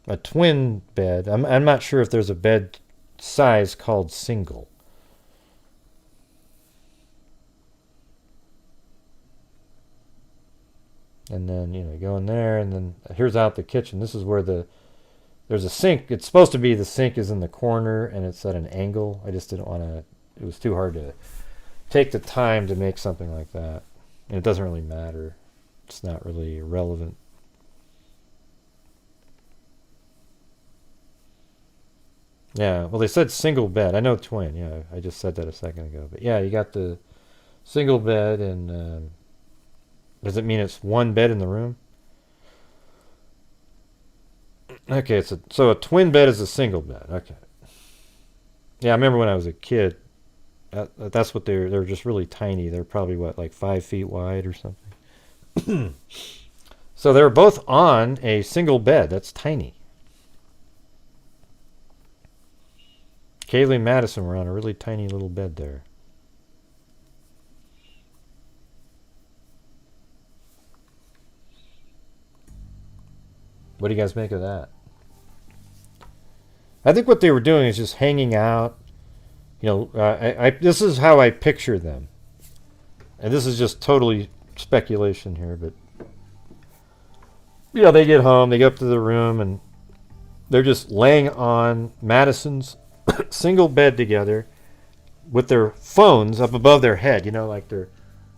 a twin bed. I'm not sure if there's a bed size called single. And then, you go in there, and then here's out the kitchen. This is where there's a sink. It's supposed to be the sink is in the corner, and it's at an angle. I just didn't want to, it was too hard to take the time to make something like that. And it doesn't really matter. It's not really relevant. Yeah, well, they said single bed. I know twin. Yeah, I just said that a second ago. But yeah, you got the single bed, and does it mean it's one bed in the room? Okay, so a twin bed is a single bed. Okay. Yeah, I remember when I was a kid, that's what they're just really tiny. They're probably, like 5 feet wide or something. So they're both on a single bed. That's tiny. Kaylee and Madison were on a really tiny little bed there. What do you guys make of that? I think what they were doing is just hanging out. You know, this is how I picture them. And this is just totally speculation here, but you know, they get home, they go up to the room, and they're just laying on Madison's single bed together with their phones up above their head, you know, like they're,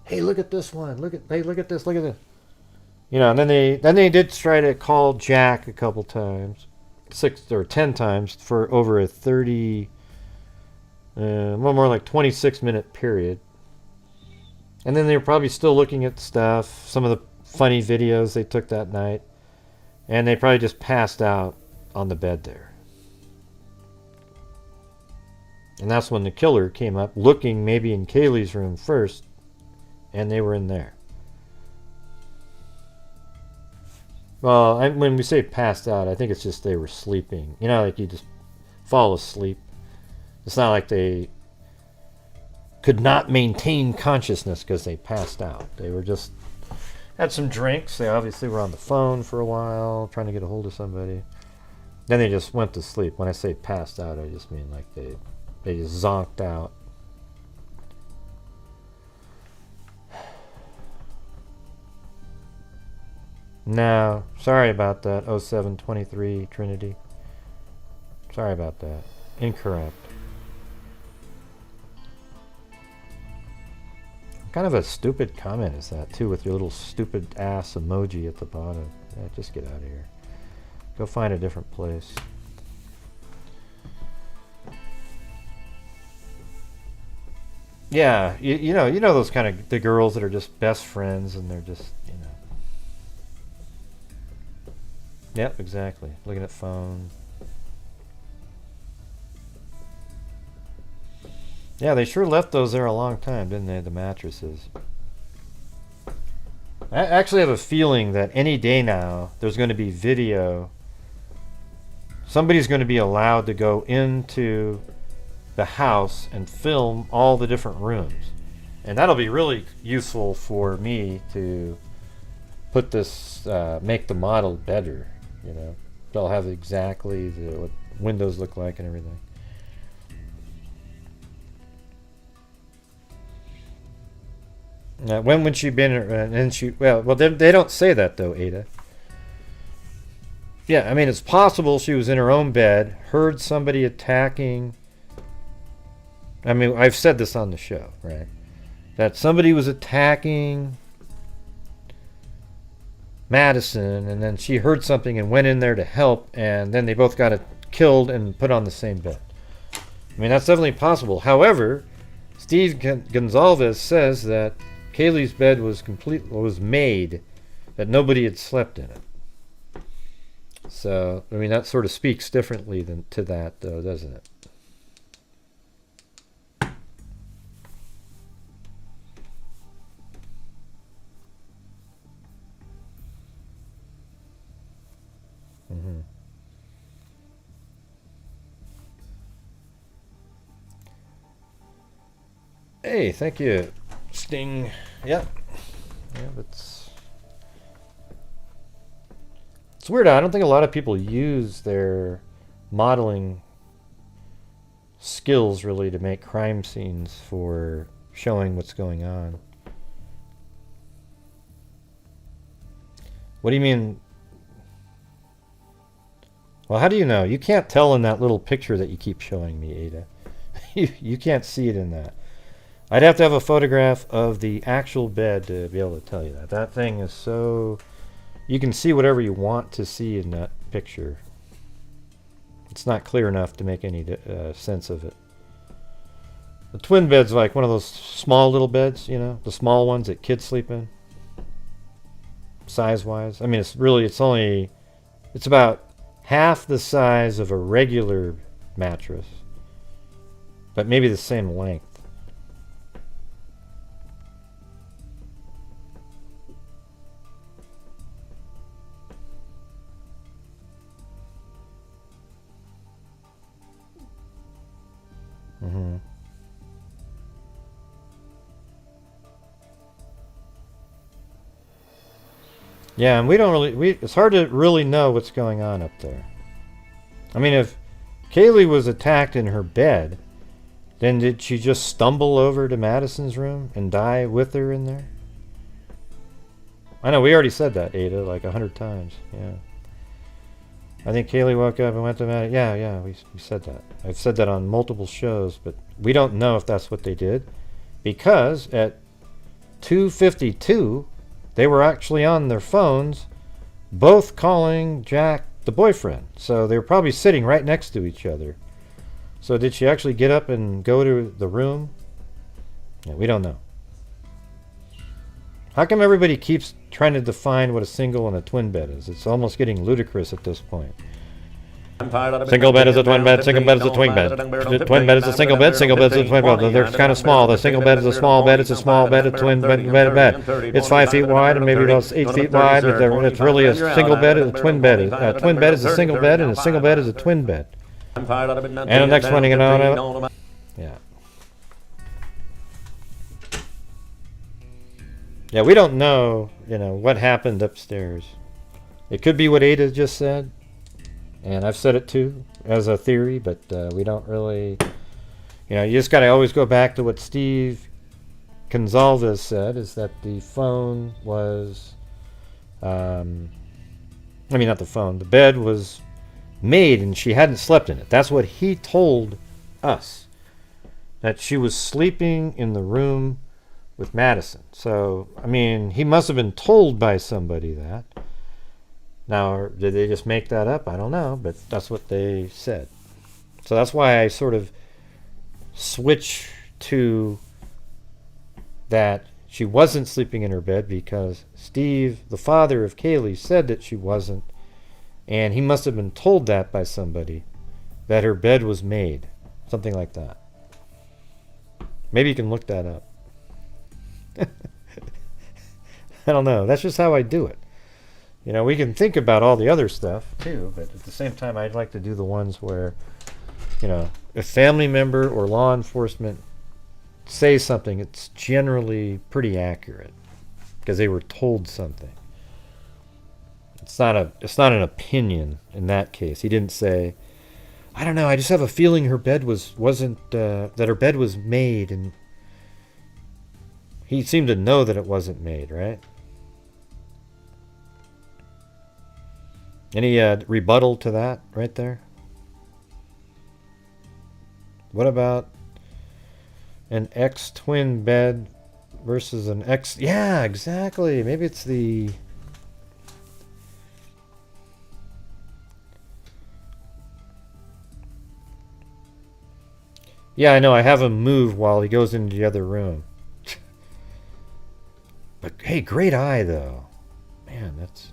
hey, look at this one, look at this, you know. And then they did try to call Jack a couple times, 6 or 10 times for over a 30, more like 26-minute period. And then they were probably still looking at stuff, some of the funny videos they took that night, and they probably just passed out on the bed there. And that's when the killer came up, looking maybe in Kaylee's room first, and they were in there. Well, when we say passed out, I think it's just they were sleeping. You know, like you just fall asleep. It's not like they could not maintain consciousness because they passed out. They were just had some drinks. They obviously were on the phone for a while trying to get a hold of somebody. Then they just went to sleep. When I say passed out, I just mean like they just zonked out. No, sorry about that. 0723 Trinity. Sorry about that. Incorrect. Kind of a stupid comment is that too, with your little stupid ass emoji at the bottom. Yeah, just get out of here. Go find a different place. Yeah, you know those kind of the girls that are just best friends and they're just, you know. Yep, exactly. Looking at phone. Yeah, they sure left those there a long time, didn't they, the mattresses? I actually have a feeling that any day now, there's going to be video. Somebody's going to be allowed to go into the house and film all the different rooms. And that'll be really useful for me to put this, make the model better, you know. They'll have exactly what windows look like and everything. When would she been? And she well, they don't say that though, Ada. Yeah, I mean it's possible she was in her own bed, heard somebody attacking. I mean, I've said this on the show, right? That somebody was attacking Madison, and then she heard something and went in there to help, and then they both got killed and put on the same bed. I mean, that's definitely possible. However, Steve Gonzalez says that Kaylee's bed was made, that nobody had slept in it. So, I mean, that sort of speaks differently to that, though, doesn't it? Mm-hmm. Hey, thank you, Sting. Yep. Yeah, it's weird. I don't think a lot of people use their modeling skills really to make crime scenes for showing what's going on. What do you mean? Well, how do you know? You can't tell in that little picture that you keep showing me, Ada. You can't see it in that. I'd have to have a photograph of the actual bed to be able to tell you that. That thing is so... You can see whatever you want to see in that picture. It's not clear enough to make any sense of it. The twin bed's like one of those small little beds, you know? The small ones that kids sleep in. Size-wise. I mean, it's about half the size of a regular mattress. But maybe the same length. Mm-hmm. Yeah, and we don't really... it's hard to really know what's going on up there. I mean, if Kaylee was attacked in her bed, then did she just stumble over to Madison's room and die with her in there? I know, we already said that, Ada, like 100 times. Yeah. I think Kaylee woke up and went to Madison. Yeah, we said that. I've said that on multiple shows, but we don't know if that's what they did. Because at 2:52, they were actually on their phones, both calling Jack the boyfriend. So they were probably sitting right next to each other. So did she actually get up and go to the room? Yeah, we don't know. How come everybody keeps trying to define what a single and a twin bed is? It's almost getting ludicrous at this point. Single bed is a twin bed, single bed is a twin bed. Twin bed is a single bed is a twin bed. They're kind of small. The single bed is a small bed, it's a small bed, a twin bed. It's 5 feet wide and maybe about 8 feet wide, but it's really a single bed and a twin bed. A twin bed is a single bed and a single bed is a twin bed. And the next one, yeah. Yeah, we don't know, what happened upstairs. It could be what Ada just said, and I've said it too as a theory, but we don't really, you just got to always go back to what Steve Gonzalez said, is that the phone was, not the phone, the bed was made and she hadn't slept in it. That's what he told us, that she was sleeping in the room with Madison. So, he must have been told by somebody that. Now, did they just make that up? I don't know, but that's what they said. So that's why I sort of switch to that she wasn't sleeping in her bed, because Steve, the father of Kaylee, said that she wasn't, and he must have been told that by somebody, that her bed was made. Something like that. Maybe you can look that up. I don't know. That's just how I do it. We can think about all the other stuff too, but at the same time, I'd like to do the ones where, a family member or law enforcement say something, it's generally pretty accurate because they were told something. It's not an opinion in that case. He didn't say, I don't know, I just have a feeling her bed wasn't that her bed was made, and he seemed to know that it wasn't made, right? Any rebuttal to that right there? What about an X-twin bed versus an X? Yeah, exactly. Maybe it's the... Yeah, I know. I have him move while he goes into the other room. But hey, great eye though. Man, that's...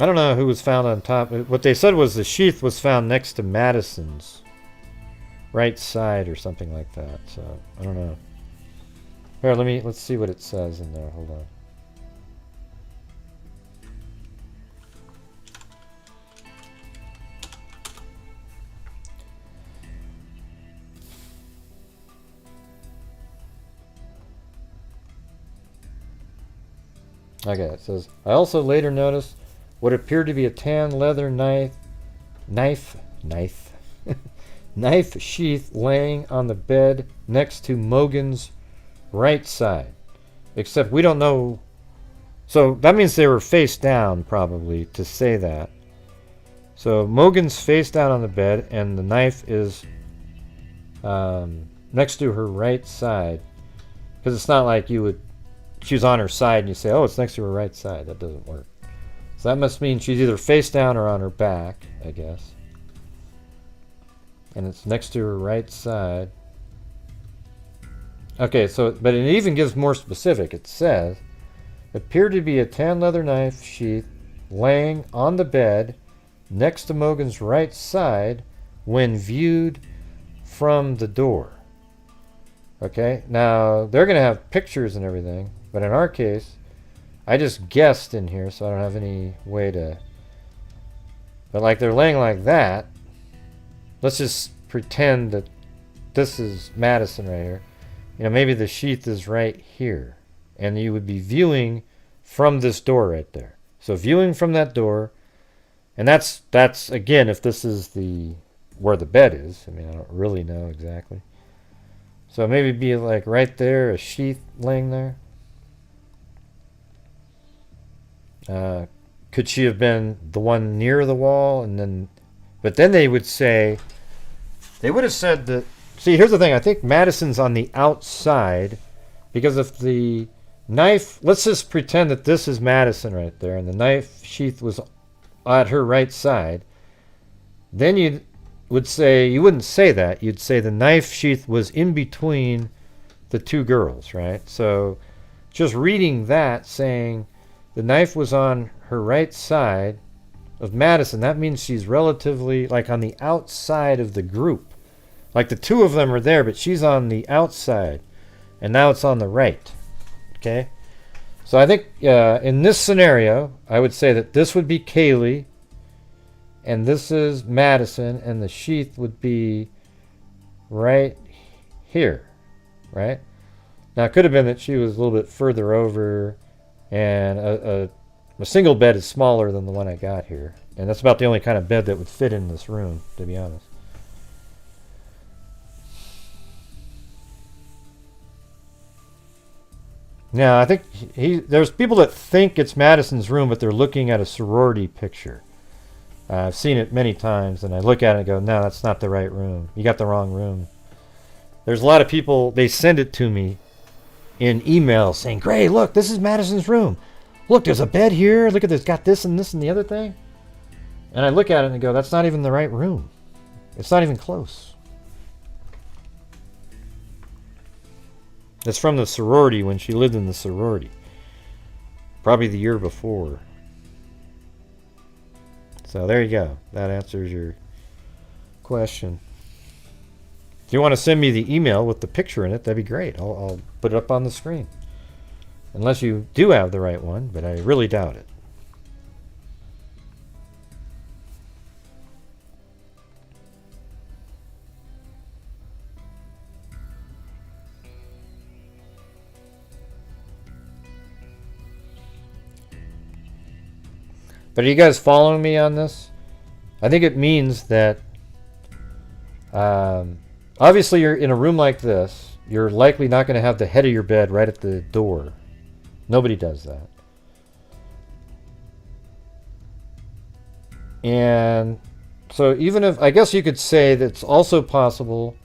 I don't know who was found on top. What they said was the sheath was found next to Madison's right side or something like that. So, I don't know. Here, let's see what it says in there. Hold on. Okay, it says, I also later noticed what appeared to be a tan leather knife sheath laying on the bed next to Mogan's right side. Except we don't know. So that means they were face down, probably, to say that. So Mogan's face down on the bed, and the knife is next to her right side. Because it's not like she's on her side and you say, oh, it's next to her right side. That doesn't work. So that must mean she's either face down or on her back, I guess. And it's next to her right side. Okay, but it even gives more specific. It says, appeared to be a tan leather knife sheath laying on the bed next to Mogan's right side when viewed from the door. Okay, now they're going to have pictures and everything, but in our case, I just guessed in here, so I don't have any way to... But like they're laying like that. Let's just pretend that this is Madison right here. Maybe the sheath is right here. And you would be viewing from this door right there. So viewing from that door, and that's again, if this is where the bed is. I mean, I don't really know exactly. So maybe be like right there, a sheath laying there. Could she have been the one near the wall? And then, but then they would say, they would have said that, see, here's the thing. I think Madison's on the outside, because if the knife, let's just pretend that this is Madison right there, and the knife sheath was at her right side, then you would say, you wouldn't say that. You'd say the knife sheath was in between the two girls, right? So just reading that, saying the knife was on her right side of Madison, that means she's relatively like on the outside of the group. Like the two of them are there, but she's on the outside, and now it's on the right. Okay? So I think in this scenario, I would say that this would be Kaylee, and this is Madison, and the sheath would be right here, right? Now, it could have been that she was a little bit further over, and a single bed is smaller than the one I got here. And that's about the only kind of bed that would fit in this room, to be honest. Now, I think there's people that think it's Madison's room, but they're looking at a sorority picture. I've seen it many times, and I look at it and go, no, that's not the right room. You got the wrong room. There's a lot of people, they send it to me in email saying, Gray, look, this is Madison's room. Look, there's a bed here. Look at this. Got this and this and the other thing. And I look at it and go, that's not even the right room. It's not even close. It's from the sorority when she lived in the sorority. Probably the year before. So there you go. That answers your question. If you want to send me the email with the picture in it, that'd be great. I'll put it up on the screen. Unless you do have the right one, but I really doubt it. But are you guys following me on this? I think it means that obviously you're in a room like this. You're likely not going to have the head of your bed right at the door. Nobody does that. And so even if, I guess you could say that it's also possible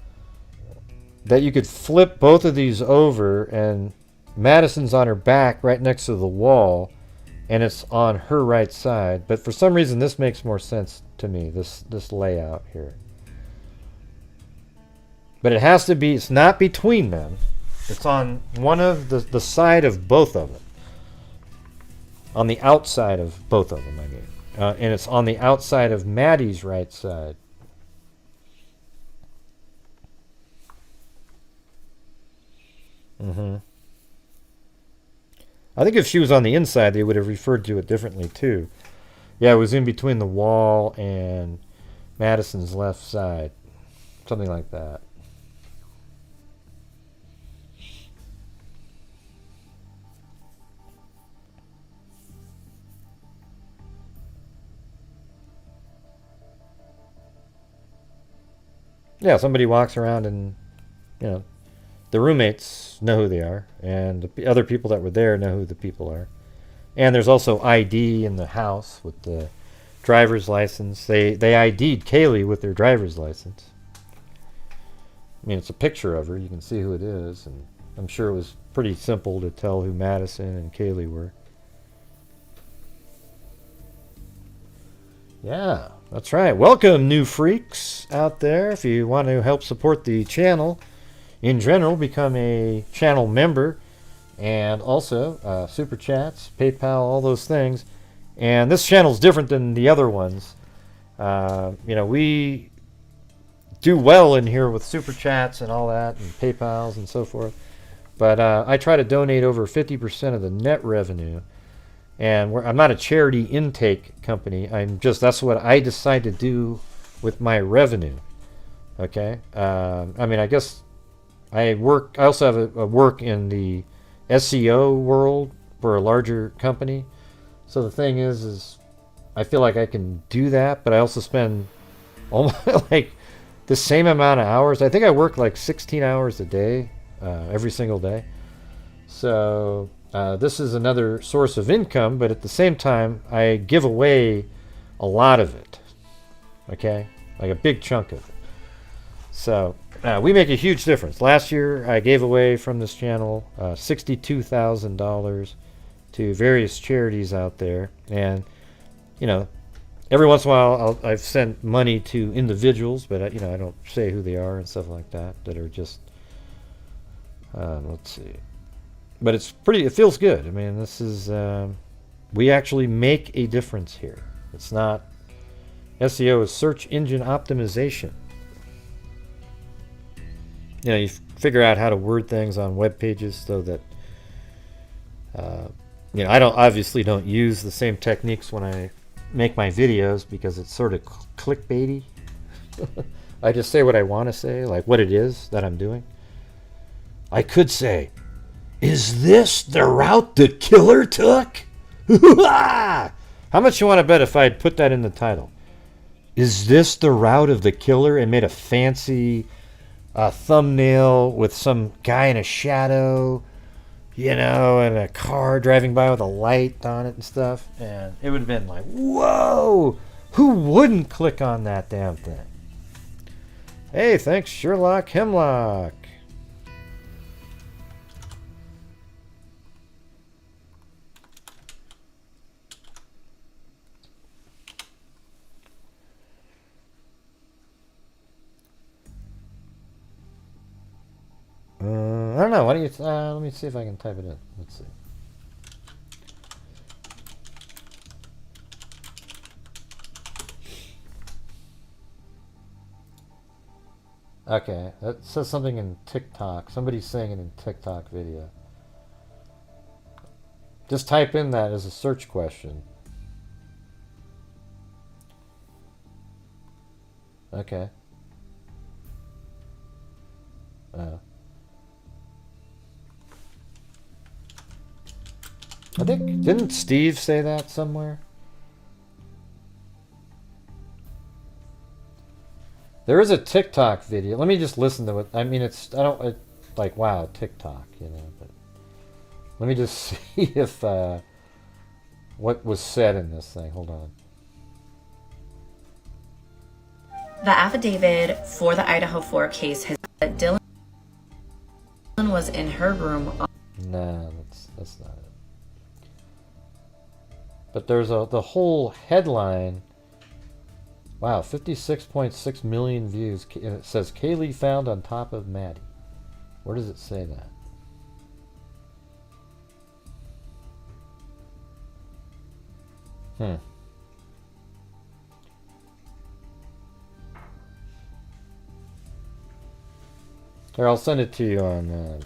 that you could flip both of these over and Madison's on her back right next to the wall and it's on her right side. But for some reason this makes more sense to me, this layout here. But it has to be, it's not between them. It's on one of the side of both of them. On the outside of both of them, I mean. And it's on the outside of Maddie's right side. I think if she was on the inside, they would have referred to it differently too. Yeah, it was in between the wall and Madison's left side. Something like that. Yeah, somebody walks around and, you know, the roommates know who they are, and the other people that were there know who the people are. And there's also ID in the house with the driver's license. They ID'd Kaylee with their driver's license. I mean, it's a picture of her. You can see who it is, and I'm sure it was pretty simple to tell who Madison and Kaylee were. Yeah, that's right. Welcome, new freaks out there. If you want to help support the channel in general, become a channel member, and also super chats, PayPal, all those things. And this channel is different than the other ones. You know, we do well in here with super chats and all that, and PayPals and so forth. But I try to donate over 50% of the net revenue. And I'm not a charity intake company. That's what I decide to do with my revenue. Okay. I mean, I guess I also have a work in the SEO world for a larger company. So the thing is I feel like I can do that, but I also spend almost like the same amount of hours. I think I work like 16 hours a day, every single day. So this is another source of income, but at the same time, I give away a lot of it. Okay? Like a big chunk of it. So we make a huge difference. Last year, I gave away from this channel $62,000 to various charities out there. And, you know, every once in a while, I've sent money to individuals, but, you know, I don't say who they are and stuff like that, that are just, let's see. But it's pretty, it feels good. I mean, this is, we actually make a difference here. It's not, SEO is search engine optimization. You know, you figure out how to word things on web pages so that, you know, I obviously don't use the same techniques when I make my videos because it's sort of clickbaity. I just say what I want to say, like what it is that I'm doing. I could say, is this the route the killer took? How much you want to bet if I'd put that in the title? Is this the route of the killer, and made a fancy thumbnail with some guy in a shadow, you know, and a car driving by with a light on it and stuff, and it would have been like, whoa, who wouldn't click on that damn thing? Hey, thanks Sherlock Hemlock. I don't know. Why don't you? Let me see if I can type it in. Let's see. Okay, that says something in TikTok. Somebody's saying it in TikTok video. Just type in that as a search question. Okay. I think, didn't Steve say that somewhere? There is a TikTok video. Let me just listen to it. I mean, like, wow, TikTok, you know, but let me just see if, what was said in this thing. Hold on. The affidavit for the Idaho 4 case has that Dylan was in her room. No, that's not it. But there's the whole headline. Wow, 56.6 million views. And it says Kaylee found on top of Maddie. Where does it say that? Here, I'll send it to you on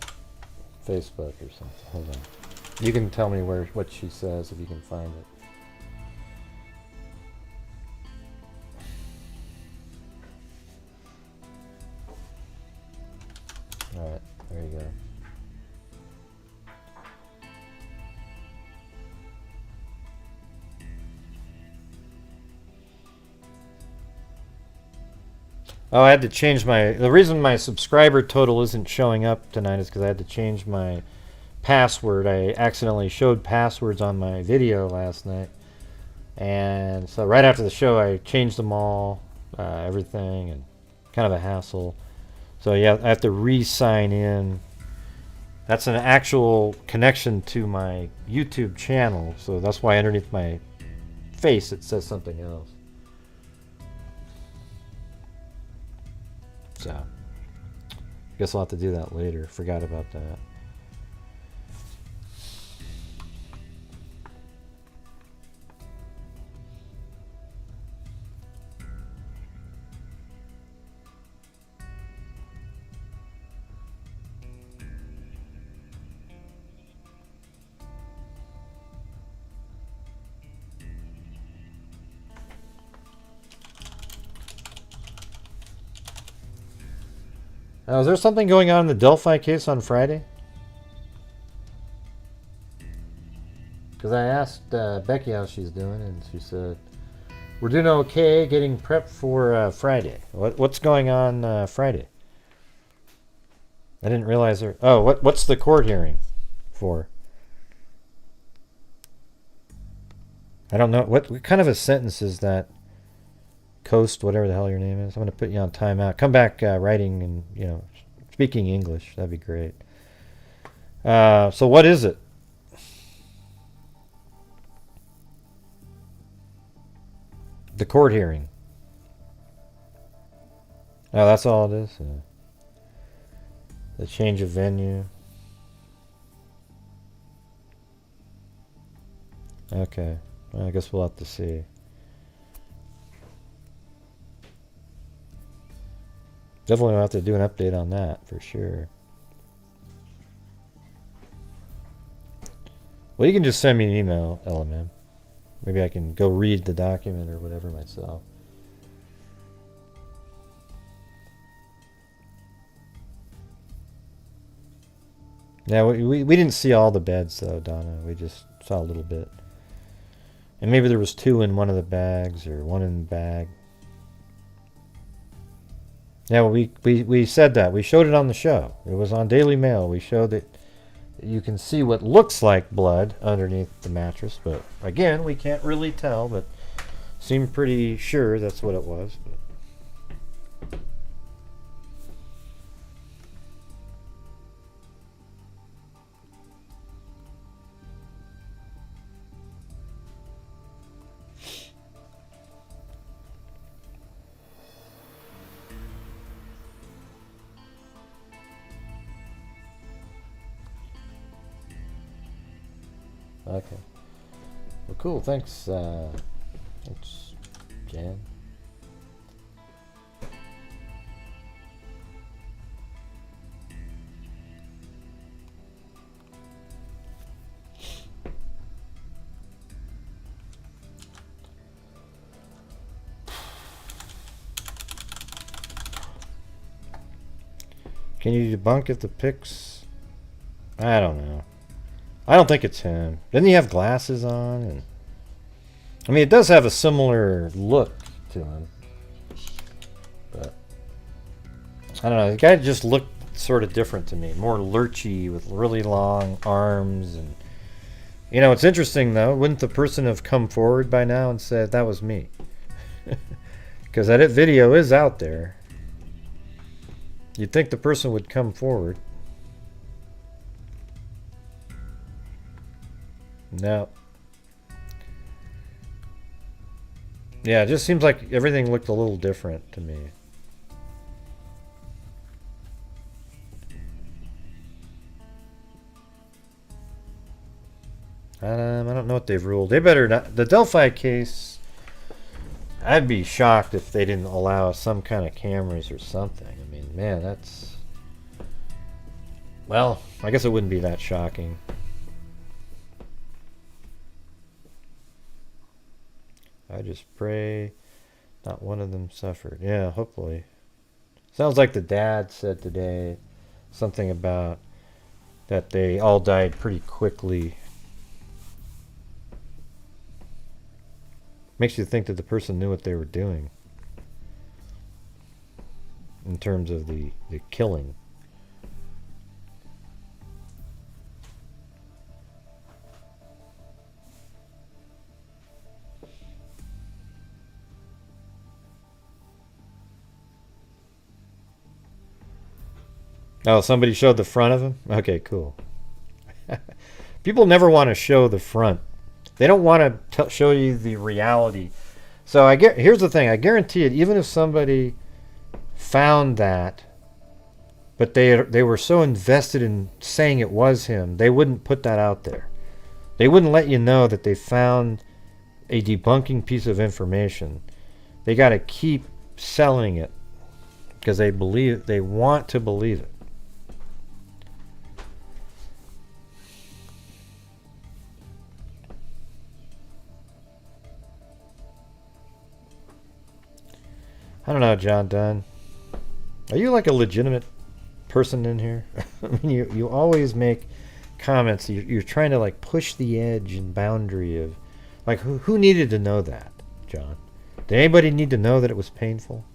Facebook or something. Hold on. You can tell me what she says if you can find it. Alright, there you go. Oh, I had to change the reason my subscriber total isn't showing up tonight is because I had to change my password. I accidentally showed passwords on my video last night. And so right after the show, I changed them all, everything, and kind of a hassle. So yeah, I have to re-sign in. That's an actual connection to my YouTube channel, so that's why underneath my face it says something else. So, guess I'll have to do that later. Forgot about that. Now, is there something going on in the Delphi case on Friday? Because I asked Becky how she's doing, and she said, we're doing okay, getting prepped for Friday. What's going on Friday? I didn't realize there... Oh, what's the court hearing for? I don't know. What kind of a sentence is that? Coast, whatever the hell your name is. I'm going to put you on timeout. Come back writing and, speaking English. That'd be great. So what is it? The court hearing. Oh, that's all it is? The change of venue. Okay. Well, I guess we'll have to see. Definitely will have to do an update on that for sure. Well, you can just send me an email, LMM. Maybe I can go read the document or whatever myself. Yeah, we didn't see all the beds though, Donna. We just saw a little bit. And maybe there was 2 in one of the bags or 1 in the bag. Yeah, well, we said that. We showed it on the show. It was on Daily Mail. We showed that you can see what looks like blood underneath the mattress. But again, we can't really tell, but seemed pretty sure that's what it was. But. Okay. Well, cool. Thanks, thanks, Jan. Can you debunk if the pics? I don't know. I don't think it's him. Didn't he have glasses on? And I mean, it does have a similar look to him. But I don't know. The guy just looked sort of different to me. More lurchy with really long arms. And it's interesting though. Wouldn't the person have come forward by now and said, that was me? Because that video is out there. You'd think the person would come forward. No. Yeah, it just seems like everything looked a little different to me. I don't know what they've ruled. They better not. The Delphi case, I'd be shocked if they didn't allow some kind of cameras or something. I mean, man, that's... Well, I guess it wouldn't be that shocking. I just pray not one of them suffered. Yeah, hopefully. Sounds like the dad said today something about that they all died pretty quickly. Makes you think that the person knew what they were doing in terms of the killing. Oh, somebody showed the front of him? Okay, cool. People never want to show the front. They don't want to show you the reality. So here's the thing. I guarantee it, even if somebody found that, but they were so invested in saying it was him, they wouldn't put that out there. They wouldn't let you know that they found a debunking piece of information. They got to keep selling it because they want to believe it. I don't know, John Dunn. Are you like a legitimate person in here? I mean, you always make comments, you're trying to like push the edge and boundary of, like, who needed to know that, John? Did anybody need to know that it was painful?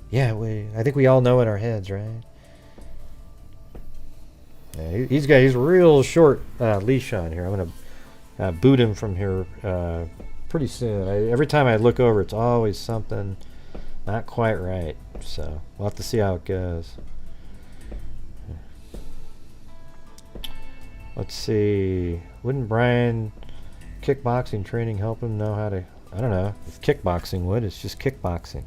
Yeah, I think we all know in our heads, right? Yeah, he's got his real short leash on here. I'm gonna boot him from here pretty soon. Every time I look over, it's always something not quite right. So we'll have to see how it goes. Let's see. Wouldn't Brian kickboxing training help him know how to? I don't know if kickboxing would. It's just kickboxing.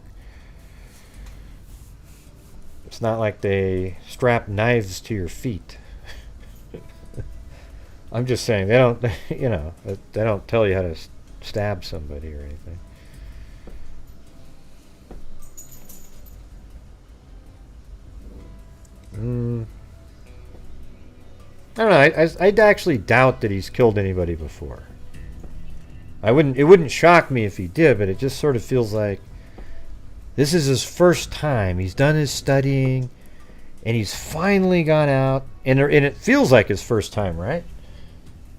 It's not like they strap knives to your feet. I'm just saying they don't, you know, they don't tell you how to stab somebody or anything. I don't know. I actually doubt that he's killed anybody before. It wouldn't shock me if he did, but it just sort of feels like this is his first time. He's done his studying, and he's finally gone out, and it feels like his first time, right?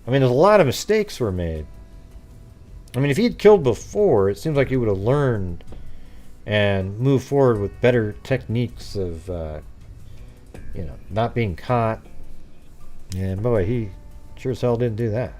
I mean, there's a lot of mistakes were made. I mean, if he'd killed before, it seems like he would have learned and moved forward with better techniques of, you know, not being caught. And boy, he sure as hell didn't do that.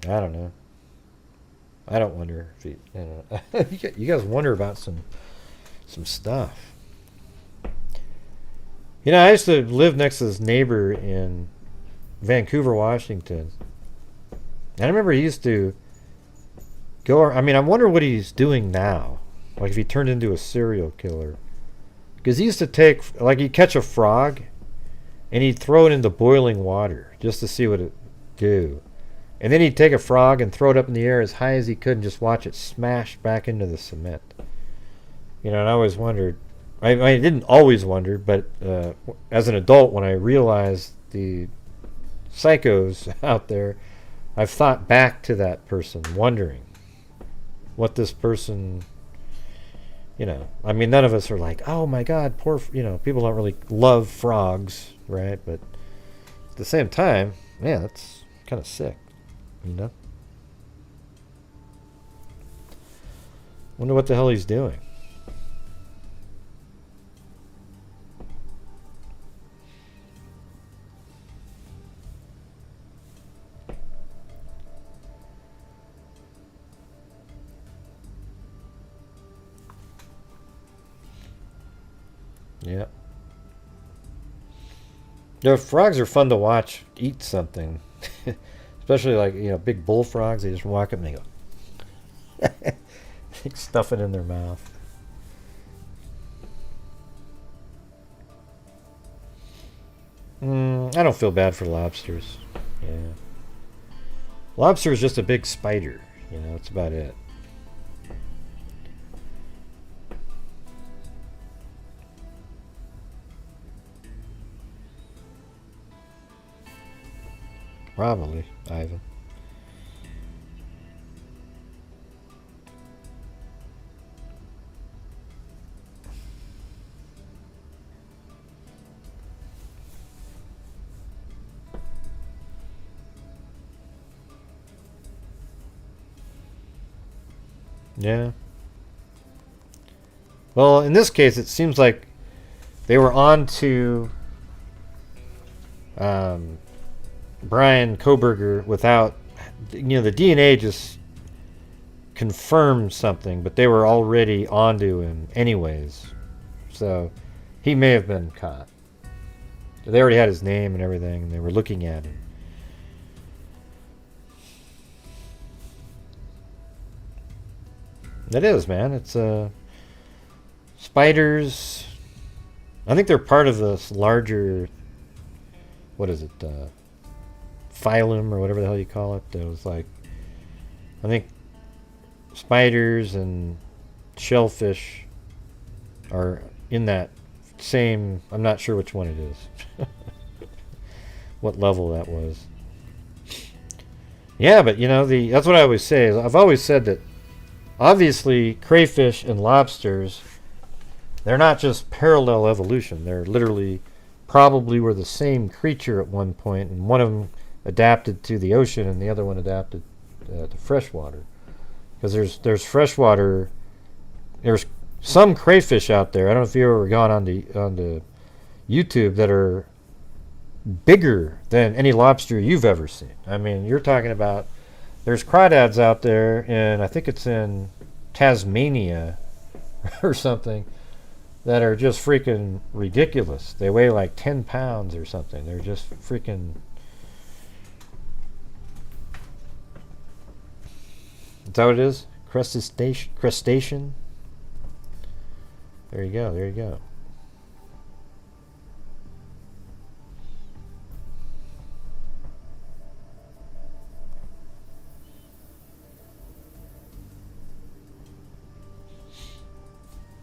I don't know. I don't wonder if he, you know, you guys wonder about some stuff. You know, I used to live next to this neighbor in Vancouver, Washington. And I remember he used to go, I mean, I wonder what he's doing now. Like if he turned into a serial killer. Because he used to take, like he'd catch a frog and he'd throw it into boiling water just to see what it do. And then he'd take a frog and throw it up in the air as high as he could and just watch it smash back into the cement. You know, and I always wondered, I didn't always wonder, but as an adult, when I realized the psychos out there, I've thought back to that person, wondering what this person, you know, I mean, none of us are like, oh my God, poor, you know, people don't really love frogs, right? But at the same time, man, that's kind of sick. You know? Wonder what the hell he's doing. Yeah. The frogs are fun to watch eat something. Especially like, you know, big bullfrogs, they just walk up and they go they stuff it in their mouth. I don't feel bad for lobsters. Yeah. Lobster is just a big spider, you know, that's about it. Probably, Ivan. Yeah. Well, in this case, it seems like they were on to Brian Koberger without, you know, the DNA just confirmed something, but they were already onto him anyways. So he may have been caught. They already had his name and everything, and they were looking at him. It is, man. It's spiders. I think they're part of this larger, what is it, phylum or whatever the hell you call it. It was like, I think spiders and shellfish are in that same, I'm not sure which one it is. What level that was. Yeah, but you know, that's what I always say. I've always said that obviously crayfish and lobsters, they're not just parallel evolution. They're literally probably were the same creature at one point, and one of them adapted to the ocean and the other one adapted to freshwater. Because there's freshwater, there's some crayfish out there. I don't know if you've ever gone onto YouTube that are bigger than any lobster you've ever seen. I mean, you're talking about, there's crawdads out there, and I think it's in Tasmania or something, that are just freaking ridiculous. They weigh like 10 pounds or something. They're just freaking... Is that what it is? Crustacean? There you go, there you go.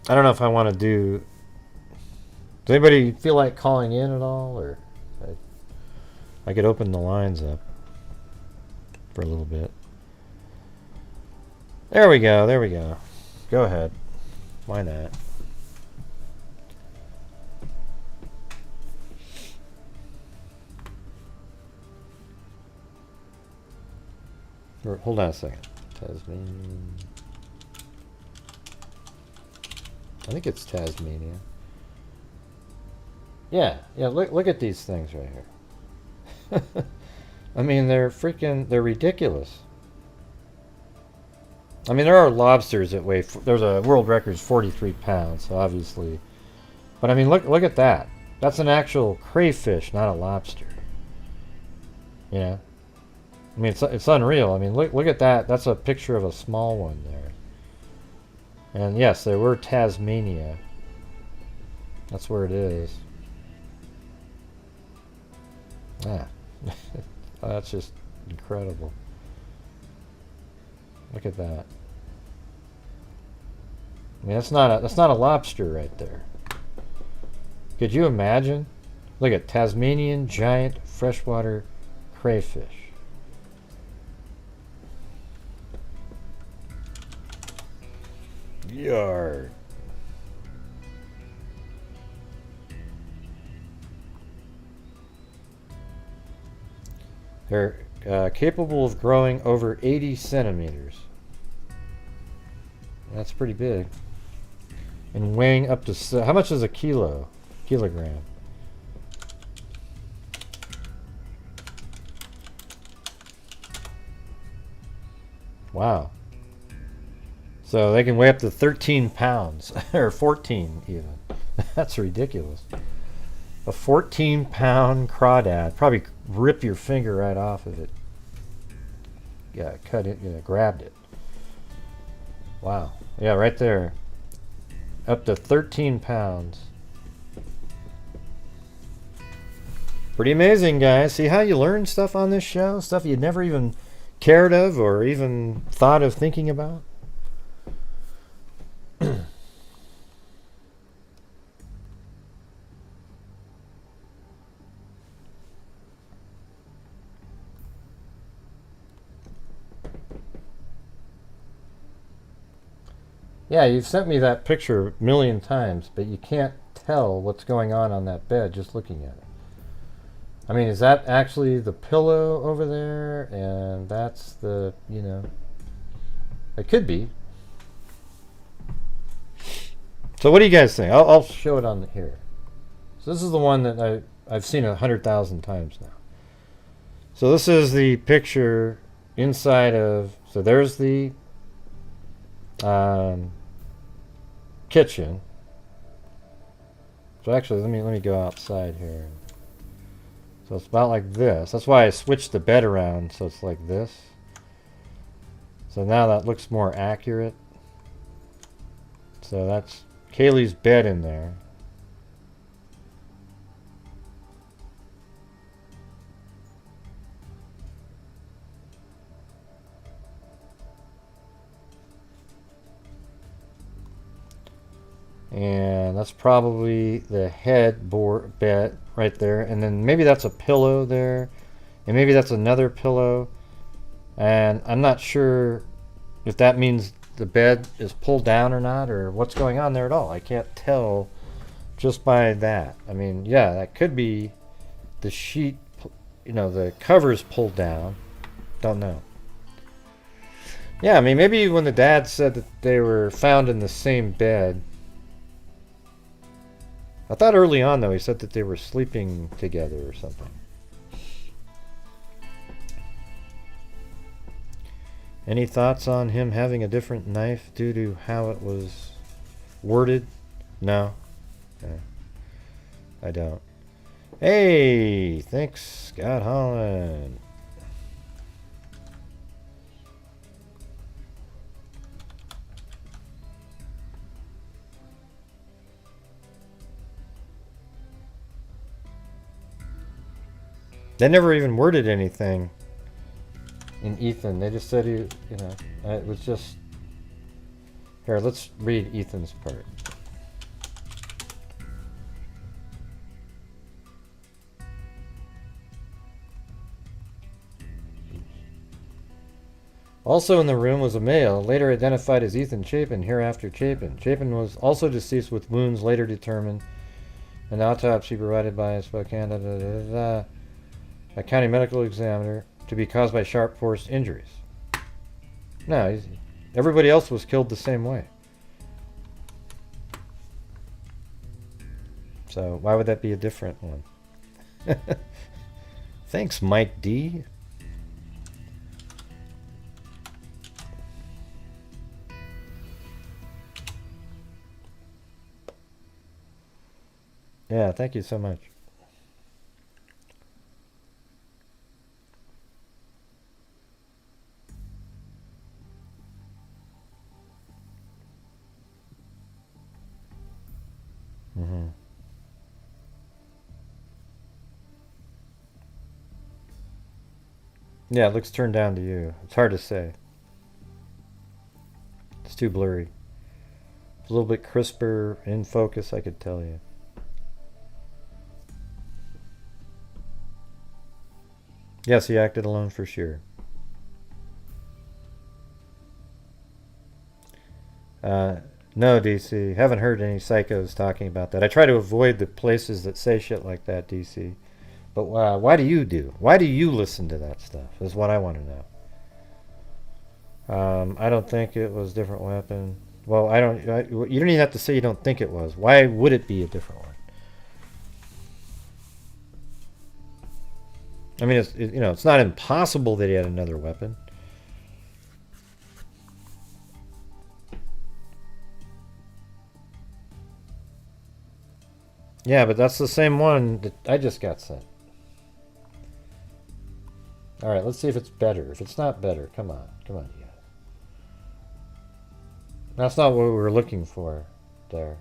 I don't know if I want to do... Does anybody feel like calling in at all? Or I could open the lines up for a little bit. There we go, there we go. Go ahead. Why not? Hold on a second. Tasmanian... I think it's Tasmania. Yeah, look at these things right here. I mean, they're ridiculous. I mean, there are lobsters that weigh, there's a world record is 43 pounds, so obviously. But I mean, look at that. That's an actual crayfish, not a lobster. You know? I mean, it's unreal. I mean, look at that. That's a picture of a small one there. And yes, they were Tasmania. That's where it is. Ah. Oh, that's just incredible. Look at that. I mean, that's not a lobster right there. Could you imagine? Look at Tasmanian giant freshwater crayfish. Yard. They're capable of growing over 80 centimeters. That's pretty big. And weighing up to... How much is a kilogram? Wow. So they can weigh up to 13 pounds. Or 14 even. That's ridiculous. A 14-pound crawdad. Probably rip your finger right off of it. Yeah, cut it. Yeah, grabbed it. Wow. Yeah, right there. Up to 13 pounds. Pretty amazing, guys. See how you learn stuff on this show? Stuff you'd never even cared of or even thought of thinking about? Yeah, you've sent me that picture a million times, but you can't tell what's going on that bed just looking at it. I mean, is that actually the pillow over there? And that's the, you know, it could be. So what do you guys think? I'll show it on here. So this is the one that I've seen 100,000 times now. So this is the picture inside of, so there's the kitchen. So actually, let me go outside here. So it's about like this. That's why I switched the bed around so it's like this. So now that looks more accurate. So that's Kaylee's bed in there. And that's probably the headboard bed right there. And then maybe that's a pillow there. And maybe that's another pillow. And I'm not sure if that means the bed is pulled down or not, or what's going on there at all. I can't tell just by that. I mean, yeah, that could be the sheet, you know, the cover's pulled down. Don't know. Yeah, I mean, maybe when the dad said that they were found in the same bed. I thought early on, though, he said that they were sleeping together or something. Any thoughts on him having a different knife due to how it was worded? No. I don't. Hey, thanks, Scott Holland. They never even worded anything in EATON. They just said it was just... Here, let's read EATON's part. Also in the room was a male, later identified as Ethan Chapin, hereafter Chapin. Chapin was also deceased with wounds later determined. An autopsy provided by a Spokane, a county medical examiner, to be caused by sharp force injuries. No, everybody else was killed the same way. So why would that be a different one? Thanks, Mike D. Yeah, thank you so much. Yeah, it looks turned down to you. It's hard to say. It's too blurry. It's a little bit crisper in focus, I could tell you. Yes, he acted alone for sure. No, DC. Haven't heard any psychos talking about that. I try to avoid the places that say shit like that, DC. But why do you? Why do you listen to that stuff? Is what I want to know. I don't think it was a different weapon. Well, you don't even have to say you don't think it was. Why would it be a different one? I mean, it's not impossible that he had another weapon. Yeah, but that's the same one that I just got sent. Alright, let's see if it's better. If it's not better, come on. Come on, you guys. That's not what we were looking for there.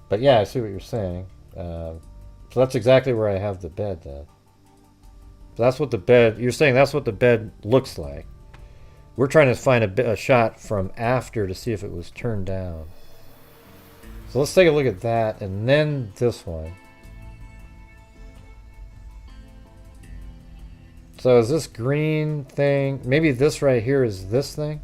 But yeah, I see what you're saying. So that's exactly where I have the bed then. So that's what the bed... You're saying that's what the bed looks like. We're trying to find a shot from after to see if it was turned down. So let's take a look at that, and then this one. So is this green thing, maybe this right here is this thing?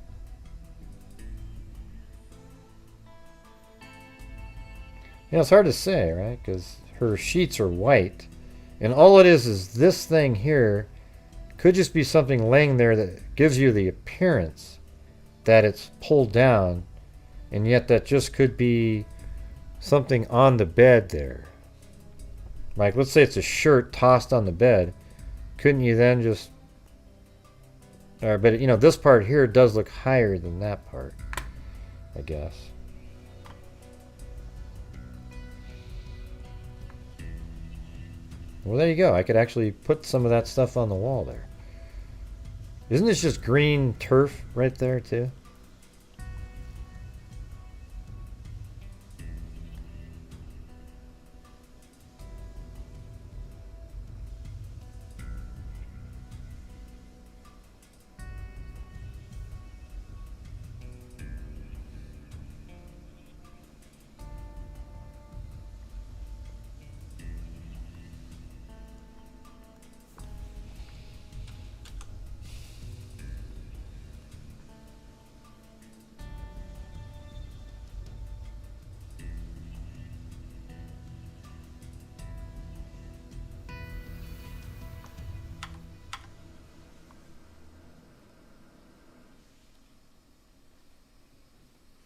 Yeah, it's hard to say, right? Because her sheets are white. And all it is this thing here could just be something laying there that gives you the appearance that it's pulled down. And yet that just could be something on the bed there. Like, let's say it's a shirt tossed on the bed. Couldn't you then just... but, this part here does look higher than that part, I guess. Well, there you go. I could actually put some of that stuff on the wall there. Isn't this just green turf right there, too?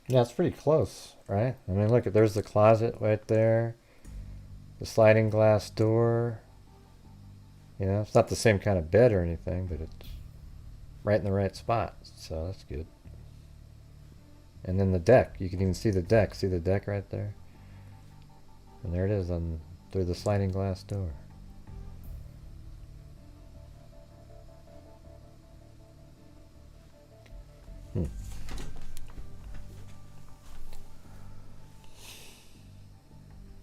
Yeah, it's pretty close, right? I mean, look, there's the closet right there. The sliding glass door. You know, it's not the same kind of bed or anything, but it's right in the right spot. So that's good. And then the deck. You can even see the deck. See the deck right there? And there it is through the sliding glass door.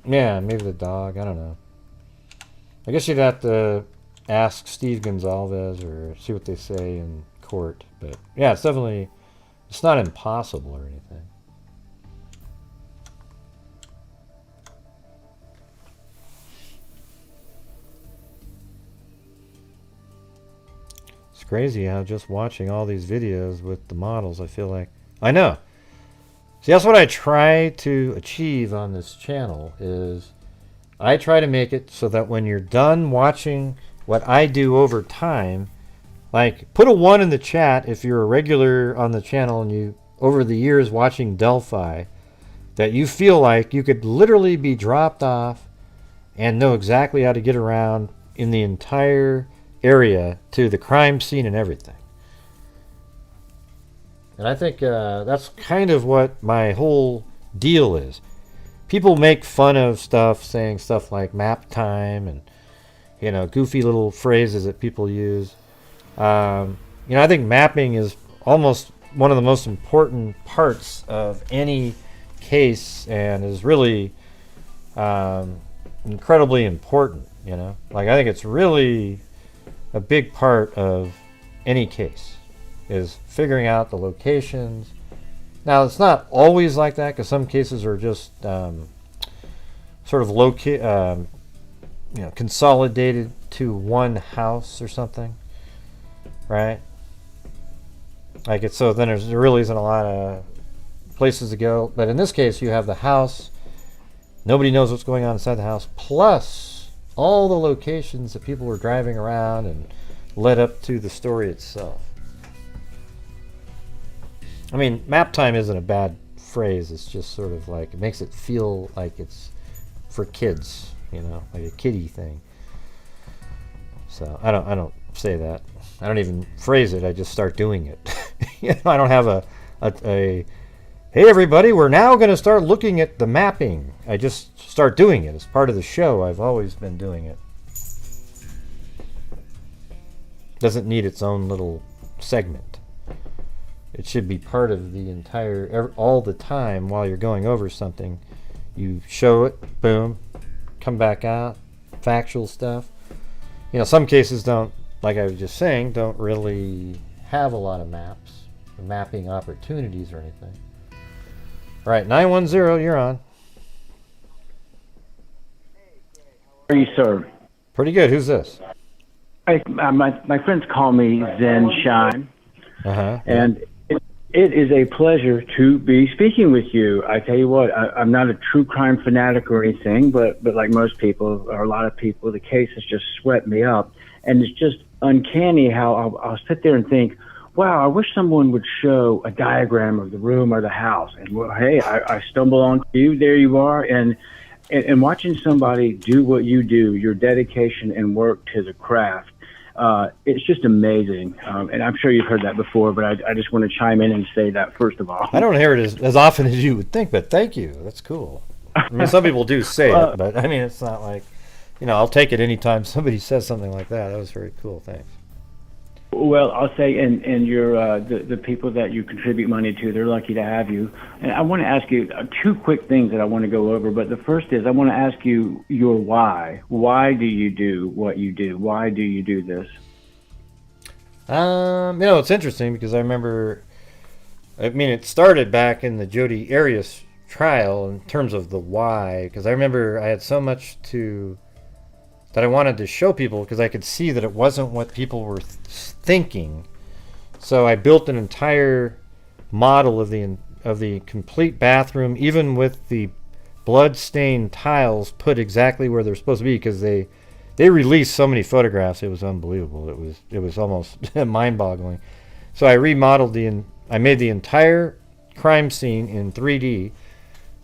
Yeah, maybe the dog. I don't know. I guess you'd have to ask Steve Gonzalez or see what they say in court. But yeah, it's definitely, it's not impossible or anything. It's crazy how just watching all these videos with the models, I feel like, I know. See, that's what I try to achieve on this channel is I try to make it so that when you're done watching what I do over time, like put a 1 in the chat if you're a regular on the channel and you, over the years watching Delphi, that you feel like you could literally be dropped off and know exactly how to get around in the entire area to the crime scene and everything. And I think that's kind of what my whole deal is. People make fun of stuff, saying stuff like map time and, you know, goofy little phrases that people use. You know, I think mapping is almost one of the most important parts of any case and is really incredibly important, you know. Like, I think it's really a big part of any case is figuring out the locations. Now, it's not always like that because some cases are just sort of you know, consolidated to one house or something, right? Like it's so then there really isn't a lot of places to go. But in this case, you have the house. Nobody knows what's going on inside the house, plus all the locations that people were driving around and led up to the story itself. I mean, map time isn't a bad phrase. It's just sort of like, it makes it feel like it's for kids, you know, like a kiddie thing. So I don't say that. I don't even phrase it. I just start doing it. You know, I don't have a hey everybody, we're now going to start looking at the mapping. I just start doing it. It's part of the show. I've always been doing it. Doesn't need its own little segment. It should be part of the entire, all the time while you're going over something. You show it, boom, come back out, factual stuff. You know, some cases don't, like I was just saying, don't really have a lot of maps, or mapping opportunities or anything. All right, 910, you're on. How are you, sir? Pretty good. Who's this? My friends call me Zen Shine. And it is a pleasure to be speaking with you. I tell you what, I'm not a true crime fanatic or anything, but like most people, or a lot of people, the case has just swept me up. And it's just uncanny how I'll sit there and think, wow, I wish someone would show a diagram of the room or the house. And well, hey, I stumble on you, there you are. And watching somebody do what you do, your dedication and work to the craft, it's just amazing. And I'm sure you've heard that before, but I just want to chime in and say that first of all. I don't hear it as often as you would think, but thank you. That's cool. I mean, some people do say it, but I mean, it's not like, you know, I'll take it anytime somebody says something like that. That was very cool. Thanks. Well, I'll say, and you're the people that you contribute money to, they're lucky to have you. And I want to ask you two quick things that I want to go over. But the first is I want to ask you your why. Why do you do what you do? Why do you do this? You know, it's interesting because I remember, I mean, it started back in the Jodi Arias trial in terms of the why, because I remember I had so much that I wanted to show people because I could see that it wasn't what people were thinking. So I built an entire model of the complete bathroom, even with the blood-stained tiles put exactly where they're supposed to be, because they released so many photographs. It was unbelievable. It was almost mind-boggling. So I remodeled I made the entire crime scene in 3D,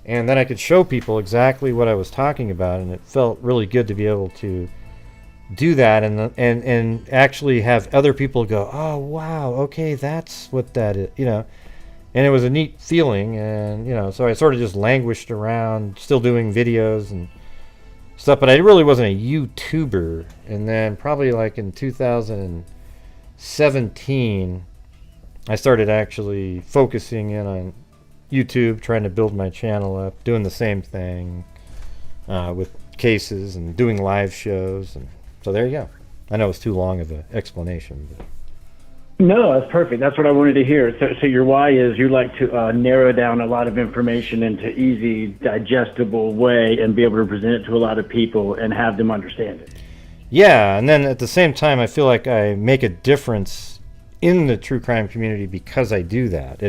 and then I could show people exactly what I was talking about, and it felt really good to be able to do that and actually have other people go, oh wow, okay, that's what that is, you know. And it was a neat feeling, and you know, so I sort of just languished around, still doing videos and stuff, but I really wasn't a YouTuber. And then probably like in 2017, I started actually focusing in on YouTube, trying to build my channel up, doing the same thing with cases and doing live shows. And so there you go. I know it's too long of an explanation, but No, that's perfect. That's what I wanted to hear. So your why is you like to narrow down a lot of information into easy, digestible way and be able to present it to a lot of people and have them understand it. Yeah, and then at the same time, I feel like I make a difference in the true crime community because I do that.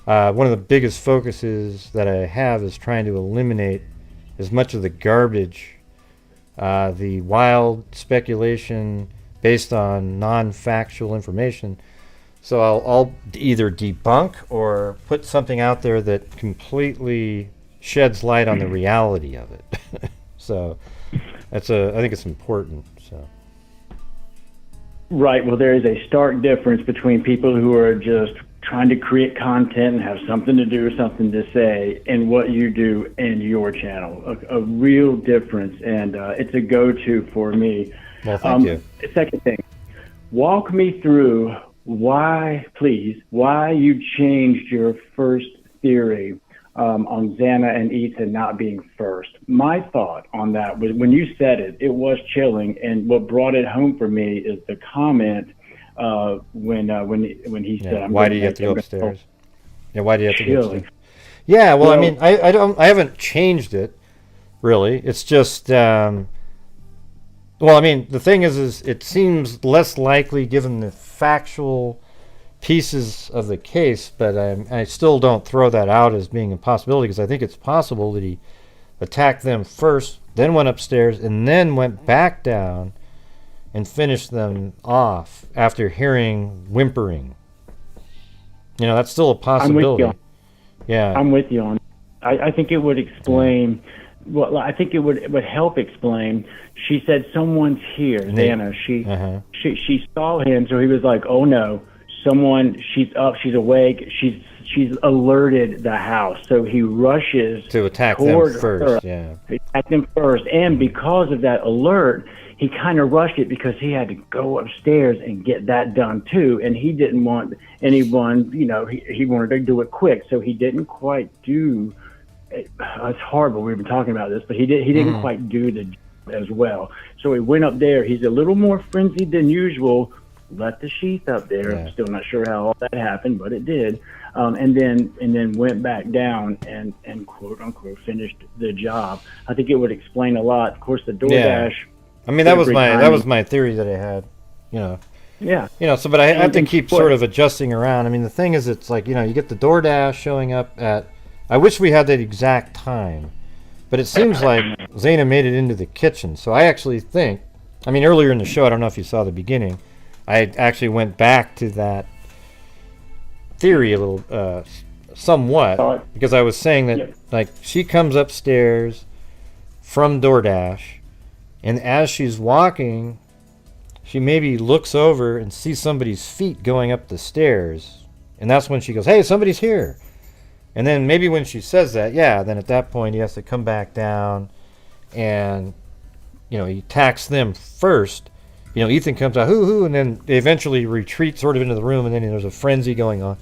One of the biggest focuses that I have is trying to eliminate as much of the garbage, the wild speculation based on non-factual information. So I'll either debunk or put something out there that completely sheds light on the reality of it. So I think it's important. So. Right. Well, there is a stark difference between people who are just trying to create content and have something to do or something to say and what you do in your channel. A real difference, and it's a go-to for me. Well, thank you. Second thing, walk me through why you changed your first theory on Xana and EATON not being first. My thought on that was when you said it, it was chilling, and what brought it home for me is the comment when he said, "Why do you have to go upstairs?" Yeah, why do you have to go upstairs? Yeah, well, I mean, I haven't changed it really. It's just. Well, I mean, the thing is it seems less likely given the factual pieces of the case, but I still don't throw that out as being a possibility because I think it's possible that he attacked them first, then went upstairs, and then went back down and finished them off after hearing whimpering. You know, that's still a possibility. I'm with you. Yeah, I'm with you on. I think it would explain. Well, I think it would help explain. She said someone's here, Xana. She saw him, so he was like, "Oh no, someone! She's up, she's awake, she's alerted the house." So he rushes to attack them first. Yeah, attack them first, and because of that alert, he kind of rushed it because he had to go upstairs and get that done too, and he didn't want anyone. You know, he wanted to do it quick, so he didn't quite do. It's horrible. We've been talking about this, but he didn't quite do the job as well. So he went up there. He's a little more frenzied than usual. Left the sheath up there. Yeah. I'm still not sure how all that happened, but it did. And then went back down and quote unquote finished the job. I think it would explain a lot. Of course, the DoorDash. Yeah. I mean, that was my theory that I had. You know. Yeah. You know. So, but I have to keep sort of adjusting around. I mean, the thing is, it's like, you know, you get the DoorDash showing up at. I wish we had that exact time, but it seems like Xana made it into the kitchen. So I actually think, I mean, earlier in the show, I don't know if you saw the beginning, I actually went back to that theory a little, somewhat, because I was saying that, like, she comes upstairs from DoorDash, and as she's walking, she maybe looks over and sees somebody's feet going up the stairs, and that's when she goes, "Hey, somebody's here." And then maybe when she says that, then at that point he has to come back down and, you know, he attacks them first. You know, EATON comes out, hoo-hoo, and then they eventually retreat sort of into the room, and then there's a frenzy going on.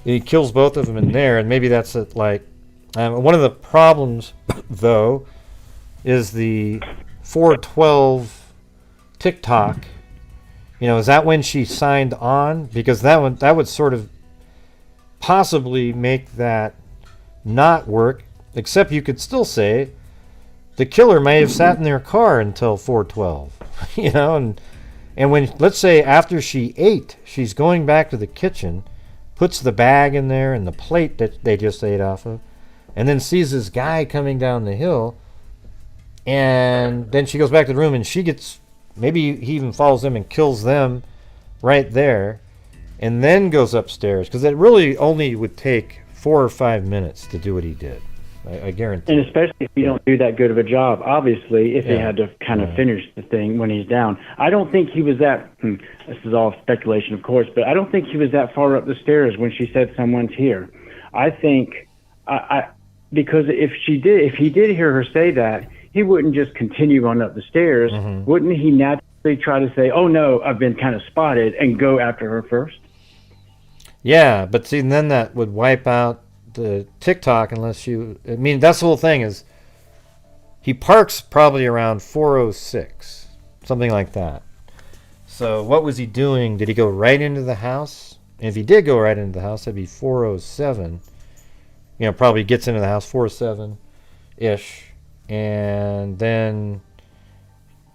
And he kills both of them in there, and maybe that's it, like... one of the problems, though, is the 412 TikTok. You know, is that when she signed on? Because that would sort of possibly make that not work, except you could still say the killer may have sat in their car until 412. You know, and when, let's say after she ate, she's going back to the kitchen, puts the bag in there and the plate that they just ate off of, and then sees this guy coming down the hill, and then she goes back to the room and she gets, maybe he even follows them and kills them right there. and then goes upstairs, because it really only would take 4 or 5 minutes to do what he did. I guarantee. And especially if you don't do that good of a job, obviously, if he had to kind of finish the thing when he's down. I don't think he was that, this is all speculation, of course, but I don't think he was that far up the stairs when she said someone's here. I think, because if he did hear her say that, he wouldn't just continue on up the stairs. Wouldn't he naturally try to say, oh no, I've been kind of spotted, and go after her first? Yeah, but see, then that would wipe out the TikTok unless you... I mean, that's the whole thing is he parks probably around 4:06, something like that. So what was he doing? Did he go right into the house? And if he did go right into the house, that'd be 4:07. You know, probably gets into the house 4:07-ish. And then,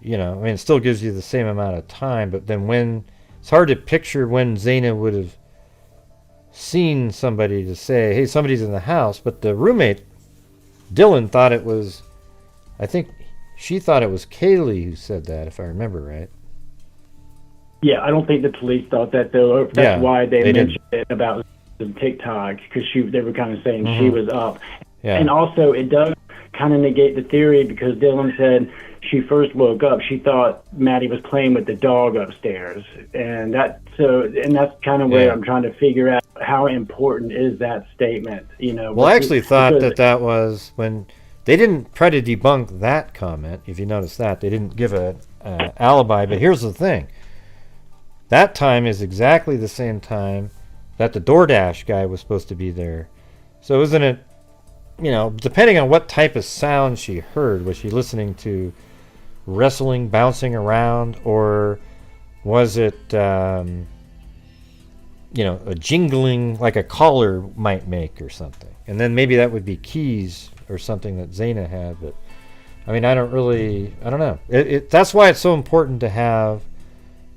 you know, I mean, it still gives you the same amount of time, but then when... It's hard to picture when Zaina would have seen somebody to say, hey, somebody's in the house, but the roommate, Dylan, thought it was, I think she thought it was Kaylee who said that, if I remember right. Yeah, I don't think the police thought that, though. That's why they mentioned it about the TikTok, because they were kind of saying she was up. Yeah. And also, it does kind of negate the theory, because Dylan said she first woke up, she thought Maddie was playing with the dog upstairs, and that's kind of where I'm trying to figure out how important is that statement. You know. Well, I actually thought that was when they didn't try to debunk that comment. If you notice that, they didn't give an alibi. But here's the thing: that time is exactly the same time that the DoorDash guy was supposed to be there. So isn't it? You know, depending on what type of sound she heard, was she listening to wrestling, bouncing around, or was it, you know, a jingling like a caller might make or something? And then maybe that would be keys or something that Zaina had. But I mean, I don't know. That's why it's so important to have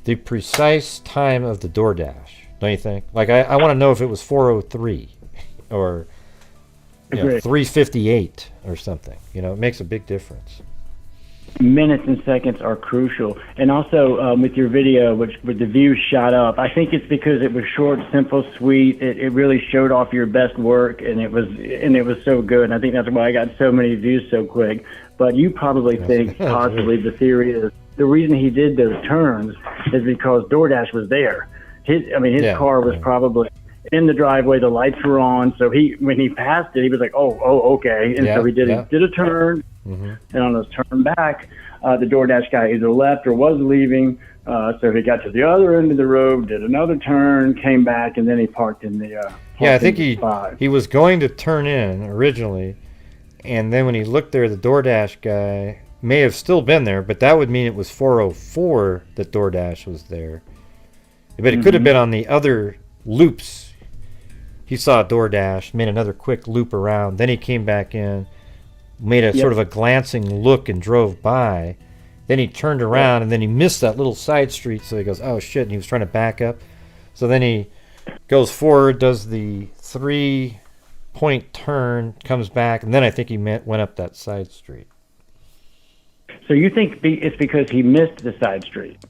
the precise time of the DoorDash, don't you think? Like, I want to know if it was 4:03 or 3:58 or something. You know, it makes a big difference. Minutes and seconds are crucial. And also with your video, with the views shot up, I think it's because it was short, simple, sweet. It really showed off your best work, and it was so good. And I think that's why I got so many views so quick. But you probably think possibly the theory is the reason he did those turns is because DoorDash was there. His car was probably in the driveway, the lights were on, so when he passed it, he was like, oh, okay, and so he did a turn, and on his turn back, the DoorDash guy either left or was leaving, so he got to the other end of the road, did another turn, came back, and then he parked in the I think he was going to turn in originally, and then when he looked there, the DoorDash guy may have still been there, but that would mean it was 4:04 that DoorDash was there, but it could have been on the other loops. He saw DoorDash, made another quick loop around. Then he came back in, made a sort of a glancing look and drove by. Then he turned around, and then he missed that little side street, so he goes, oh, shit, and he was trying to back up. So then he goes forward, does the 3-point turn, comes back, and then I think he went up that side street. So you think it's because he missed the side street?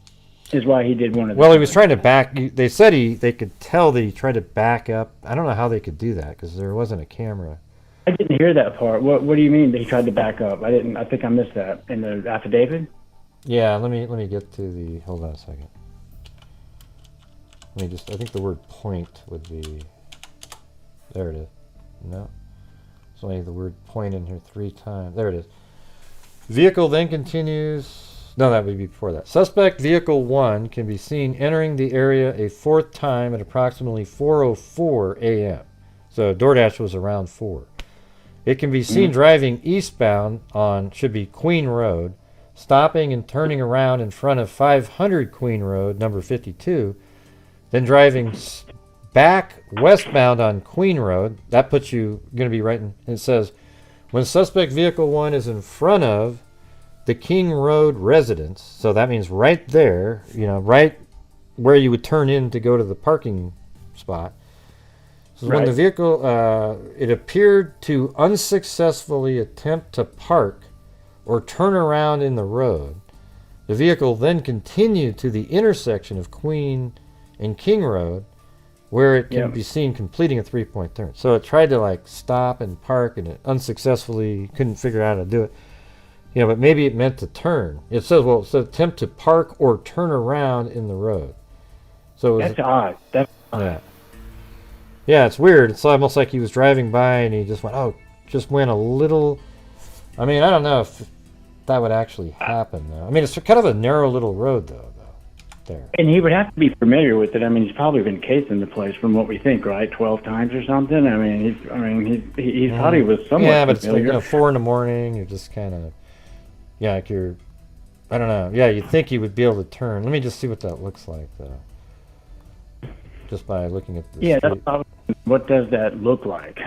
Is why he did one of them. Well, he was trying to back. They said they could tell that he tried to back up. I don't know how they could do that because there wasn't a camera. I didn't hear that part. What do you mean that he tried to back up? I think I missed that in the affidavit. Yeah, let me get to the. Hold on a second. I think the word point would be. There it is. No, it's only the word point in here 3 times. There it is. Vehicle then continues. No, that would be before that. Suspect vehicle 1 can be seen entering the area a 4th time at approximately 4:04 a.m. So DoorDash was around 4. It can be seen driving eastbound on, should be Queen Road, stopping and turning around in front of 500 Queen Road, number 52, then driving back westbound on Queen Road. That puts you, going to be right in, it says, when suspect vehicle 1 is in front of the King Road residence, so that means right there, right where you would turn in to go to the parking spot. So when the vehicle, it appeared to unsuccessfully attempt to park or turn around in the road. The vehicle then continued to the intersection of Queen and King Road where it can be seen completing a 3-point turn. So it tried to like stop and park, and it unsuccessfully couldn't figure out how to do it. You know, but maybe it meant to turn. It says, well, it says attempt to park or turn around in the road. So that's odd. That's odd. Yeah. Yeah, it's weird. It's almost like he was driving by and he just went a little. I mean, I don't know if that would actually happen, though. I mean, it's kind of a narrow little road, though. There. And he would have to be familiar with it. I mean, he's probably been casing the place from what we think, right? 12 times or something. I mean, he thought he was somewhat yeah, but familiar. It's like, 4 in the morning. You're just kind of, like you're, I don't know. Yeah, you'd think he would be able to turn. Let me just see what that looks like, though. Just by looking at this. Yeah, what does that look like?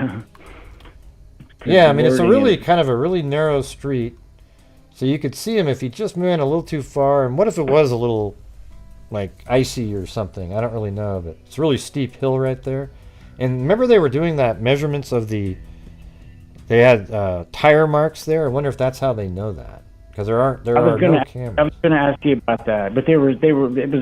Yeah, I mean, it's a really kind of a really narrow street. So you could see him if he just went a little too far. And what if it was a little, like, icy or something? I don't really know, but it's a really steep hill right there. And remember they were doing that measurements of they had tire marks there. I wonder if that's how they know that, because there are no cameras. I was going to ask you about that, but it was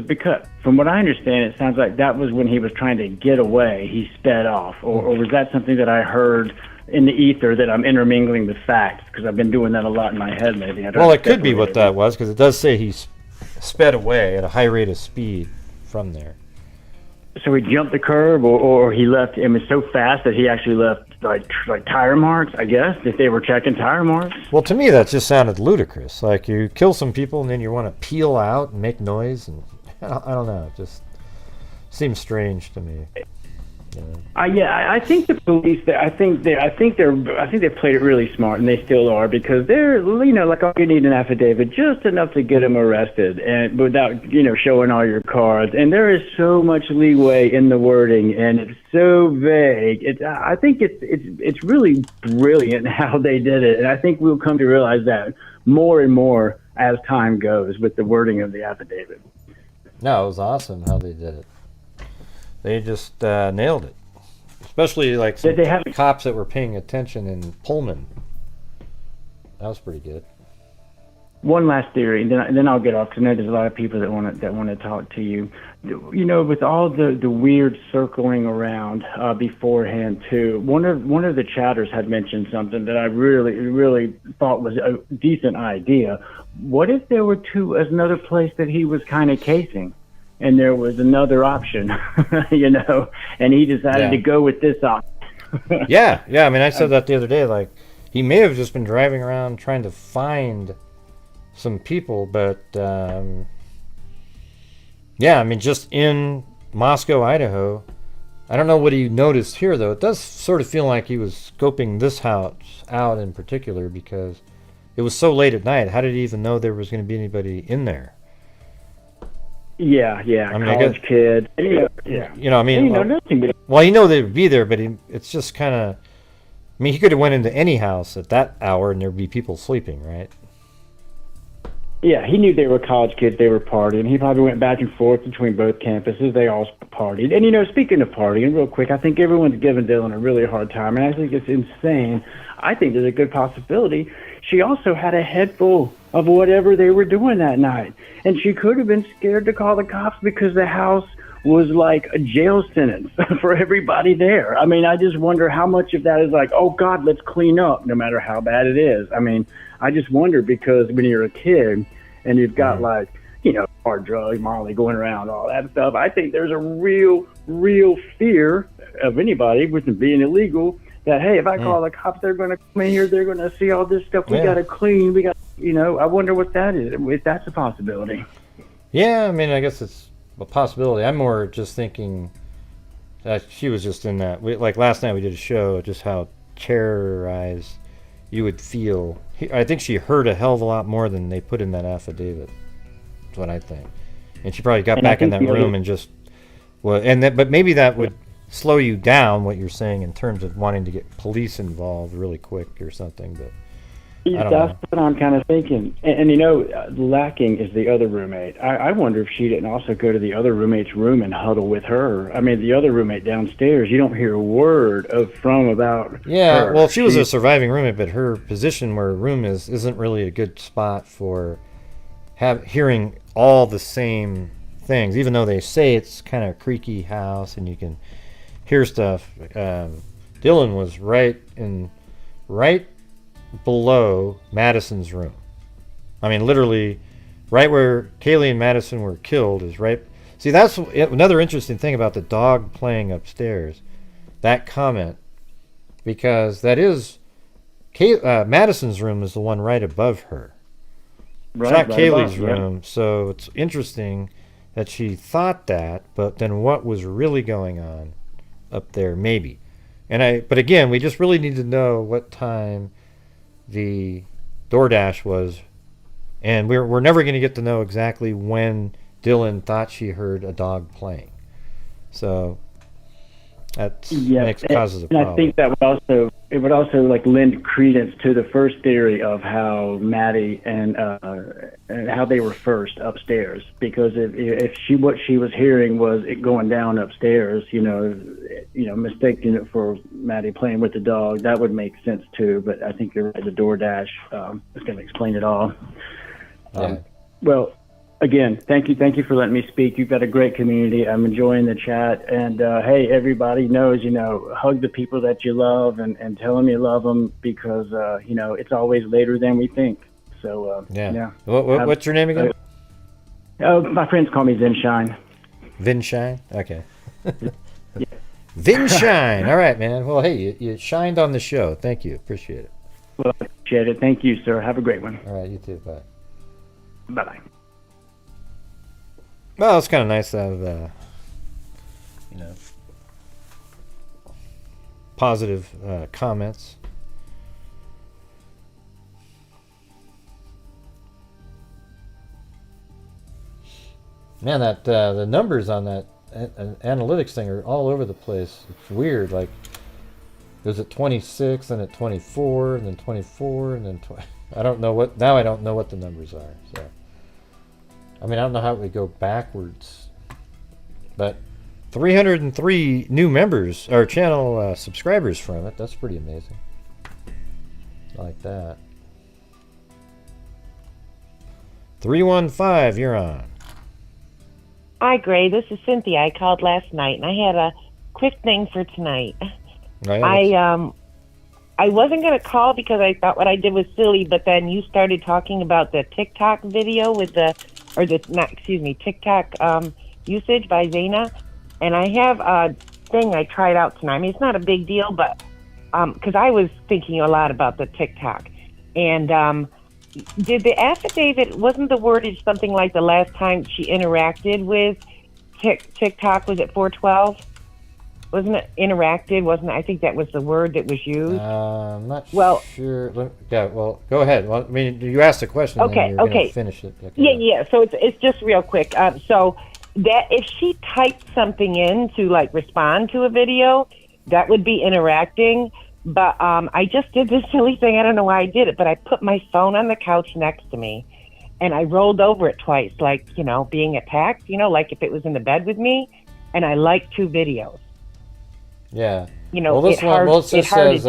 because, from what I understand, it sounds like that was when he was trying to get away, he sped off, or was that something that I heard in the ether that I'm intermingling with facts, because I've been doing that a lot in my head lately. Well, it could be what that was, because it does say he sped away at a high rate of speed from there. So he jumped the curb, or he left. It was so fast that he actually left like tire marks, I guess, if they were checking tire marks. Well, to me, that just sounded ludicrous. Like, you kill some people and then you want to peel out and make noise, and I don't know. It just seems strange to me. I think the police. I think they played it really smart, and they still are, because they're, like, all you need an affidavit, just enough to get them arrested, and without showing all your cards. And there is so much leeway in the wording, and it's so vague. I think it's really brilliant how they did it, and I think we'll come to realize that more and more as time goes with the wording of the affidavit. No, it was awesome how they did it. They just nailed it. Especially like some cops that were paying attention in Pullman. That was pretty good. One last theory, and then I'll get off, because I know there's a lot of people that want to talk to you. With all the weird circling around beforehand too. One of the chatters had mentioned something that I really thought was a decent idea. What if there were another place that he was kind of casing, and there was another option, and he decided to go with this option. Yeah. I mean, I said that the other day. Like, he may have just been driving around trying to find some people, but I mean, just in Moscow, Idaho. I don't know what he noticed here, though. It does sort of feel like he was scoping this house out in particular, because it was so late at night. How did he even know there was going to be anybody in there? Yeah, I mean, college kid. Nothing. Well, they would be there, but it's just kind of. I mean, he could have went into any house at that hour, and there'd be people sleeping, right? Yeah, he knew they were college kids. They were partying. He probably went back and forth between both campuses. They all partied. And speaking of partying, real quick, I think everyone's giving Dylan a really hard time, and I think it's insane. I think there's a good possibility she also had a head full of whatever they were doing that night. And she could have been scared to call the cops, because the house was like a jail sentence for everybody there. I mean, I just wonder how much of that is like, oh, God, let's clean up, no matter how bad it is. I mean, I just wonder, because when you're a kid and you've got hard drugs, Molly going around, all that stuff, I think there's a real fear of anybody with it being illegal that, hey, if I call the cops, they're going to come in here, they're going to see all this stuff. We got to clean. We got, I wonder what that is, if that's a possibility. Yeah, I mean, I guess it's a possibility. I'm more just thinking that she was just in that. Like last night we did a show, just how terrorized you would feel. I think she heard a hell of a lot more than they put in that affidavit. That's what I think. And she probably got back in that room and just, but maybe that would slow you down, what you're saying, in terms of wanting to get police involved really quick or something. But that's what I'm kind of thinking. And lacking is the other roommate. I wonder if she didn't also go to the other roommate's room and huddle with her. I mean, the other roommate downstairs, you don't hear a word about her. Well, she was a surviving roommate, but her position where her room isn't really a good spot for hearing all the same things, even though they say it's kind of a creaky house and you can hear stuff. Dylan was right below Madison's room. I mean, literally, right where Kaylee and Madison were killed is right. See, that's another interesting thing about the dog playing upstairs. That comment, because that is Madison's room is the one right above her. It's not Kaylee's room, yeah. So it's interesting that she thought that, but then what was really going on up there, maybe. But again, we just really need to know what time the DoorDash was, and we're never going to get to know exactly when Dylan thought she heard a dog playing. So that causes a problem. And I think that would also like lend credence to the first theory of how Maddie and how they were first upstairs, because if what she was hearing was it going down upstairs, mistaking it for Maddie playing with the dog, that would make sense too. But I think you're right, the DoorDash is going to explain it all. Well, again, thank you for letting me speak. You've got a great community. I'm enjoying the chat. And hey, everybody knows, hug the people that you love and tell them you love them, because, it's always later than we think. So, yeah. What's your name again? My friends call me Zenshine. Vinshine? Okay. Yeah. Vinshine. All right, man. Well, hey, you shined on the show. Thank you. Appreciate it. Well, I appreciate it. Thank you, sir. Have a great one. All right, you too. Bye. Bye-bye. Well, it's kind of nice to have, positive comments. Man, that the numbers on that analytics thing are all over the place. It's weird. Like, it was at 26, and at 24, and then 24, and then 20. I don't know what the numbers are. So, I mean, I don't know how we go backwards, but 303 new members or channel subscribers from it. That's pretty amazing. I like that. 315, you're on. Hi, Gray. This is Cynthia. I called last night, and I had a quick thing for tonight. I wasn't going to call because I thought what I did was silly, but then you started talking about the TikTok video with TikTok usage by Zaina, and I have a thing I tried out tonight. I mean, it's not a big deal, but because I was thinking a lot about the TikTok, and did the affidavit, wasn't the wordage something like the last time she interacted with TikTok was at 412? Wasn't it interacted? Wasn't it? I think that was the word that was used. I'm not sure. Yeah, well, go ahead. Well, I mean, you asked a question. Okay, and you're going to finish it. Okay. Yeah. So it's just real quick. So that if she typed something in to like respond to a video, that would be interacting. But I just did this silly thing. I don't know why I did it, but I put my phone on the couch next to me, and I rolled over it twice, like, being attacked, like if it was in the bed with me, and I liked 2 videos. Yeah. Well, this one, it just says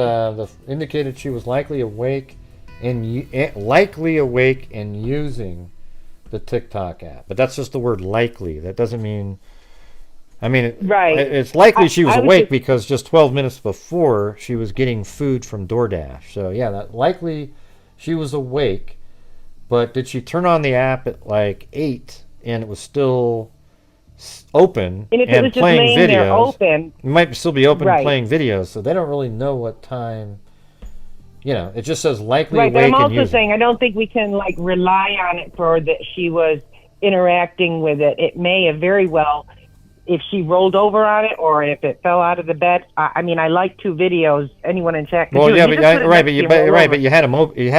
indicated she was likely awake and using the TikTok app. But that's just the word likely. That doesn't mean. I mean, right. It's likely she was awake because just 12 minutes before she was getting food from DoorDash. So yeah, that likely she was awake. But did she turn on the app at like 8 and it was still open and, if and it was playing just laying videos? there open, it might still be open right. and playing videos, so they don't really know what time. It just says likely right, awake but I'm and also saying I don't think we can like rely on it for that she was interacting with it. It may have very well, if she rolled over on it or if it fell out of the bed. I mean, I like 2 videos. Anyone in chat? Well, yeah, but you had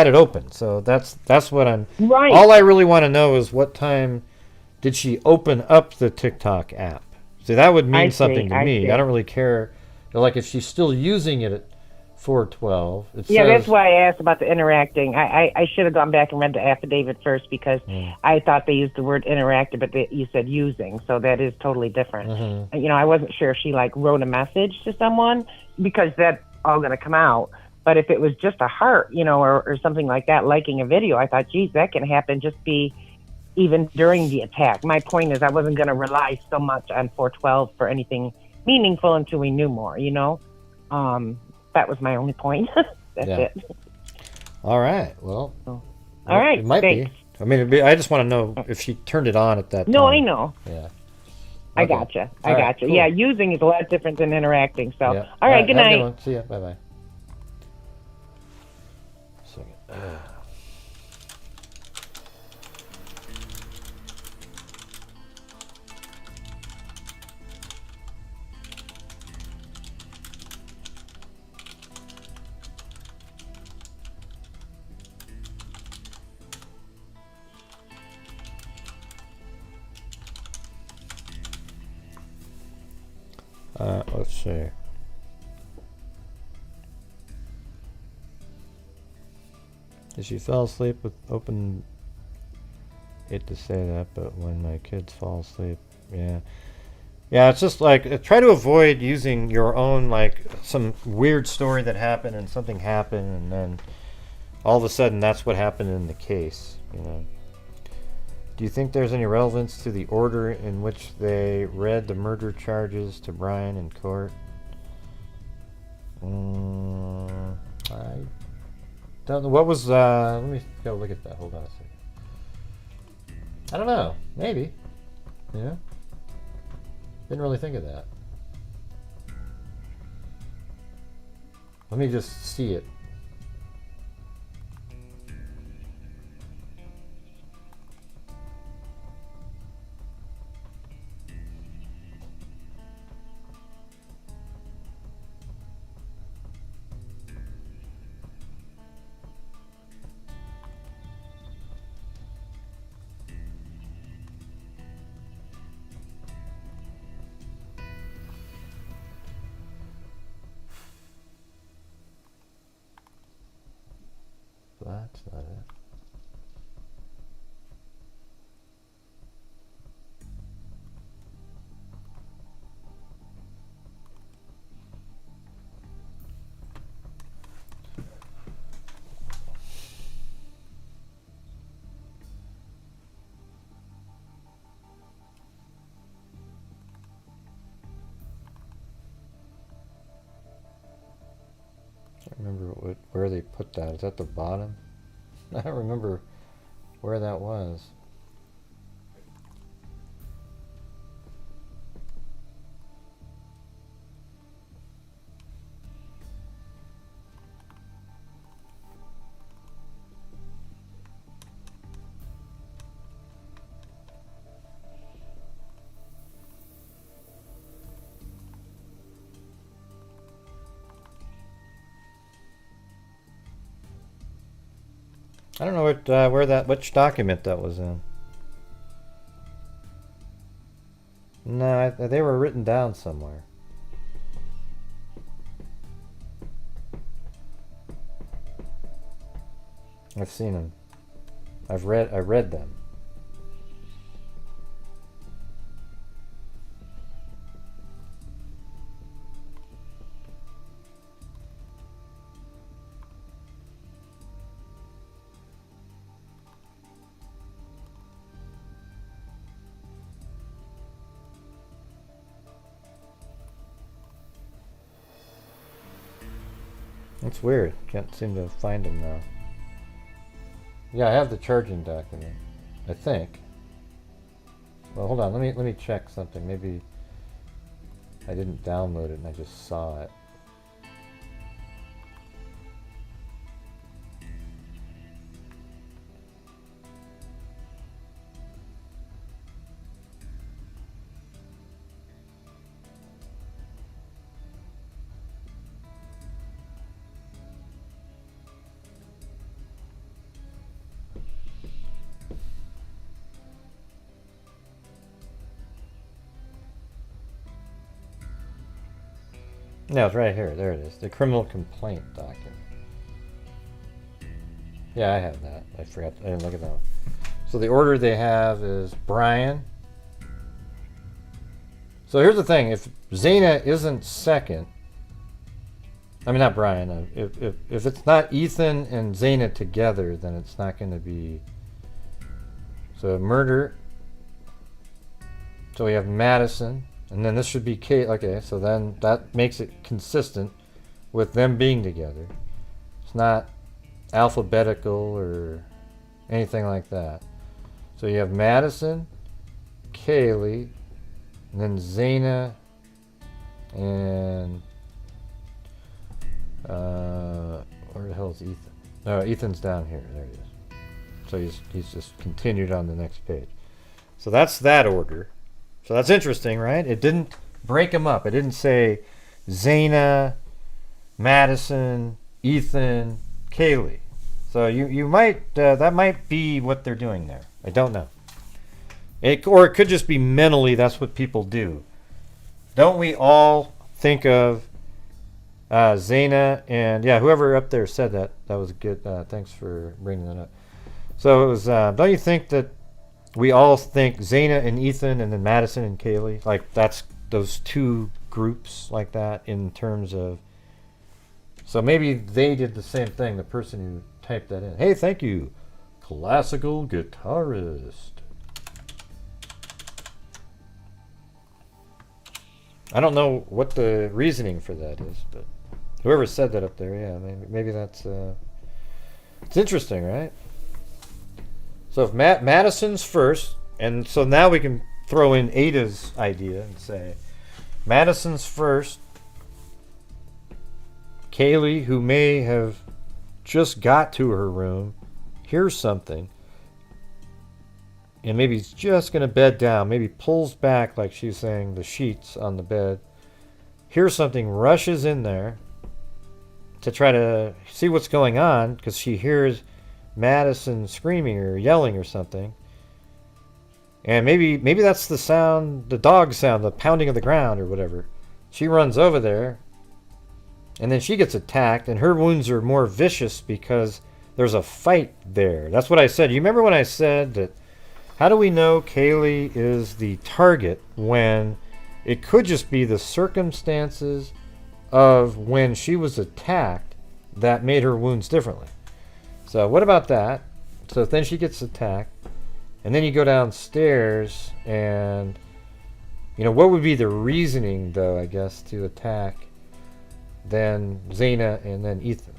it open, so that's what I'm. Right. All I really want to know is what time did she open up the TikTok app? See, that would mean something to me. I don't really care. Like if she's still using it at 412. Yeah, that's why I asked about the interacting. I should have gone back and read the affidavit first because I thought they used the word interactive, but you said using, so that is totally different. Mm-hmm. I wasn't sure if she like wrote a message to someone because that's all going to come out. But if it was just a heart, or something like that, liking a video, I thought, geez, that can happen. Just be, even during the attack. My point is I wasn't going to rely so much on 412 for anything meaningful until we knew more, you know? That was my only point. That's it. All right. Well, all right. It might thanks. be. I mean, I just want to know if she turned it on at that time. No, I know. Yeah. I Okay. gotcha. All I right, gotcha. cool. Yeah, using is a lot different than interacting. So, Yeah. all right, good have a night. good one. See ya. Bye-bye. Let's see. She fell asleep with open. Hate to say that, but when my kids fall asleep, yeah, it's just like try to avoid using your own, like some weird story that happened and something happened, and then all of a sudden that's what happened in the case. You know. Do you think there's any relevance to the order in which they read the murder charges to Brian in court? I don't know. What was, let me go look at that. Hold on a second. I don't know. Maybe. Yeah. Didn't really think of that. Let me just see it. That's not it. I don't remember where they put that. Is that the bottom? I don't remember where that was. I don't know which document that was in. No, they were written down somewhere. I've seen them. I read them. That's weird. Can't seem to find him now. Yeah, I have the charging document, I think. Well, hold on. Let me check something. Maybe I didn't download it and I just saw it. No, it's right here. There it is. The criminal complaint document. Yeah, I have that. I forgot. I didn't look at that one. So the order they have is Brian. So here's the thing. If Zaina isn't second, I mean, not Brian. If it's not Ethan and Zaina together, then it's not going to be So murder. So we have Madison, and then this should be Kate. Okay, so then that makes it consistent with them being together. It's not alphabetical or anything like that. So you have Madison, Kaylee, and then Zaina, and where the hell is Ethan? No, Ethan's down here. There he is. So he's just continued on the next page. So that's that order. So that's interesting, right? It didn't break them up. It didn't say Zaina, Madison, Ethan, Kaylee. So you might that might be what they're doing there. I don't know. Or it could just be mentally that's what people do. Don't we all think of Zaina and whoever up there said that was good. Thanks for bringing that up. So it was. Don't you think that we all think Zaina and Ethan and then Madison and Kaylee, like that's those two groups like that in terms of. So maybe they did the same thing. The person who typed that in. Hey, thank you, classical guitarist. I don't know what the reasoning for that is, but whoever said that up there, yeah, maybe that's it's interesting, right? So if Madison's first, and so now we can throw in Ada's idea and say Madison's first, Kaylee, who may have just got to her room, hears something, and maybe he's just going to bed down, maybe pulls back, like she's saying, the sheets on the bed, hears something, rushes in there to try to see what's going on, because she hears Madison screaming or yelling or something. And maybe that's the sound, the dog sound, the pounding of the ground or whatever. She runs over there, and then she gets attacked, and her wounds are more vicious because there's a fight there. That's what I said. You remember when I said that, how do we know Kaylee is the target when it could just be the circumstances of when she was attacked that made her wounds differently? So what about that? So then she gets attacked, and then you go downstairs, and what would be the reasoning, though, I guess, to attack then Zaina and then Ethan?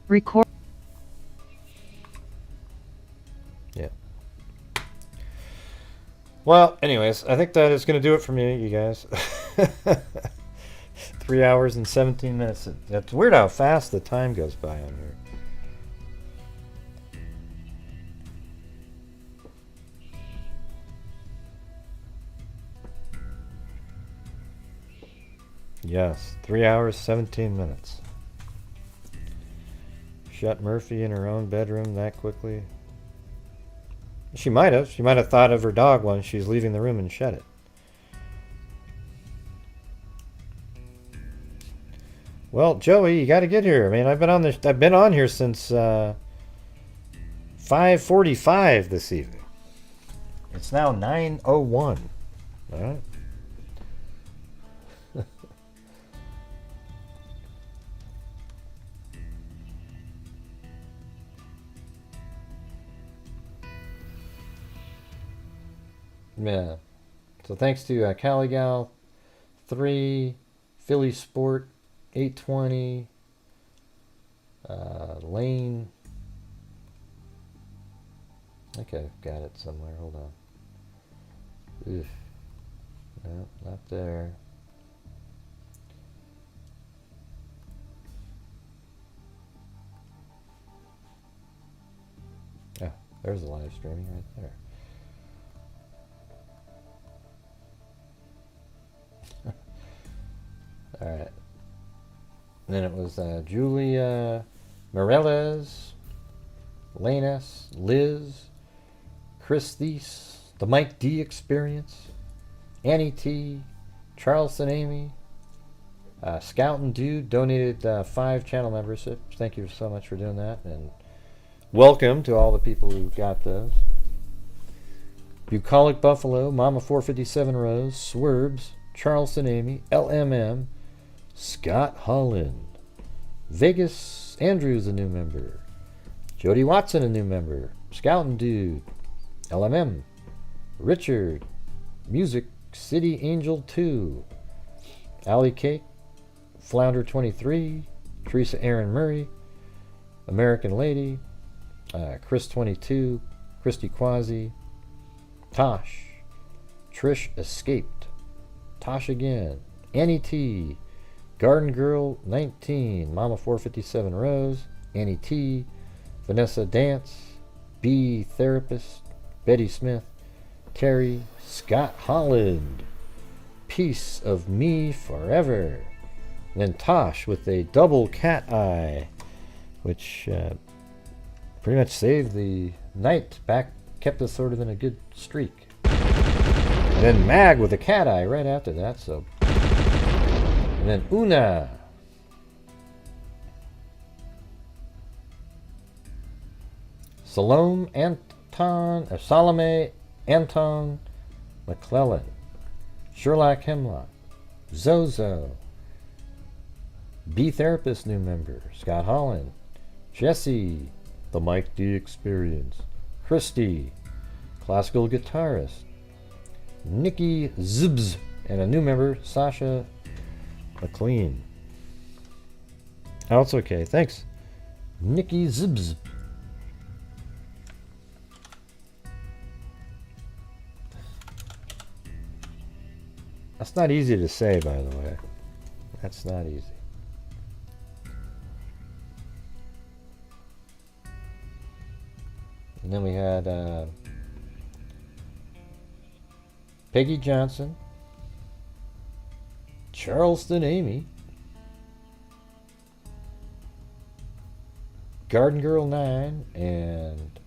Record. Yeah. Well, anyways, I think that is going to do it for me, you guys. 3 hours and 17 minutes. It's weird how fast the time goes by on here. Yes, 3 hours, 17 minutes. Shut Murphy in her own bedroom that quickly. She might have. She might have thought of her dog when she's leaving the room and shut it. Well, Joey, you got to get here. I mean, I've been on here since 5:45 this evening. It's now 9:01. All right. Yeah. So thanks to Caligal 3, Philly Sport 820, Lane. Okay, I've got it somewhere. Hold on. Oof. No, not there. Oh, there's the live streaming right there. All right. And then it was Julia Morales, Lanes, Liz, Chris Thies, the Mike D Experience, Annie T, Charleston Amy, Scout and Dude donated 5 channel memberships. Thank you so much for doing that, and welcome to all the people who got those. Bucolic Buffalo, Mama 457 Rose, Swerbs, Charleston Amy, LMM, Scott Holland, Vegas Andrews, a new member. Jody Watson, a new member. Scouting Dude. LMM. Richard. Music City Angel 2. Alley Cake. Flounder 23. Teresa Aaron Murray. American Lady. Chris 22. Christy Quasi. Tosh. Trish Escaped. Tosh again. Annie T. Garden Girl 19. Mama 457 Rose. Annie T. Vanessa Dance. B Therapist. Betty Smith. Terry. Scott Holland. Piece of Me Forever. And then Tosh with a double cat eye, which pretty much saved the night back, kept us sort of in a good streak. And then Mag with a cat eye right after that. So, and then Una. Salome Anton McClellan. Sherlock Hemlock. Zozo. B Therapist new member. Scott Holland. Jesse. The Mike D Experience. Christy. Classical guitarist. Nikki Zibs. And a new member, Sasha McLean. Oh, it's okay. Thanks. Nikki Zibs. That's not easy to say, by the way. That's not easy. And then we had Peggy Johnson, Charleston Amy, Garden Girl 9, and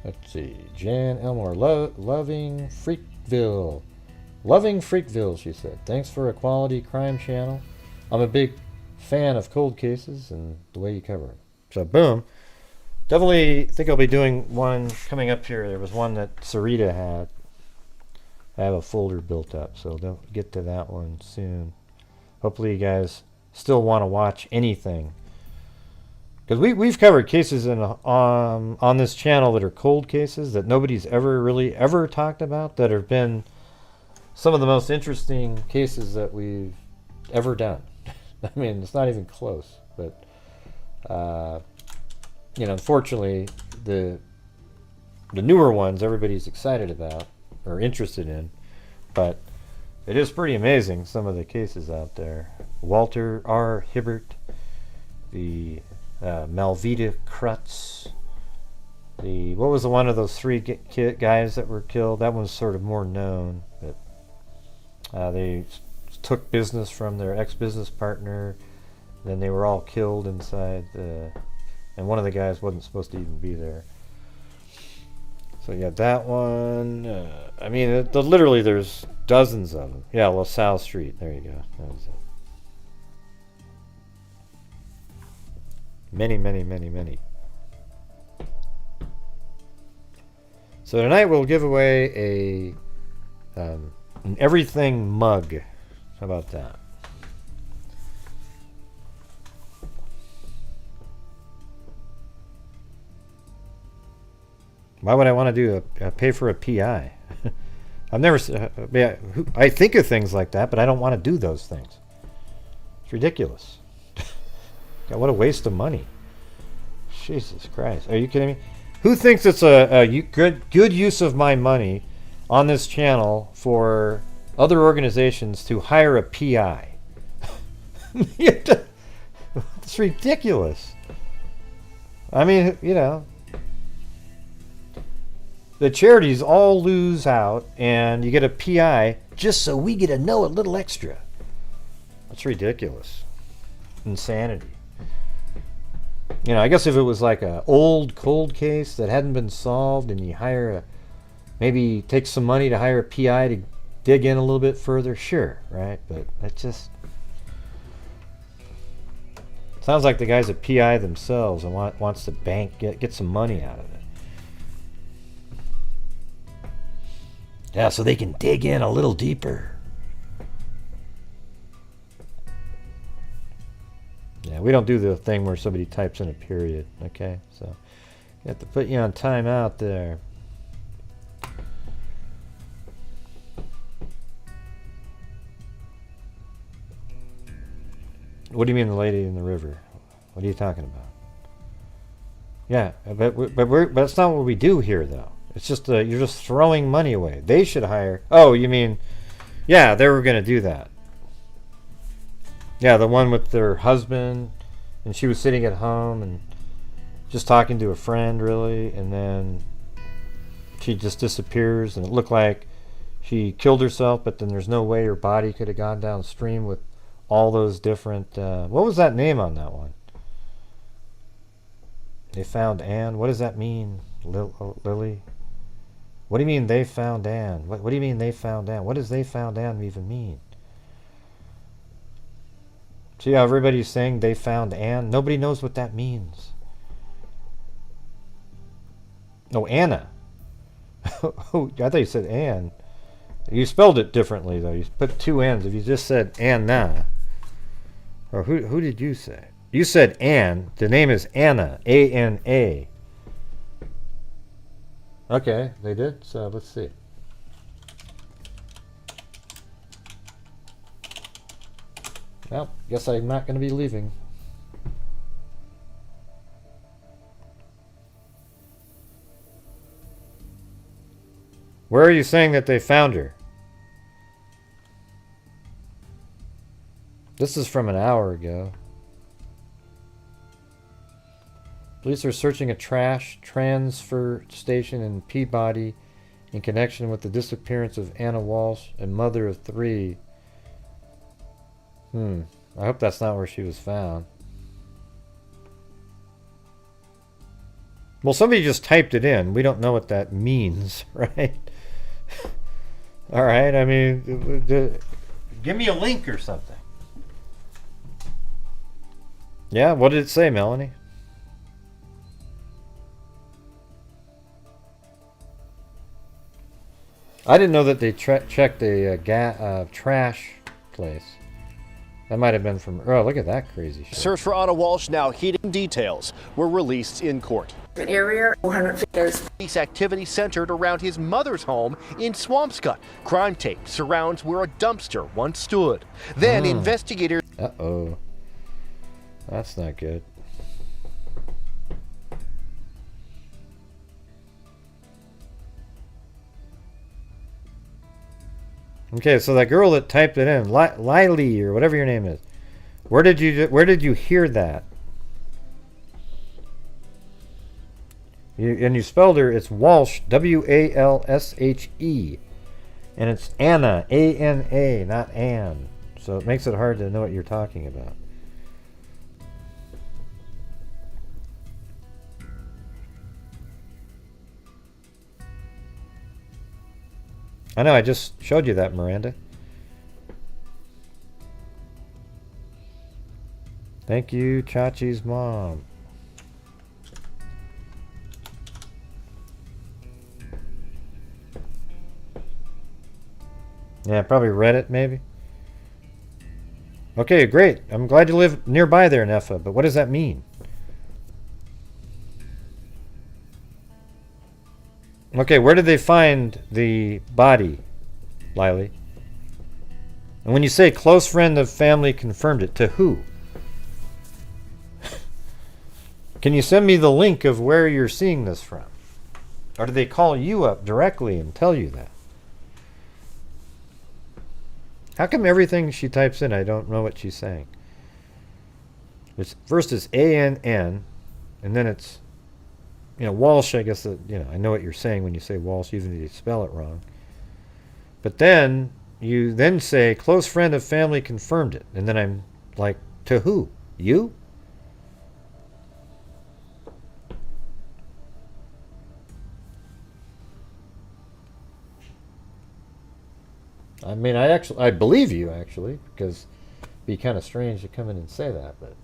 let's see, Jan Elmore, Loving Freakville. Loving Freakville, she said. Thanks for a quality crime channel. I'm a big fan of cold cases and the way you cover them. So boom. Definitely think I'll be doing one coming up here. There was one that Sarita had. I have a folder built up, so they'll get to that one soon. Hopefully you guys still want to watch anything. Because we've covered cases on this channel that are cold cases that nobody's ever talked about, that have been some of the most interesting cases that we've ever done. I mean, it's not even close. But, unfortunately, the newer ones everybody's excited about or interested in. But it is pretty amazing, some of the cases out there. Walter R. Hibbert, the Malvita Krutz, what was the one of those three guys that were killed? That one's sort of more known, but they took business from their ex-business partner, then they were all killed inside and one of the guys wasn't supposed to even be there. So yeah, that one, I mean, literally there's dozens of them. Yeah, LaSalle Street, there you go. That was it. Many. So tonight we'll give away an everything mug. How about that? Why would I want to do pay for a PI? I've never. I think of things like that, but I don't want to do those things. It's ridiculous. God, what a waste of money. Jesus Christ. Are you kidding me? Who thinks it's a good use of my money on this channel for other organizations to hire a PI? It's ridiculous. I mean, the charities all lose out and you get a PI just so we get to know a little extra. That's ridiculous. Insanity. I guess if it was like an old cold case that hadn't been solved and you maybe take some money to hire a PI to dig in a little bit further, sure, right? But that just sounds like the guys at PI themselves and wants to get some money out of it. Yeah, so they can dig in a little deeper. Yeah, we don't do the thing where somebody types in a period, okay? So you have to put you on timeout there. What do you mean the lady in the river? What are you talking about? Yeah, but that's not what we do here, though. It's just you're just throwing money away. They should hire. Oh, you mean, yeah, they were going to do that. Yeah, the one with their husband, and she was sitting at home and just talking to a friend, really, and then she just disappears, and it looked like she killed herself, but then there's no way her body could have gone downstream with all those different... what was that name on that one? They found Anne. What does that mean, Lily? What do you mean they found Anne? What do you mean they found Anne? What does they found Anne even mean? See how everybody's saying they found Anne? Nobody knows what that means. No, Anna. Oh, I thought you said Anne. You spelled it differently, though. You put two N's. If you just said Anna, or who did you say? You said Anne. The name is Anna. A-N-A. Okay, they did. So let's see. Well, guess I'm not going to be leaving. Where are you saying that they found her? This is from an hour ago. Police are searching a trash transfer station in Peabody in connection with the disappearance of Anna Walshe, a mother of 3. I hope that's not where she was found. Well, somebody just typed it in. We don't know what that means, right? All right, I mean, give me a link or something. Yeah, what did it say, Melanie? I didn't know that they checked a trash place. That might have been from... Oh, look at that crazy shit. Search for Anna Walshe now heating. Details were released in court. An area 400 feet. Police activity centered around his mother's home in Swampscott. Crime tape surrounds where a dumpster once stood. Then investigators... Uh-oh. That's not good. Okay, so that girl that typed it in, Lily or whatever your name is, where did you hear that? And you spelled her. It's Walshe, W-A-L-S-H-E, and it's Anna, A-N-A, not Anne. So it makes it hard to know what you're talking about. I know, I just showed you that, Miranda. Thank you, Chachi's mom. Yeah, probably Reddit, maybe. Okay, great. I'm glad you live nearby there, Nefa, but what does that mean? Okay, where did they find the body, Lily? And when you say close friend of family confirmed it, to who? Can you send me the link of where you're seeing this from? Or do they call you up directly and tell you that? How come everything she types in, I don't know what she's saying? First it's A-N-N, and then it's... You know, Walshe, I guess, I know what you're saying when you say Walshe, even if you spell it wrong. But then, you then say, close friend of family confirmed it. And then I'm like, to who? You? I mean, I believe you, actually, because it'd be kind of strange to come in and say that, but...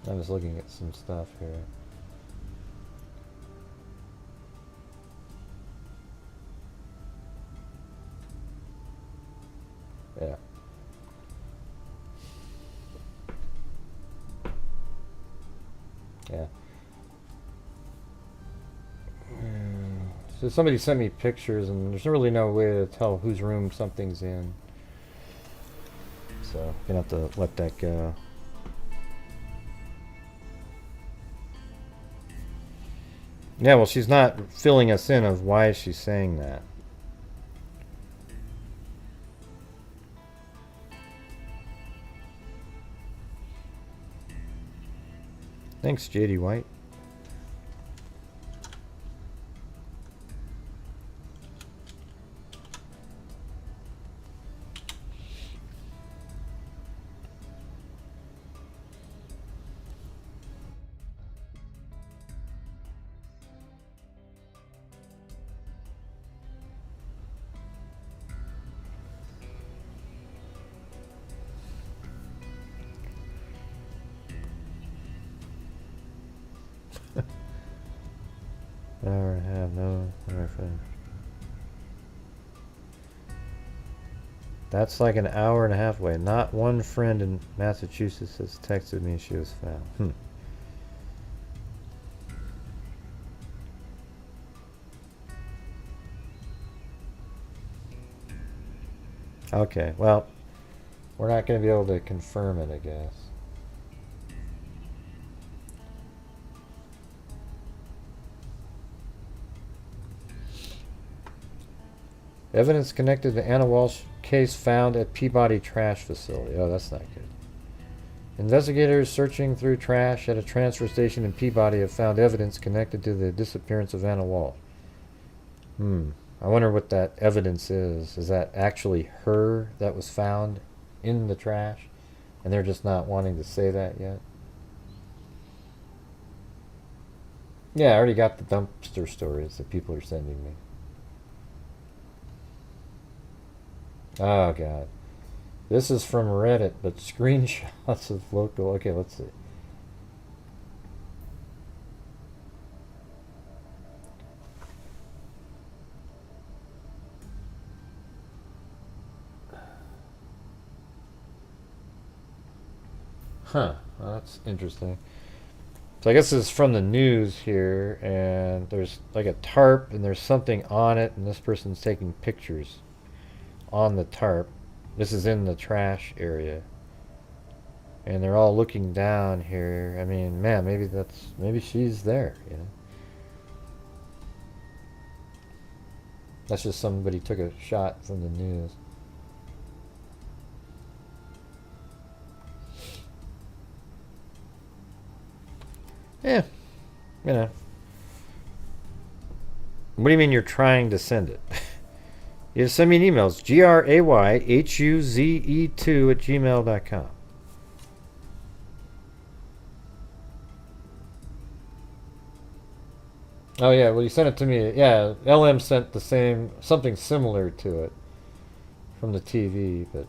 I'm just looking at some stuff here. Yeah. Yeah. So somebody sent me pictures, and there's really no way to tell whose room something's in. So, gonna have to let that go. Yeah, well, she's not filling us in of why she's saying that. Thanks, JD White. Hour and a half, no. That's like an hour and a half away. Not one friend in Massachusetts has texted me she was found. Okay, well, we're not going to be able to confirm it, I guess. Evidence connected to Anna Walshe case found at Peabody trash facility. Oh, that's not good. Investigators searching through trash at a transfer station in Peabody have found evidence connected to the disappearance of Anna Walshe. I wonder what that evidence is. Is that actually her that was found in the trash? And they're just not wanting to say that yet? Yeah, I already got the dumpster stories that people are sending me. Oh god. This is from Reddit, but screenshots of local. Okay, let's see. Huh, well, that's interesting. So I guess this is from the news here, and there's like a tarp, and there's something on it, and this person's taking pictures on the tarp. This is in the trash area, and they're all looking down here. I mean, man, maybe she's there, you know. That's just somebody took a shot from the news. Yeah, you know. What do you mean you're trying to send it? You just send me an email. It's grayhuze2@gmail.com. Oh yeah, well you sent it to me. Yeah, LM sent the same, something similar to it from the TV, but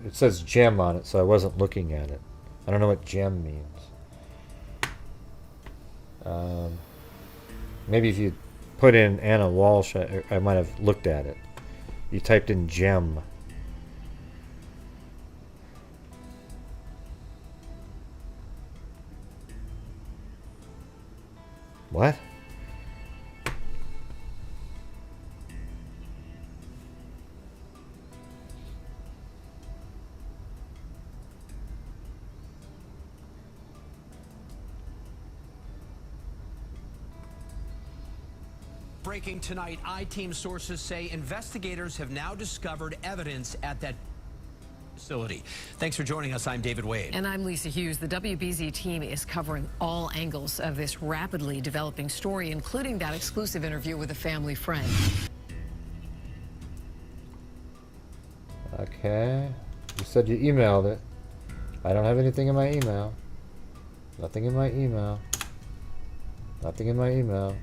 it says gem on it, so I wasn't looking at it. I don't know what gem means. Maybe if you put in Anna Walshe, I might have looked at it. You typed in gem. What? Breaking tonight, I-Team sources say investigators have now discovered evidence at that facility. Thanks for joining us. I'm David Wade. And I'm Lisa Hughes. The WBZ team is covering all angles of this rapidly developing story, including that exclusive interview with a family friend. Okay. You said you emailed it. I don't have anything in my email. Nothing in my email. Nothing in my email.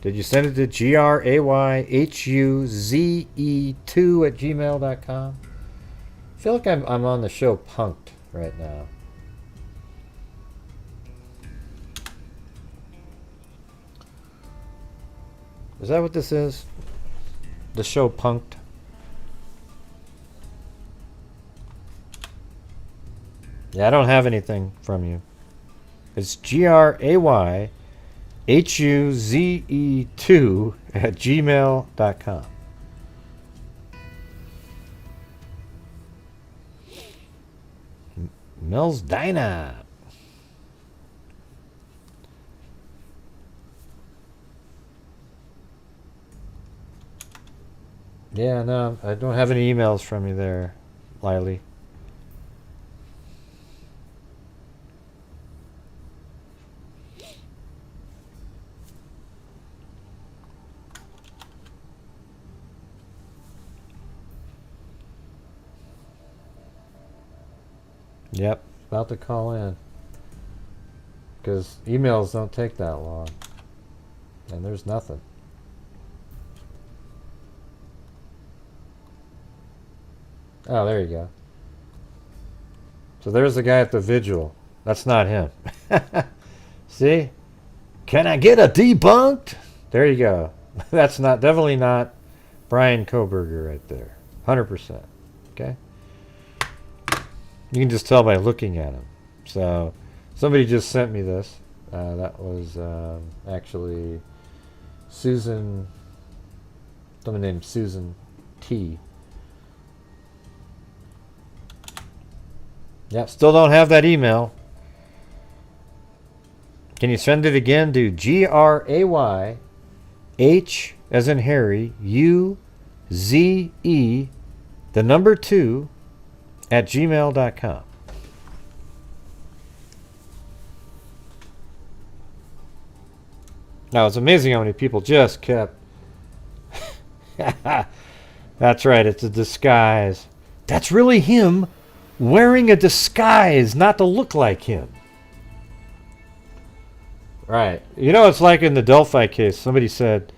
Did you send it to grayhuze2@gmail.com? I feel like I'm on the show Punked right now. Is that what this is? The show Punked? Yeah, I don't have anything from you. It's GRAYHUZE2 @gmail.com. Mel's Dinah. Yeah, no, I don't have any emails from you there, Lily. Yep, about to call in. Because emails don't take that long. And there's nothing. Oh, there you go. So there's the guy at the vigil. That's not him. See? Can I get a debunked? There you go. That's not, definitely not Brian Koberger right there. 100%. Okay? You can just tell by looking at him. So, somebody just sent me this. That was actually Susan, someone named Susan T. Yep, still don't have that email. Can you send it again to GRAYH as in Harry, UZE, the number 2 @gmail.com. Now, it's amazing how many people just kept... That's right, it's a disguise. That's really him wearing a disguise, not to look like him. Right. You know, it's like in the Delphi case, somebody said,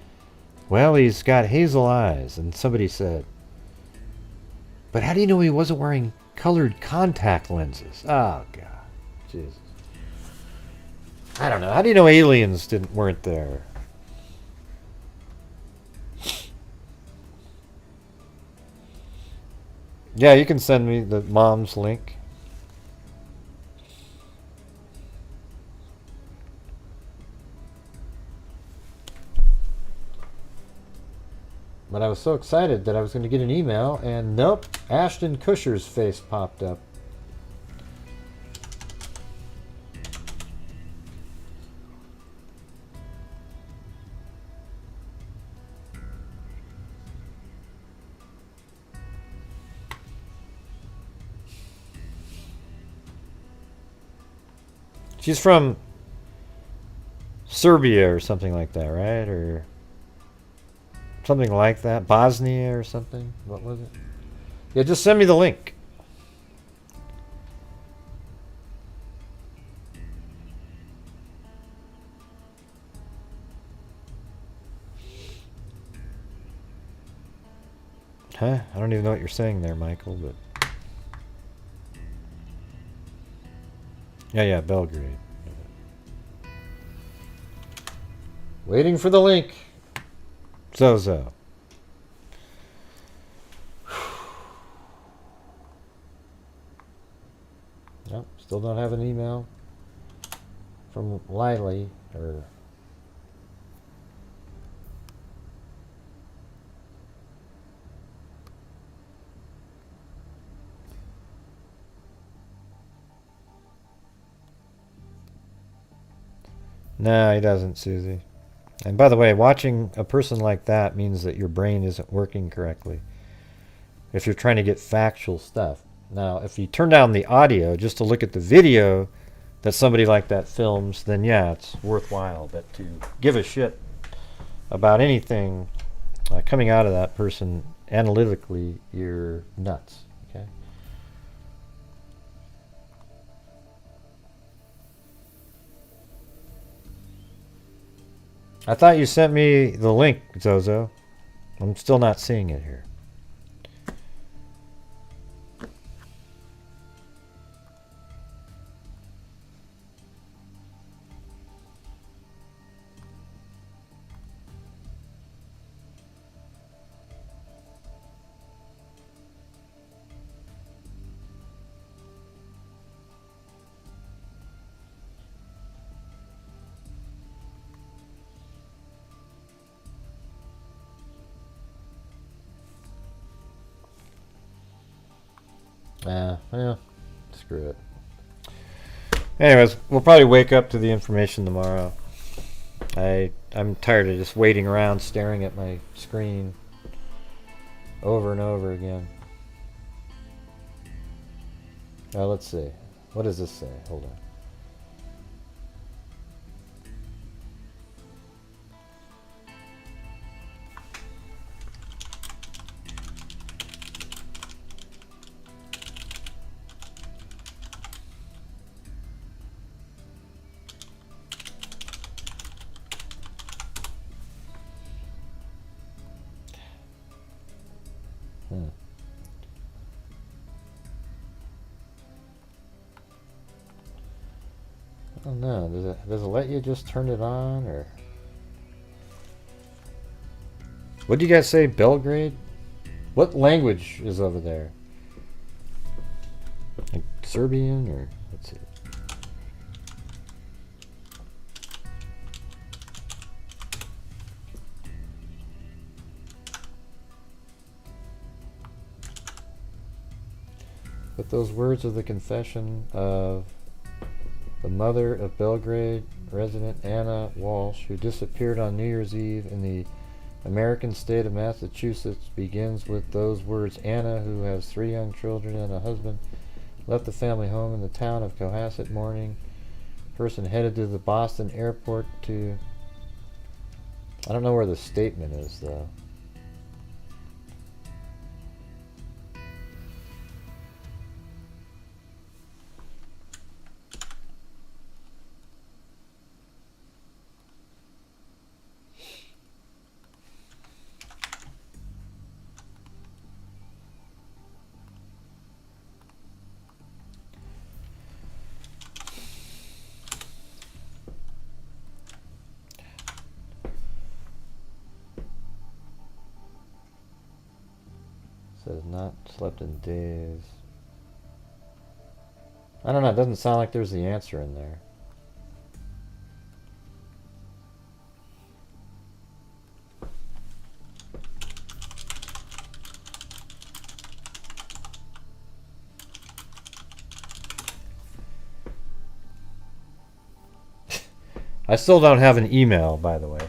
well, he's got hazel eyes. And somebody said, but how do you know he wasn't wearing colored contact lenses? Oh, God. Jesus. I don't know. How do you know aliens weren't there? Yeah, you can send me the mom's link. But I was so excited that I was going to get an email, and nope, Ashton Kutcher's face popped up. She's from Serbia or something like that, right? Or something like that. Bosnia or something. What was it? Yeah, just send me the link. Huh? I don't even know what you're saying there, Michael, but... Yeah, Belgrade. Waiting for the link. Zozo. Nope, still don't have an email from Lily or... No, he doesn't, Susie. And by the way, watching a person like that means that your brain isn't working correctly. If you're trying to get factual stuff. Now, if you turn down the audio just to look at the video that somebody like that films, then yeah, it's worthwhile. But to give a shit about anything coming out of that person analytically, you're nuts. Okay? I thought you sent me the link, Zozo. I'm still not seeing it here. Well, screw it. Anyways, we'll probably wake up to the information tomorrow. I'm tired of just waiting around staring at my screen over and over again. Now let's see. What does this say? Hold on. I don't know. Does it let you just turn it on, or what do you guys say? Belgrade? What language is over there? Like Serbian, or let's see. But those words of the confession of the mother of Belgrade resident Anna Walshe, who disappeared on New Year's Eve in the American state of Massachusetts, begins with those words. Anna, who has 3 young children and a husband, left the family home in the town of Cohasset morning. Person headed to the Boston airport to... I don't know where the statement is, though. Says not slept in days. I don't know, it doesn't sound like there's the answer in there. I still don't have an email, by the way.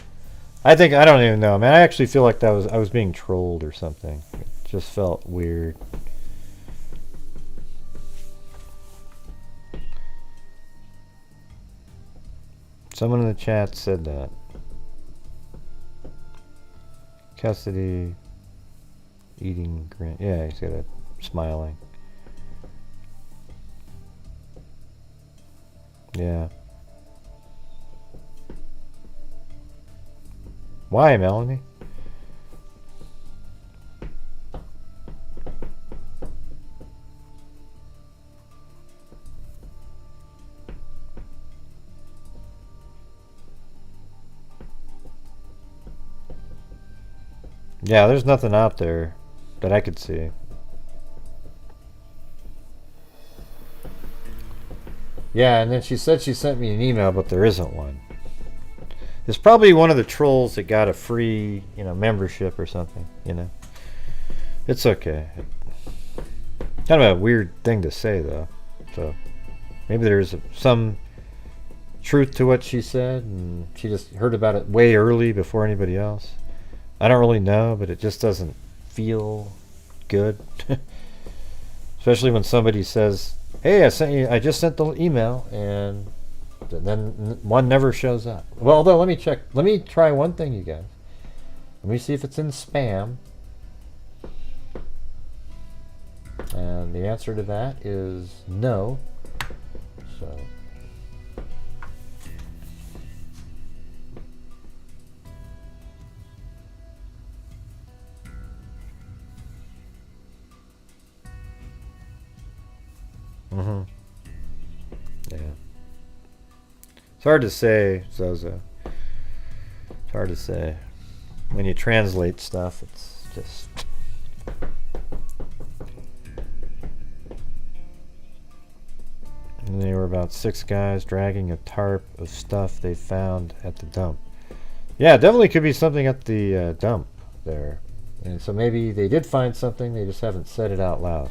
I don't even know. Man, I actually feel like I was being trolled or something. It just felt weird. Someone in the chat said that. Custody, eating Grant. Yeah, he's got a smiling. Yeah. Why, Melanie? Yeah, there's nothing out there that I could see. Yeah, and then she said she sent me an email, but there isn't one. It's probably one of the trolls that got a free, membership or something, It's okay. Kind of a weird thing to say, though. So maybe there's some truth to what she said, and she just heard about it way early before anybody else. I don't really know, but it just doesn't feel good. Especially when somebody says, "Hey, I just sent the email," and then one never shows up. Well, although let me check. Let me try one thing, you guys. Let me see if it's in spam. And the answer to that is no. So yeah. It's hard to say, Zozo. It's hard to say. When you translate stuff, it's just... And there were about 6 guys dragging a tarp of stuff they found at the dump. Yeah, definitely could be something at the dump there. And so maybe they did find something, they just haven't said it out loud.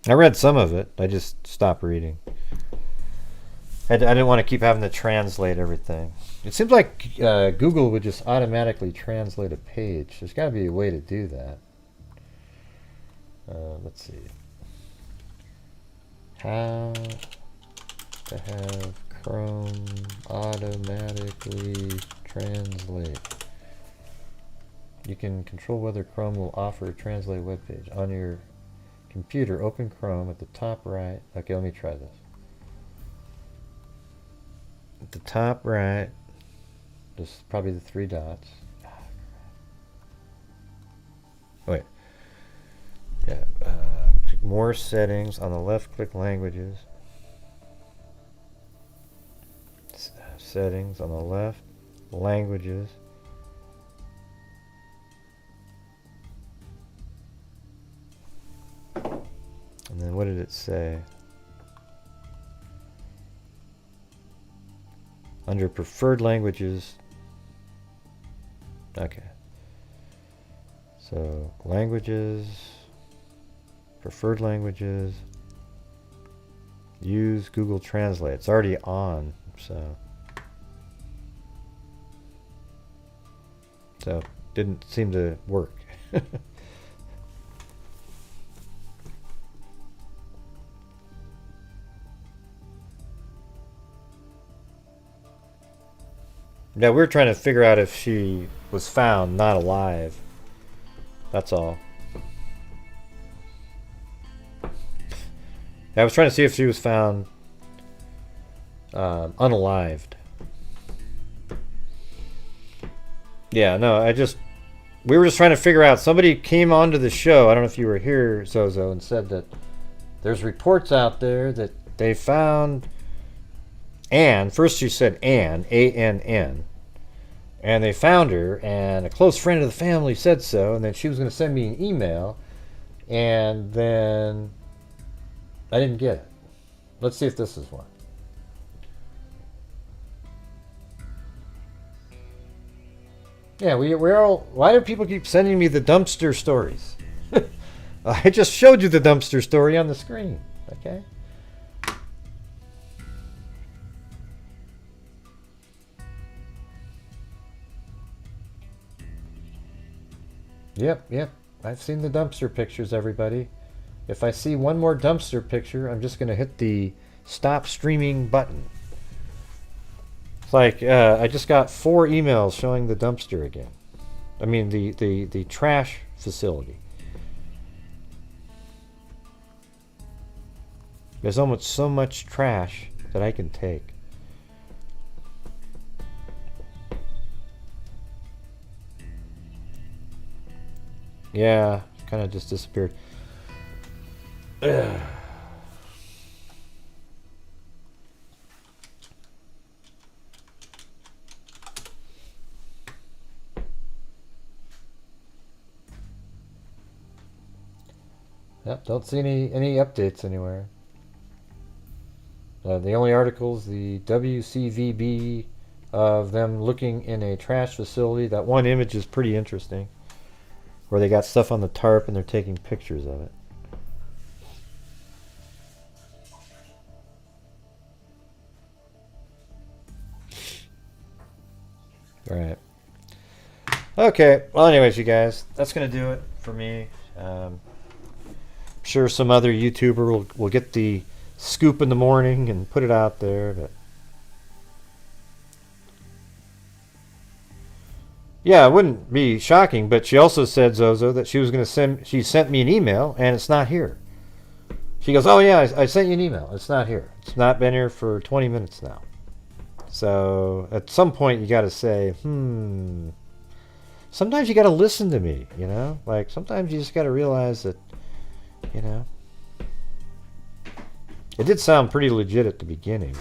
I read some of it. I just stopped reading. I didn't want to keep having to translate everything. It seems like Google would just automatically translate a page. There's got to be a way to do that. Let's see. How to have Chrome automatically translate. You can control whether Chrome will offer a translate web page. On your computer, open Chrome at the top right. Okay, let me try this. At the top right, this is probably the 3 dots. Wait. Yeah, click more settings. On the left, click languages. Settings on the left, languages. And then what did it say? Under preferred languages. Okay. So languages, preferred languages, use Google Translate. It's already on, so didn't seem to work. Yeah, we're trying to figure out if she was found not alive. That's all. I was trying to see if she was found unalived. Yeah, no, we were just trying to figure out. Somebody came onto the show, I don't know if you were here, Zozo, and said that there's reports out there that they found Anne. First she said Anne, A-N-N. And they found her, and a close friend of the family said so, and then she was going to send me an email, and then I didn't get it. Let's see if this is one. Yeah, we're all... Why do people keep sending me the dumpster stories? I just showed you the dumpster story on the screen, okay? Yep. I've seen the dumpster pictures, everybody. If I see one more dumpster picture, I'm just going to hit the stop streaming button. It's like, I just got 4 emails showing the dumpster again. I mean, the trash facility. There's almost so much trash that I can take. Yeah, kind of just disappeared. Ugh. Yep, don't see any updates anywhere. The only articles, the WCVB of them looking in a trash facility. That one image is pretty interesting, where they got stuff on the tarp and they're taking pictures of it. All right. Okay. Well, anyways, you guys, that's going to do it for me. I'm sure some other YouTuber will get the scoop in the morning and put it out there, but yeah, it wouldn't be shocking. But she also said, Zozo, that she was going to she sent me an email and it's not here. She goes, oh yeah, I sent you an email. It's not here. It's not been here for 20 minutes now. So at some point you got to say, sometimes you got to listen to me, you know? Like sometimes you just got to realize that, you know, it did sound pretty legit at the beginning.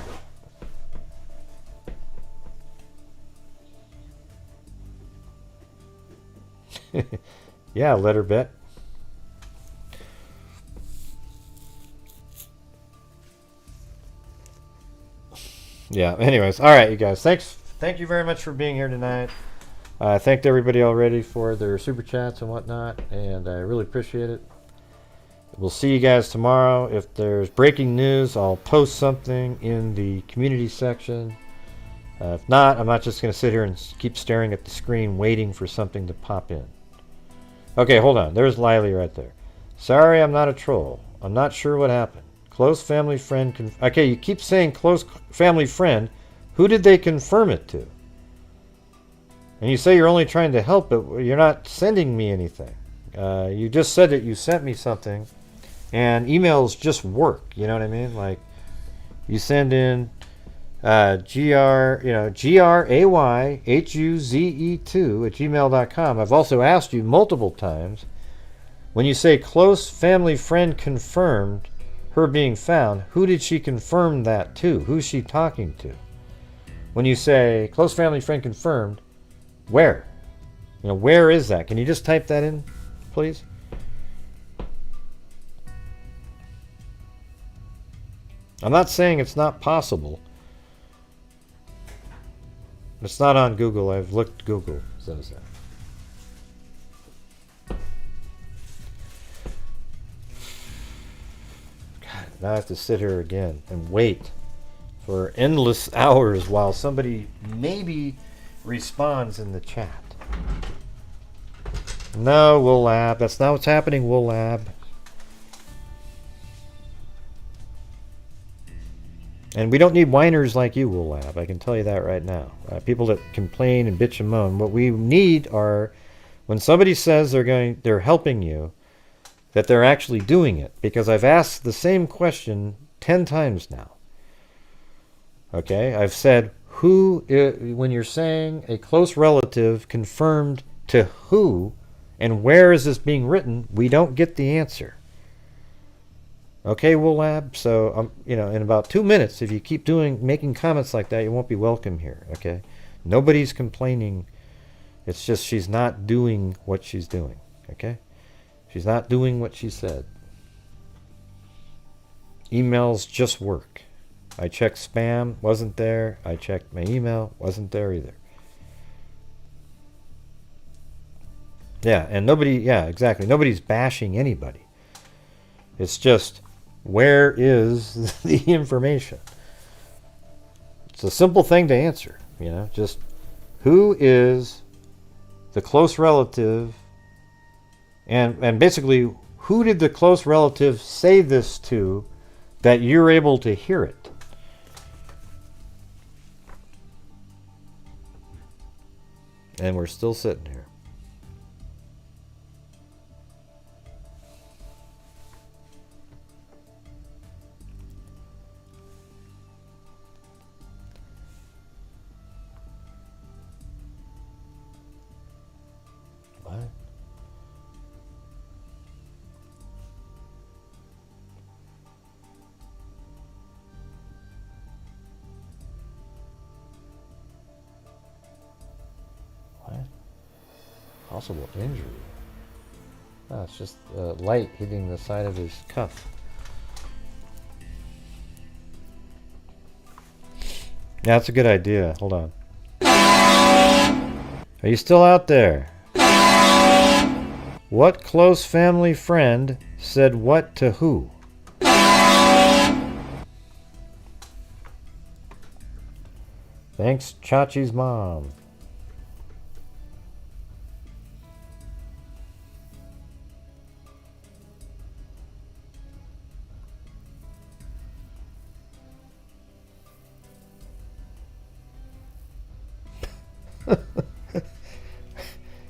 Yeah, letter bet. Yeah, anyways, all right, you guys. Thank you very much for being here tonight. I thanked everybody already for their super chats and whatnot, and I really appreciate it. We'll see you guys tomorrow. If there's breaking news, I'll post something in the community section. If not, I'm not just going to sit here and keep staring at the screen waiting for something to pop in. Okay, hold on. There's Lily right there. Sorry, I'm not a troll. I'm not sure what happened. Close family friend. Okay, you keep saying close family friend. Who did they confirm it to? And you say you're only trying to help, but you're not sending me anything. You just said that you sent me something. And emails just work, you know what I mean? Like, you send in grayhuze2 at I've also asked you multiple times, when you say close family friend confirmed, her being found, who did she confirm that to? Who's she talking to? When you say close family friend confirmed, where? You know, where is that? Can you just type that in, please? I'm not saying it's not possible. It's not on Google. I've looked Google says that. God, now I have to sit here again and wait for endless hours while somebody maybe responds in the chat. No, Wool Lab. That's not what's happening, Wool Lab. And we don't need whiners like you, Wool Lab. I can tell you that right now. People that complain and bitch and moan. What we need are, when somebody says they're helping you, that they're actually doing it. Because I've asked the same question 10 times now. Okay? I've said, when you're saying a close relative confirmed to who, and where is this being written, we don't get the answer. Okay, Wool Lab. So, in about 2 minutes, if you keep making comments like that, you won't be welcome here. Okay, nobody's complaining. It's just she's not doing what she's doing. Okay, she's not doing what she said. Emails just work. I checked spam, wasn't there. I checked my email, wasn't there either. Yeah, and exactly. Nobody's bashing anybody. It's just, where is the information? It's a simple thing to answer, just who is the close relative, and basically, who did the close relative say this to that you're able to hear it? And we're still sitting here. Possible injury. Oh, it's just light hitting the side of his cuff. Yeah, that's a good idea. Hold on. Are you still out there? What close family friend said what to who? Thanks, Chachi's mom.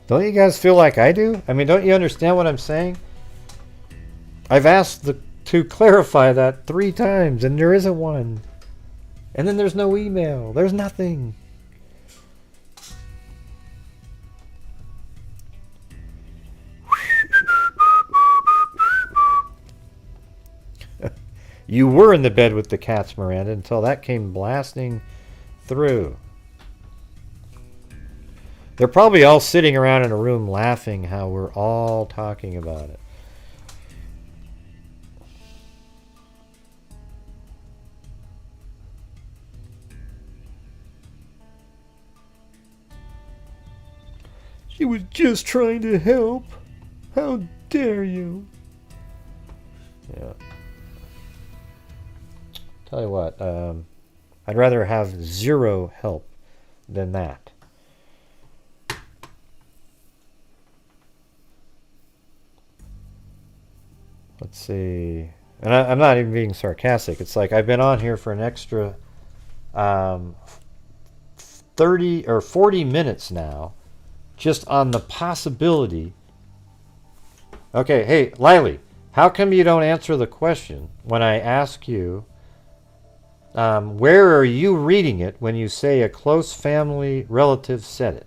Don't you guys feel like I do? I mean, don't you understand what I'm saying? I've asked to clarify that 3 times, and there isn't one. And then there's no email. There's nothing. You were in the bed with the cats, Miranda, until that came blasting through. They're probably all sitting around in a room laughing how we're all talking about it. She was just trying to help. How dare you? Tell you what, I'd rather have zero help than that. Let's see. And I'm not even being sarcastic. It's like I've been on here for an extra 30 or 40 minutes now just on the possibility. Okay, hey, Lily, how come you don't answer the question when I ask you, where are you reading it when you say a close family relative said it?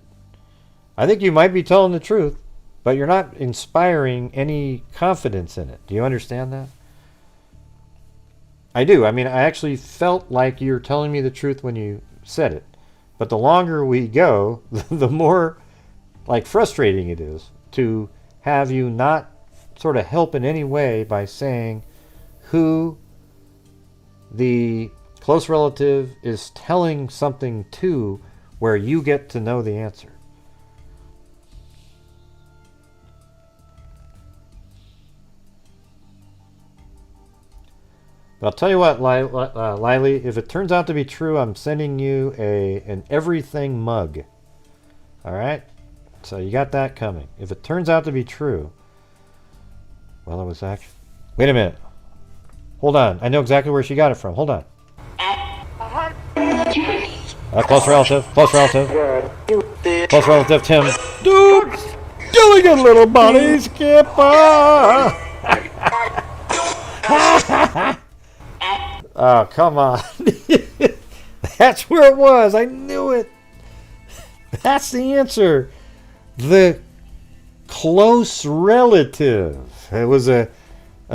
I think you might be telling the truth, but you're not inspiring any confidence in it. Do you understand that? I do. I mean, I actually felt like you're telling me the truth when you said it. But the longer we go, the more like frustrating it is to have you not sort of help in any way by saying who the close relative is telling something to where you get to know the answer. But I'll tell you what, Lily, if it turns out to be true, I'm sending you an everything mug. All right? So you got that coming. If it turns out to be true, well, it was actually... Wait a minute. Hold on. I know exactly where she got it from. Hold on. Close relative. Close relative. Close relative, Tim. Dude! Doing it, little buddy. Skipper! Oh, come on. That's where it was. I knew it. That's the answer. The close relative. It was a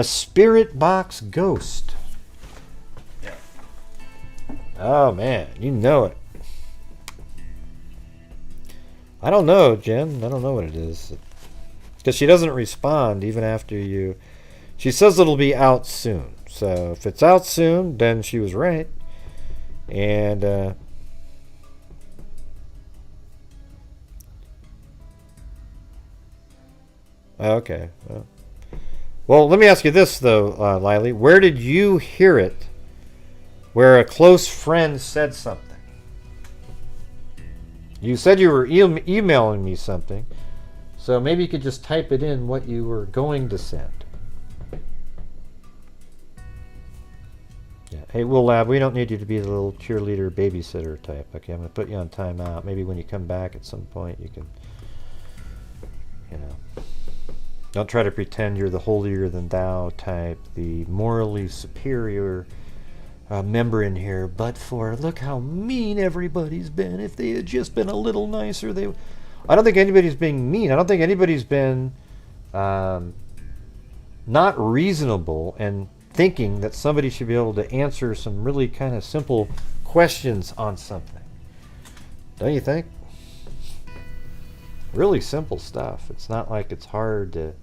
spirit box ghost. Yeah. Oh, man. You know it. I don't know, Jen. I don't know what it is. Because she doesn't respond even after you... She says it'll be out soon. So if it's out soon, then she was right. And okay. Well, let me ask you this though, Lily. Where did you hear it? Where a close friend said something? You said you were emailing me something, so maybe you could just type it in what you were going to send. Yeah. Hey, Will Lab, we don't need you to be the little cheerleader babysitter type. Okay, I'm going to put you on timeout. Maybe when you come back at some point, you can, you know, don't try to pretend you're the holier than thou type, the morally superior member in here. But for look how mean everybody's been. If they had just been a little nicer, they. I don't think anybody's being mean. I don't think anybody's been not reasonable and thinking that somebody should be able to answer some really kind of simple questions on something. Don't you think? Really simple stuff. It's not like it's hard to...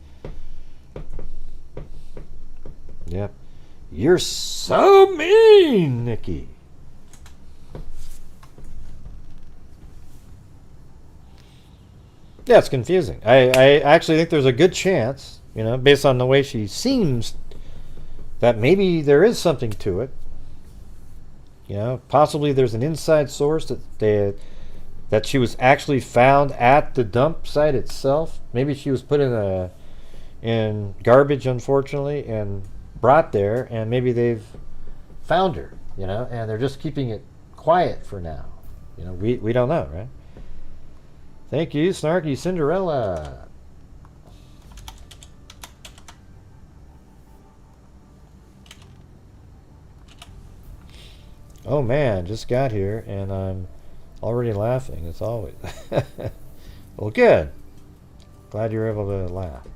Yep. You're so mean, Nikki. Yeah, it's confusing. I actually think there's a good chance, you know, based on the way she seems, that maybe there is something to it. You know, possibly there's an inside source that she was actually found at the dump site itself. Maybe she was put in garbage, unfortunately, and brought there, and maybe they've found her, you know, and they're just keeping it quiet for now. You know, we don't know, right? Thank you, Snarky Cinderella. Oh man, just got here and I'm already laughing, as always. Well, good. Glad you're able to laugh.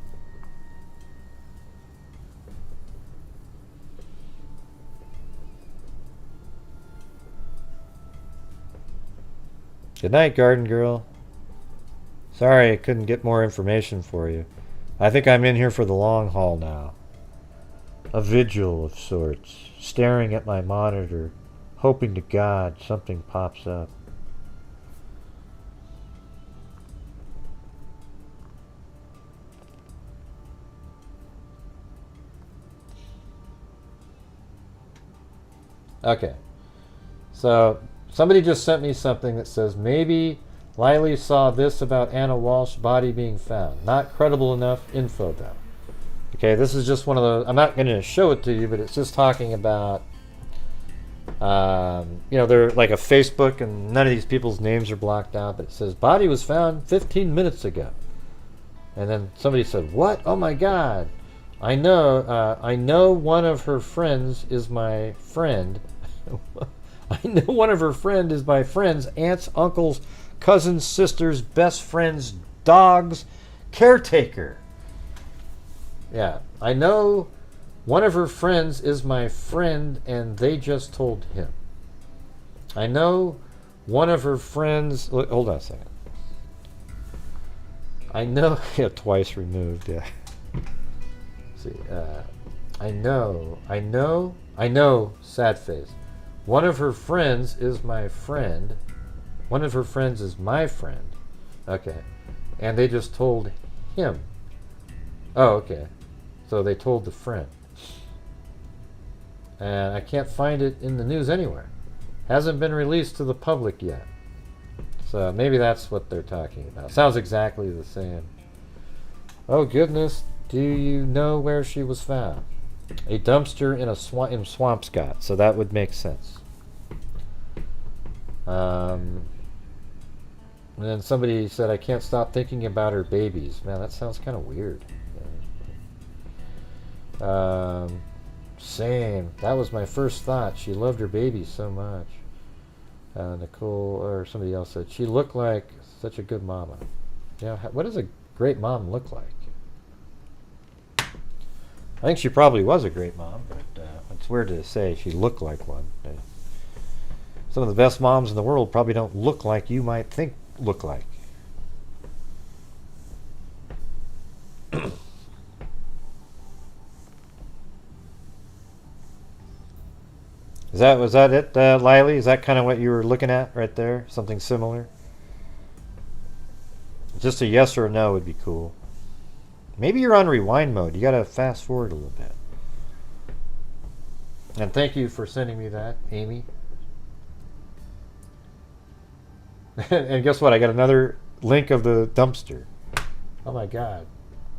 Good night, Garden Girl. Sorry I couldn't get more information for you. I think I'm in here for the long haul now. A vigil of sorts, staring at my monitor, hoping to God something pops up. Okay. So somebody just sent me something that says maybe Lily saw this about Anna Walsh's body being found. Not credible enough info though. Okay, this is just one of those. I'm not going to show it to you, but it's just talking about, they're like a Facebook, and none of these people's names are blocked out, but it says body was found 15 minutes ago. And then somebody said, "What? Oh my God! I know one of her friends is my friend. I know one of her friend is my friend's aunt's, uncle's, cousin's, sister's, best friend's dog's caretaker. Yeah, I know one of her friends is my friend, and they just told him. I know one of her friends." Hold on a second. I know. Yeah, twice removed. Yeah. See. I know. Sad face. One of her friends is my friend. One of her friends is my friend. Okay. And they just told him. Oh, okay. So they told the friend. And I can't find it in the news anywhere. Hasn't been released to the public yet. So maybe that's what they're talking about. Sounds exactly the same. Oh goodness, do you know where she was found? A dumpster in Swampscott, so that would make sense. And then somebody said, "I can't stop thinking about her babies." Man, that sounds kind of weird. Same. That was my first thought. She loved her babies so much. Nicole, or somebody else said, "She looked like such a good mama." Yeah, what does a great mom look like? I think she probably was a great mom, but it's weird to say she looked like one. Some of the best moms in the world probably don't look like you might think look like. Was that it, Lily? Is that kind of what you were looking at right there? Something similar? Just a yes or a no would be cool. Maybe you're on rewind mode. You gotta fast forward a little bit. And thank you for sending me that, Amy. And guess what? I got another link of the dumpster. Oh my God.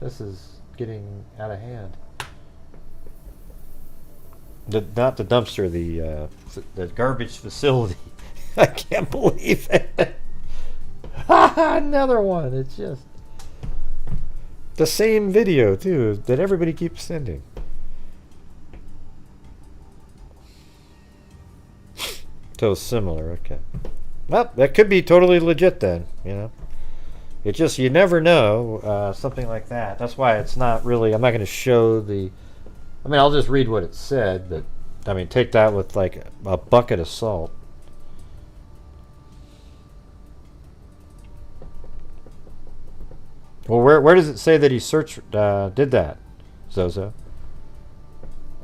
This is getting out of hand. Not the dumpster, the garbage facility. I can't believe it. Another one. It's just the same video too that everybody keeps sending. So similar. Okay. Well, that could be totally legit then. It just, you never know. Something like that. That's why it's not really. I'm not going to show the. I mean, I'll just read what it said, but I mean, take that with like a bucket of salt. Well, where does it say that he did that, Zozo?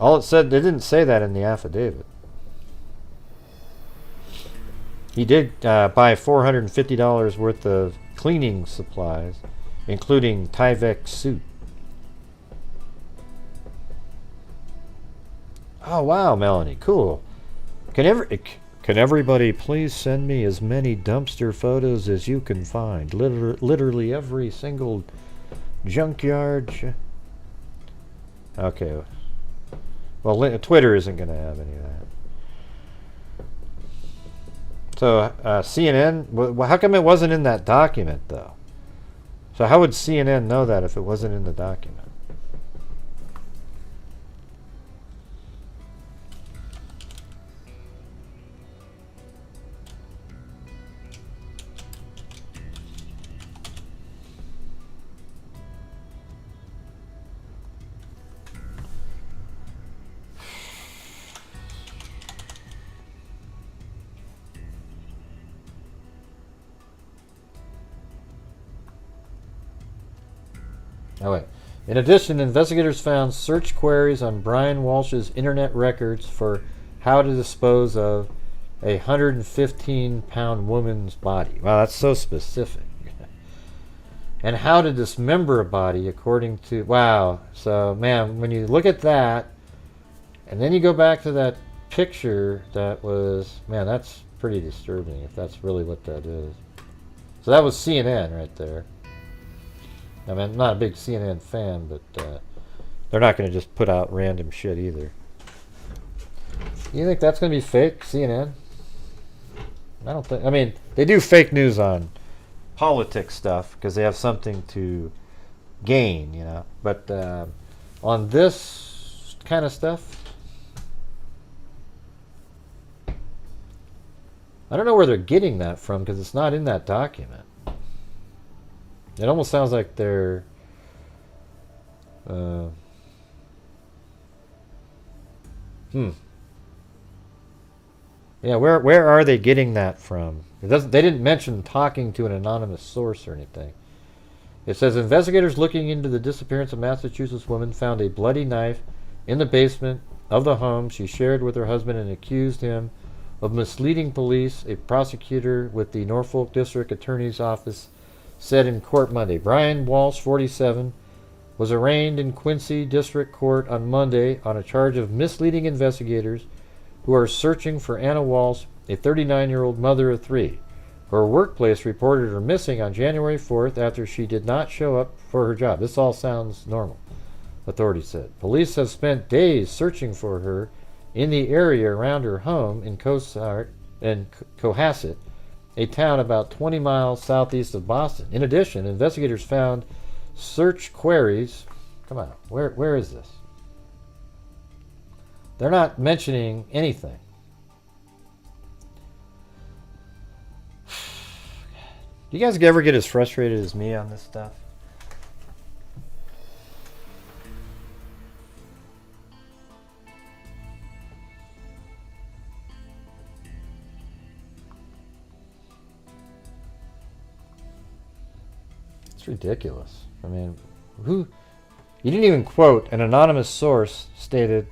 All it said, they didn't say that in the affidavit. He did buy $450 worth of cleaning supplies, including Tyvek suit. Oh wow, Melanie, cool. Can everybody please send me as many dumpster photos as you can find? Literally every single junkyard. Okay. Well, Twitter isn't going to have any of that. So CNN. Well, how come it wasn't in that document though? So how would CNN know that if it wasn't in the document? Oh, wait. In addition, investigators found search queries on Brian Walsh's internet records for how to dispose of a 115-pound woman's body. Wow, that's so specific. And how to dismember a body according to... Wow. So, man, when you look at that, and then you go back to that picture that was, man, that's pretty disturbing if that's really what that is. So that was CNN right there. I mean, I'm not a big CNN fan, but they're not going to just put out random shit either. You think that's going to be fake, CNN? I don't think. I mean, they do fake news on politics stuff because they have something to gain, you know. But on this kind of stuff, I don't know where they're getting that from because it's not in that document. It almost sounds like they're yeah, where are they getting that from? It doesn't. They didn't mention talking to an anonymous source or anything. It says investigators looking into the disappearance of Massachusetts woman found a bloody knife in the basement of the home she shared with her husband and accused him of misleading police. A prosecutor with the Norfolk District Attorney's Office said in court Monday. Brian Walshe, 47, was arraigned in Quincy District Court on Monday on a charge of misleading investigators who are searching for Anna Walshe, a 39-year-old mother of 3. Her workplace reported her missing on January 4th after she did not show up for her job. This all sounds normal, authorities said. Police have spent days searching for her in the area around her home in Cohasset, a town about 20 miles southeast of Boston. In addition, investigators found search queries. Come on, where is this? They're not mentioning anything. Do you guys ever get as frustrated as me on this stuff? It's ridiculous. I mean, who? You didn't even quote an anonymous source stated.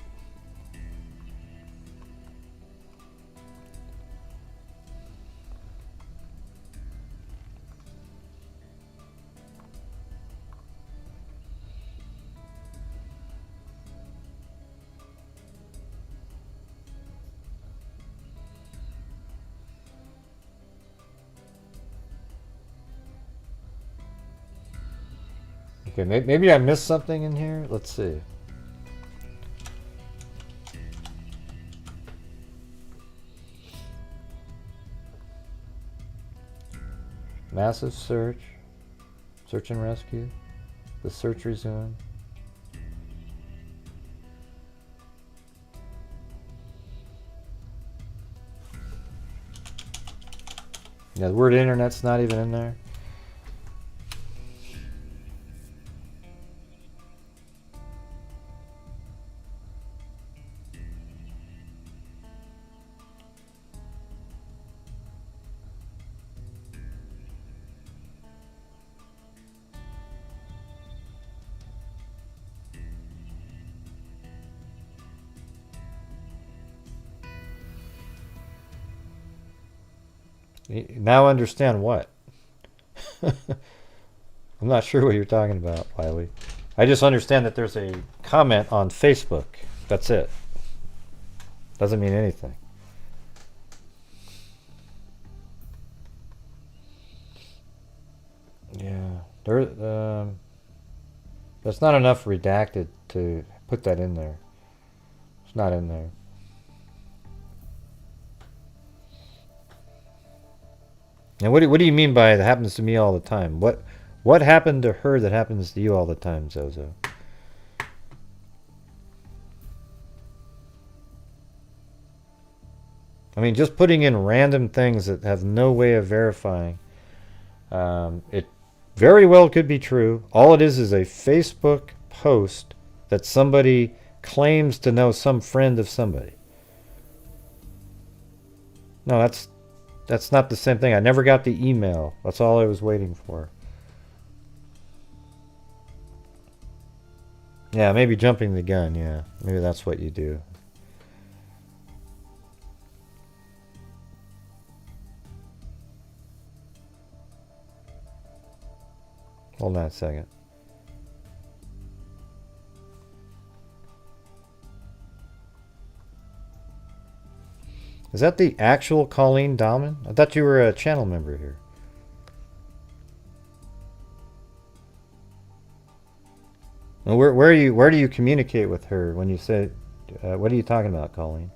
Okay, maybe I missed something in here. Let's see. Massive search. Search and rescue. The search resumed. Yeah, the word internet's not even in there. Now understand what? I'm not sure what you're talking about, Wiley. I just understand that there's a comment on Facebook. That's it. Doesn't mean anything. Yeah, there's not enough redacted to put that in there. It's not in there. And what do you mean by that happens to me all the time? What happened to her that happens to you all the time, Zozo? I mean, just putting in random things that have no way of verifying. It very well could be true. All it is a Facebook post that somebody claims to know some friend of somebody. No, that's not the same thing. I never got the email. That's all I was waiting for. Yeah, maybe jumping the gun. Yeah, maybe that's what you do. Hold on a second. Is that the actual Colleen Dahman? I thought you were a channel member here. And where do you communicate with her when you say, what are you talking about, Colleen?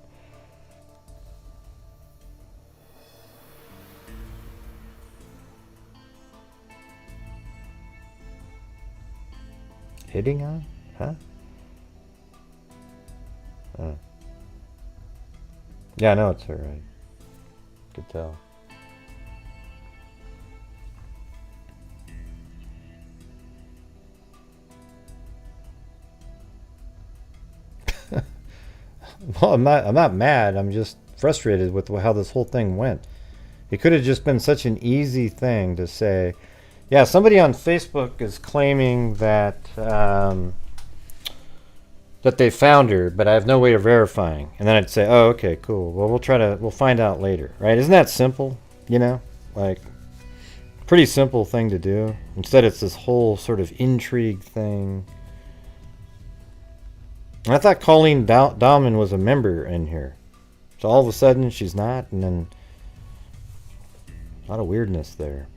Hitting on? Huh? Oh. Yeah, I know it's her, right? Could tell. Well, I'm not mad. I'm just frustrated with how this whole thing went. It could have just been such an easy thing to say, yeah, somebody on Facebook is claiming that that they found her, but I have no way of verifying. And then I'd say, oh, okay, cool. Well, we'll find out later, right? Isn't that simple? You know, like, pretty simple thing to do. Instead, it's this whole sort of intrigue thing. And I thought Colleen Dahman was a member in here. So all of a sudden, she's not, and then a lot of weirdness there.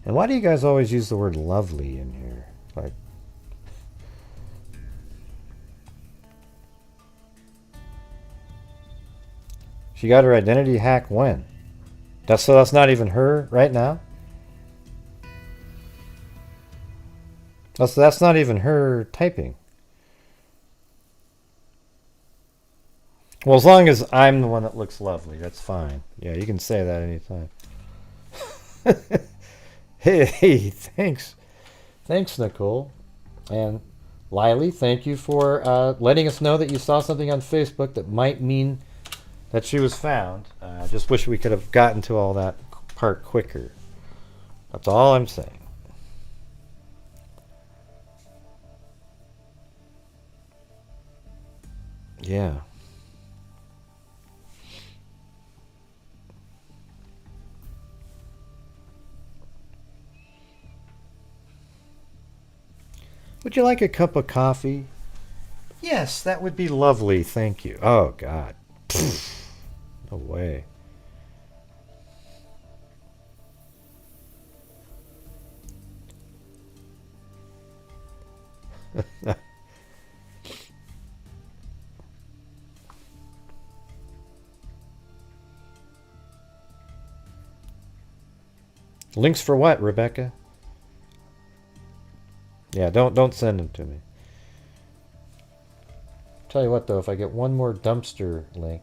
And why do you guys always use the word lovely in here? Like, she got her identity hack when? So that's not even her right now? That's not even her typing. Well, as long as I'm the one that looks lovely, that's fine. Yeah, you can say that anytime. Hey, thanks. Thanks, Nicole. And Lily, thank you for letting us know that you saw something on Facebook that might mean that she was found. I just wish we could have gotten to all that part quicker. That's all I'm saying. Yeah. Would you like a cup of coffee? Yes, that would be lovely, thank you. Oh, God. No way. Links for what, Rebecca? Yeah, don't send them to me. Tell you what, though, if I get one more dumpster link.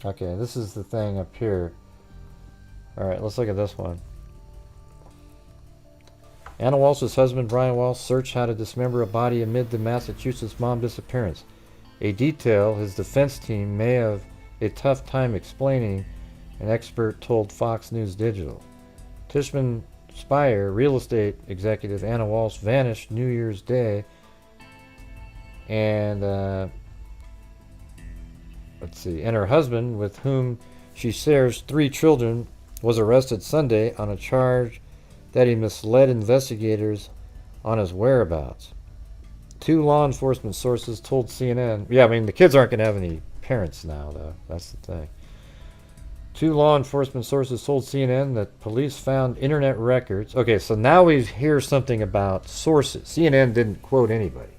Okay, this is the thing up here. Alright, let's look at this one. Anna Walshe's husband, Brian Walshe, searched how to dismember a body amid the Massachusetts mom disappearance. A detail his defense team may have a tough time explaining, an expert told Fox News Digital. Tishman Speyer, real estate executive Anna Walshe, vanished New Year's Day, and let's see, and her husband, with whom she shares 3 children, was arrested Sunday on a charge that he misled investigators on his whereabouts. 2 law enforcement sources told CNN... Yeah, I mean, the kids aren't going to have any parents now, though. That's the thing. 2 law enforcement sources told CNN that police found internet records. Okay, so now we hear something about sources. CNN didn't quote anybody.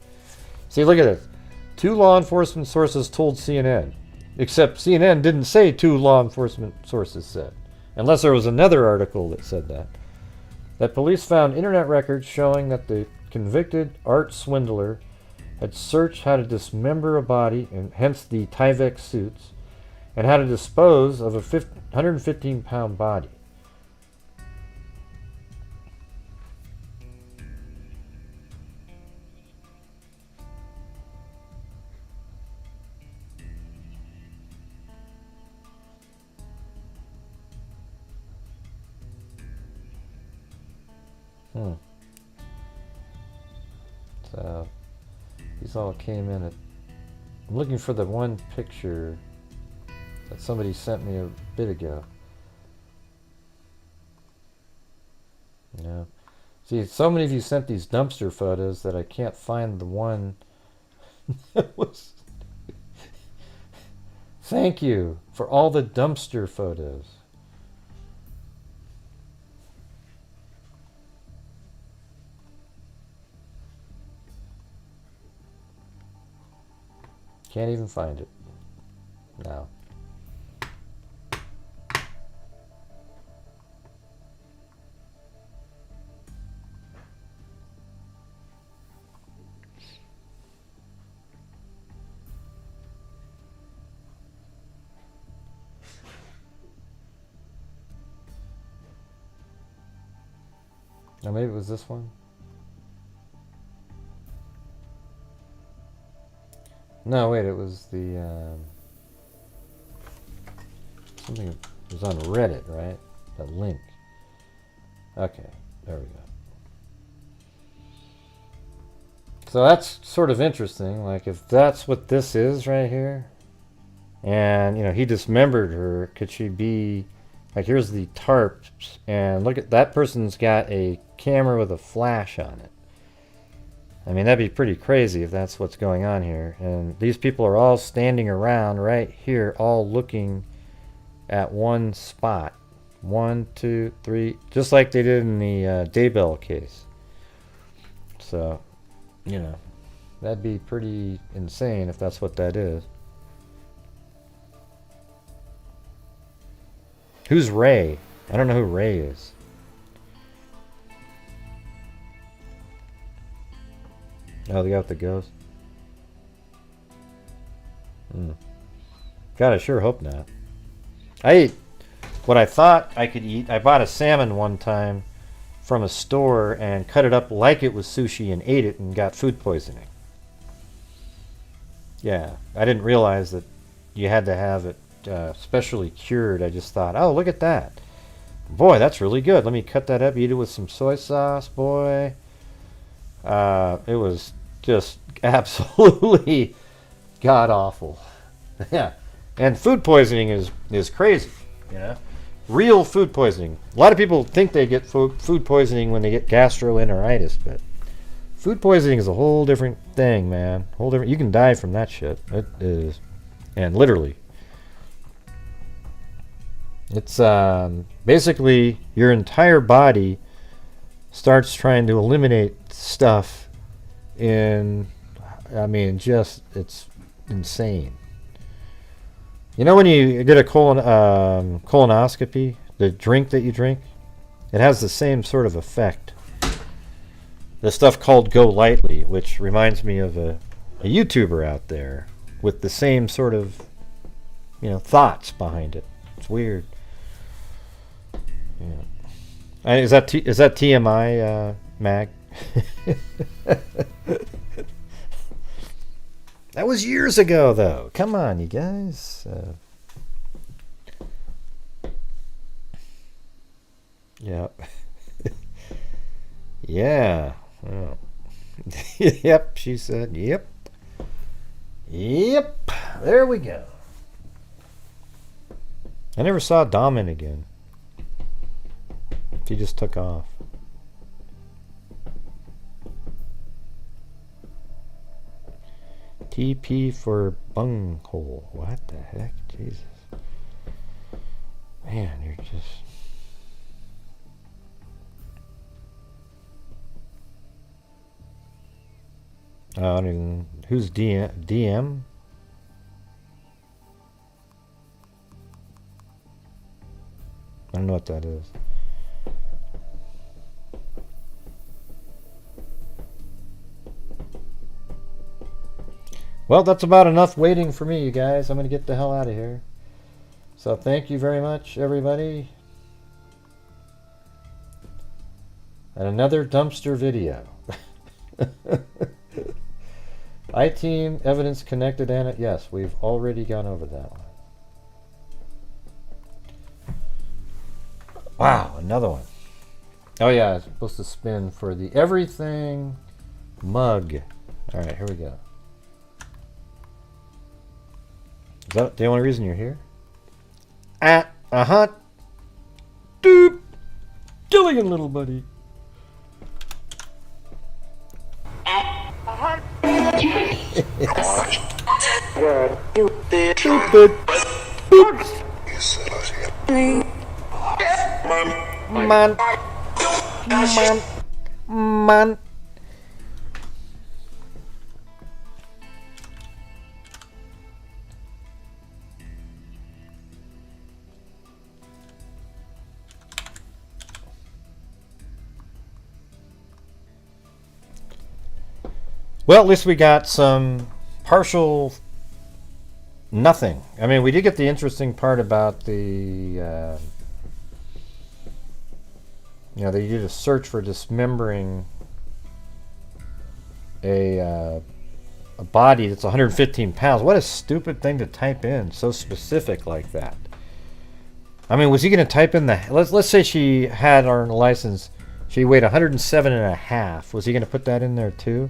See, look at this. 2 law enforcement sources told CNN. Except CNN didn't say 2 law enforcement sources said. Unless there was another article that said that. That police found internet records showing that the convicted art swindler had searched how to dismember a body, and hence the Tyvek suits, and how to dispose of a 115-pound body. So these all came in at... I'm looking for the one picture that somebody sent me a bit ago. No. See, so many of you sent these dumpster photos that I can't find the one that was... Thank you for all the dumpster photos. Can't even find it. No. Now maybe it was this one. No, wait, it was the something that was on Reddit, right? That link. Okay, there we go. So that's sort of interesting. Like, if that's what this is right here, and you know, he dismembered her, could she be like, here's the tarps, and look at that person's got a camera with a flash on it. I mean, that'd be pretty crazy if that's what's going on here. And these people are all standing around right here, all looking at one spot. 1, 2, 3, just like they did in the Daybell case. So, you know, that'd be pretty insane if that's what that is. Who's Ray? I don't know who Ray is. Oh, the guy with the ghost? God, I sure hope not. I ate what I thought I could eat. I bought a salmon one time from a store and cut it up like it was sushi and ate it and got food poisoning. Yeah, I didn't realize that you had to have it specially cured. I just thought, oh, look at that. Boy, that's really good. Let me cut that up, eat it with some soy sauce, boy. It was just absolutely god-awful. Yeah, and food poisoning is crazy, you know? Real food poisoning. A lot of people think they get food poisoning when they get gastroenteritis, but food poisoning is a whole different thing, man. Whole different. You can die from that shit. It is, and literally. It's basically your entire body starts trying to eliminate stuff in, I mean, just, it's insane. You know when you get a colonoscopy, the drink that you drink, it has the same sort of effect. The stuff called Go Lightly, which reminds me of a YouTuber out there with the same sort of, you know, thoughts behind it. It's weird. Yeah. Is that TMI, Mag? That was years ago, though. Come on, you guys. Yep. Yeah. Oh. Yep, she said. Yep. Yep. There we go. I never saw Damen again. He just took off. TP for bunghole. What the heck? Jesus. Man, you're just... I don't even... Who's DM? I don't know what that is. Well, that's about enough waiting for me, you guys. I'm going to get the hell out of here. So thank you very much, everybody. And another dumpster video. I-Team, evidence connected, Anna. Yes, we've already gone over that one. Wow, another one. Oh yeah, it's supposed to spin for the everything mug. All right, here we go. Is that the only reason you're here? Doop. Gilligan, little buddy. Stupid. Man. Well, at least we got some partial nothing. I mean, we did get the interesting part about the, you know, they did a search for dismembering a body that's 115 pounds. What a stupid thing to type in, so specific like that. I mean, was he going to type in the, let's say she had on her license, she weighed 107.5. Was he going to put that in there too?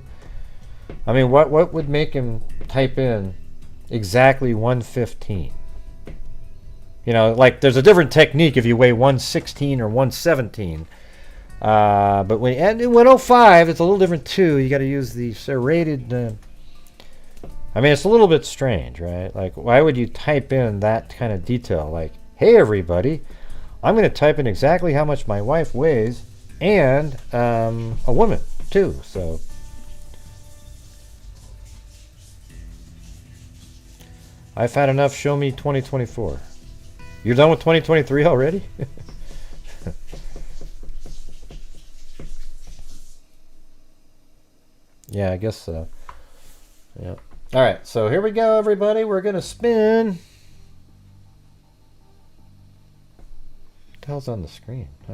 I mean, what would make him type in exactly 115? You know, like there's a different technique if you weigh 116 or 117. But when and in 105, it's a little different too. You got to use the serrated. I mean, it's a little bit strange, right? Like, why would you type in that kind of detail? Like, hey everybody, I'm going to type in exactly how much my wife weighs and a woman too. So. I've had enough. Show me 2024. You're done with 2023 already? Yeah, I guess so. Yeah. All right, so here we go, everybody. We're going to spin. What the hell's on the screen? Huh.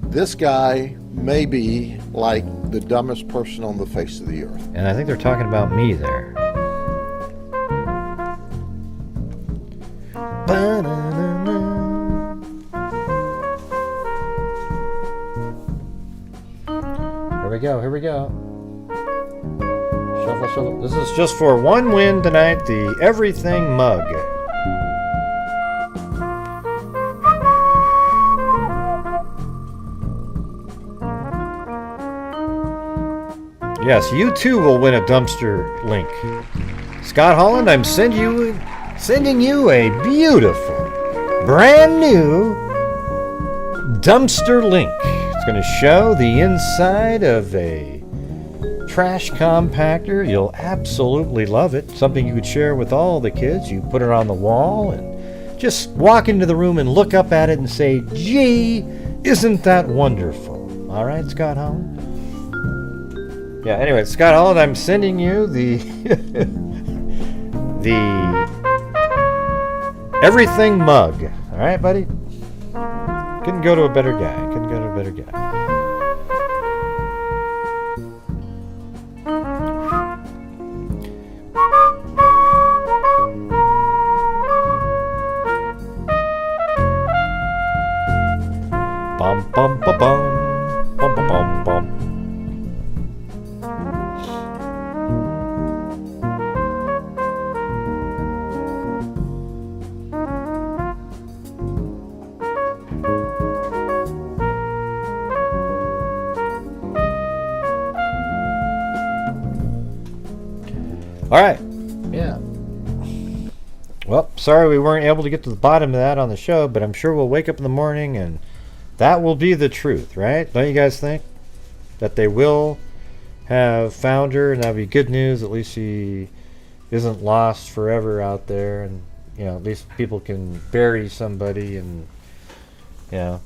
This guy may be like the dumbest person on the face of the earth. And I think they're talking about me there. Here we go, here we go. Shuffle, shuffle. This is just for one win tonight, the Everything Mug. Yes, you too will win a dumpster link. Scott Holland, I'm sending you a beautiful, brand new dumpster link. It's going to show the inside of a trash compactor. You'll absolutely love it. Something you could share with all the kids. You put it on the wall and just walk into the room and look up at it and say, gee, isn't that wonderful? All right, Scott Holland? Yeah, anyway, Scott Holland, I'm sending you the the Everything Mug. All right, buddy? Couldn't go to a better guy. Couldn't go to a better guy. Bum bum ba bum bum ba bum bum. All right. Yeah. Well, sorry we weren't able to get to the bottom of that on the show, but I'm sure we'll wake up in the morning and that will be the truth, right? Don't you guys think? That they will have found her, and that'll be good news. At least she isn't lost forever out there, and you know, at least people can bury somebody, and you know,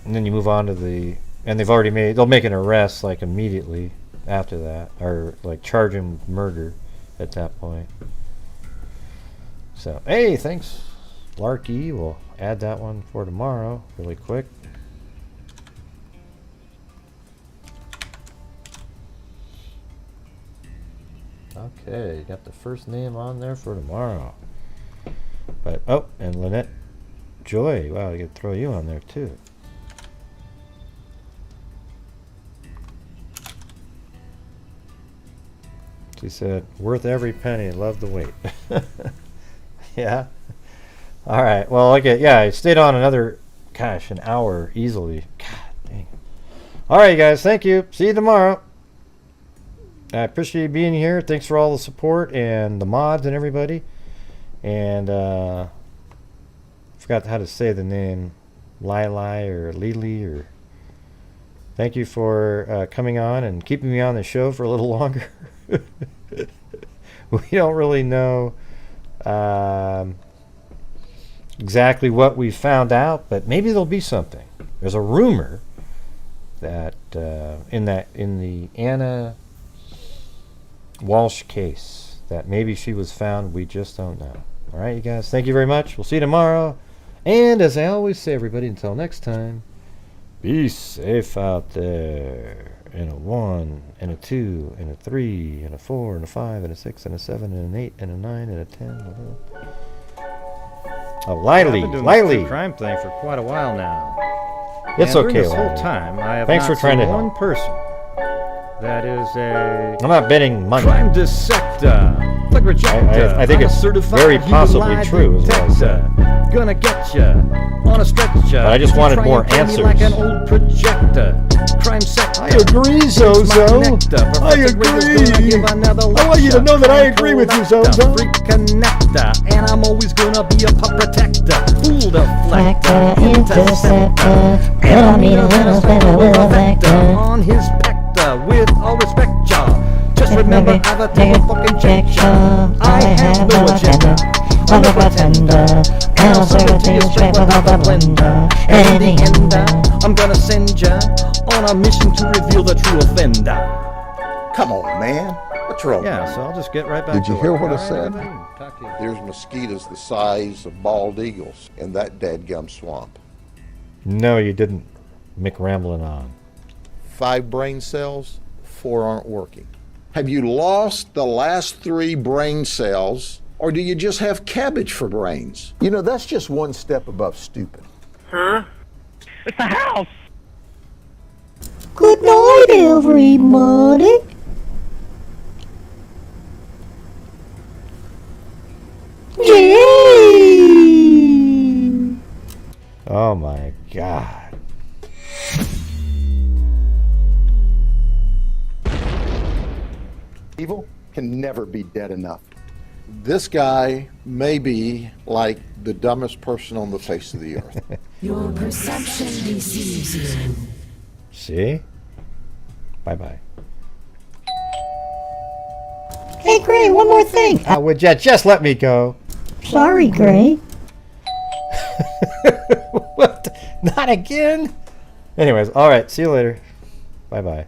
and then you move on to the, and they'll make an arrest like immediately after that, or like charge him with murder at that point. So, hey, thanks, Larky. We'll add that one for tomorrow really quick. Okay, got the first name on there for tomorrow. But oh, and Lynette Joy. Wow, I could throw you on there too. She said, worth every penny, love the wait. Yeah. All right. Well, okay. Yeah, I stayed on another, gosh, an hour easily. God dang. All right, you guys. Thank you. See you tomorrow. I appreciate you being here. Thanks for all the support and the mods and everybody. And forgot how to say the name, Lili or Lili or. Thank you for coming on and keeping me on the show for a little longer. We don't really know exactly what we found out, but maybe there'll be something. There's a rumor that in the Anna Walshe case that maybe she was found. We just don't know. All right, you guys. Thank you very much. We'll see you tomorrow. And as I always say, everybody, until next time, be safe out there. And a 1, and a 2, and a 3, and a 4, and a 5, and a 6, and a 7, and an 8, and a 9, and a 10. Oh, Lily, I've been doing Lily. this crime thing for quite a while now. It's and okay, during this Lily. whole time, I have Thanks not for trying seen to one help. person that is a I'm not betting money. crime dissector, plug rejector. I think I'm a it's certified very human possibly lie true, is what I detector. Gonna get ya on a stretcher. But I just wanted Try more and play me answers. like an old projector. Crime sector. I agree, Zozo. I agree. I want you to know that I agree with you, Zozo. Freak connector, and I'm always gonna be a pup protector. Fool deflector, interceptor, and I'll meet a little better with a vector on his pector. With all respect, y'all. Just remember, I've a fucking check y'all. I have no agenda. I'm a pretender, and I'll serve it to you straight without the blender. And in the end, I'm gonna send ya on a mission to reveal the true offender. Come on, man. What's wrong? Yeah, so I'll just get right back Did to you it. hear what I All right, said? everybody, talk to you. There's mosquitoes the size of bald eagles in that dadgum swamp. No, you didn't. Mick rambling on. 5 brain cells, 4 aren't working. Have you lost the last 3 brain cells, or do you just have cabbage for brains? You know, that's just one step above stupid. Huh? It's the house. Good night, everybody. Yay! Oh my God. Evil can never be dead enough. This guy may be like the dumbest person on the face of the earth. Your perception deceives you. See? Bye-bye. Hey, Gray, one more thing. Would you just let me go? Sorry, Gray. What? Not again? Anyways, all right. See you later. Bye-bye.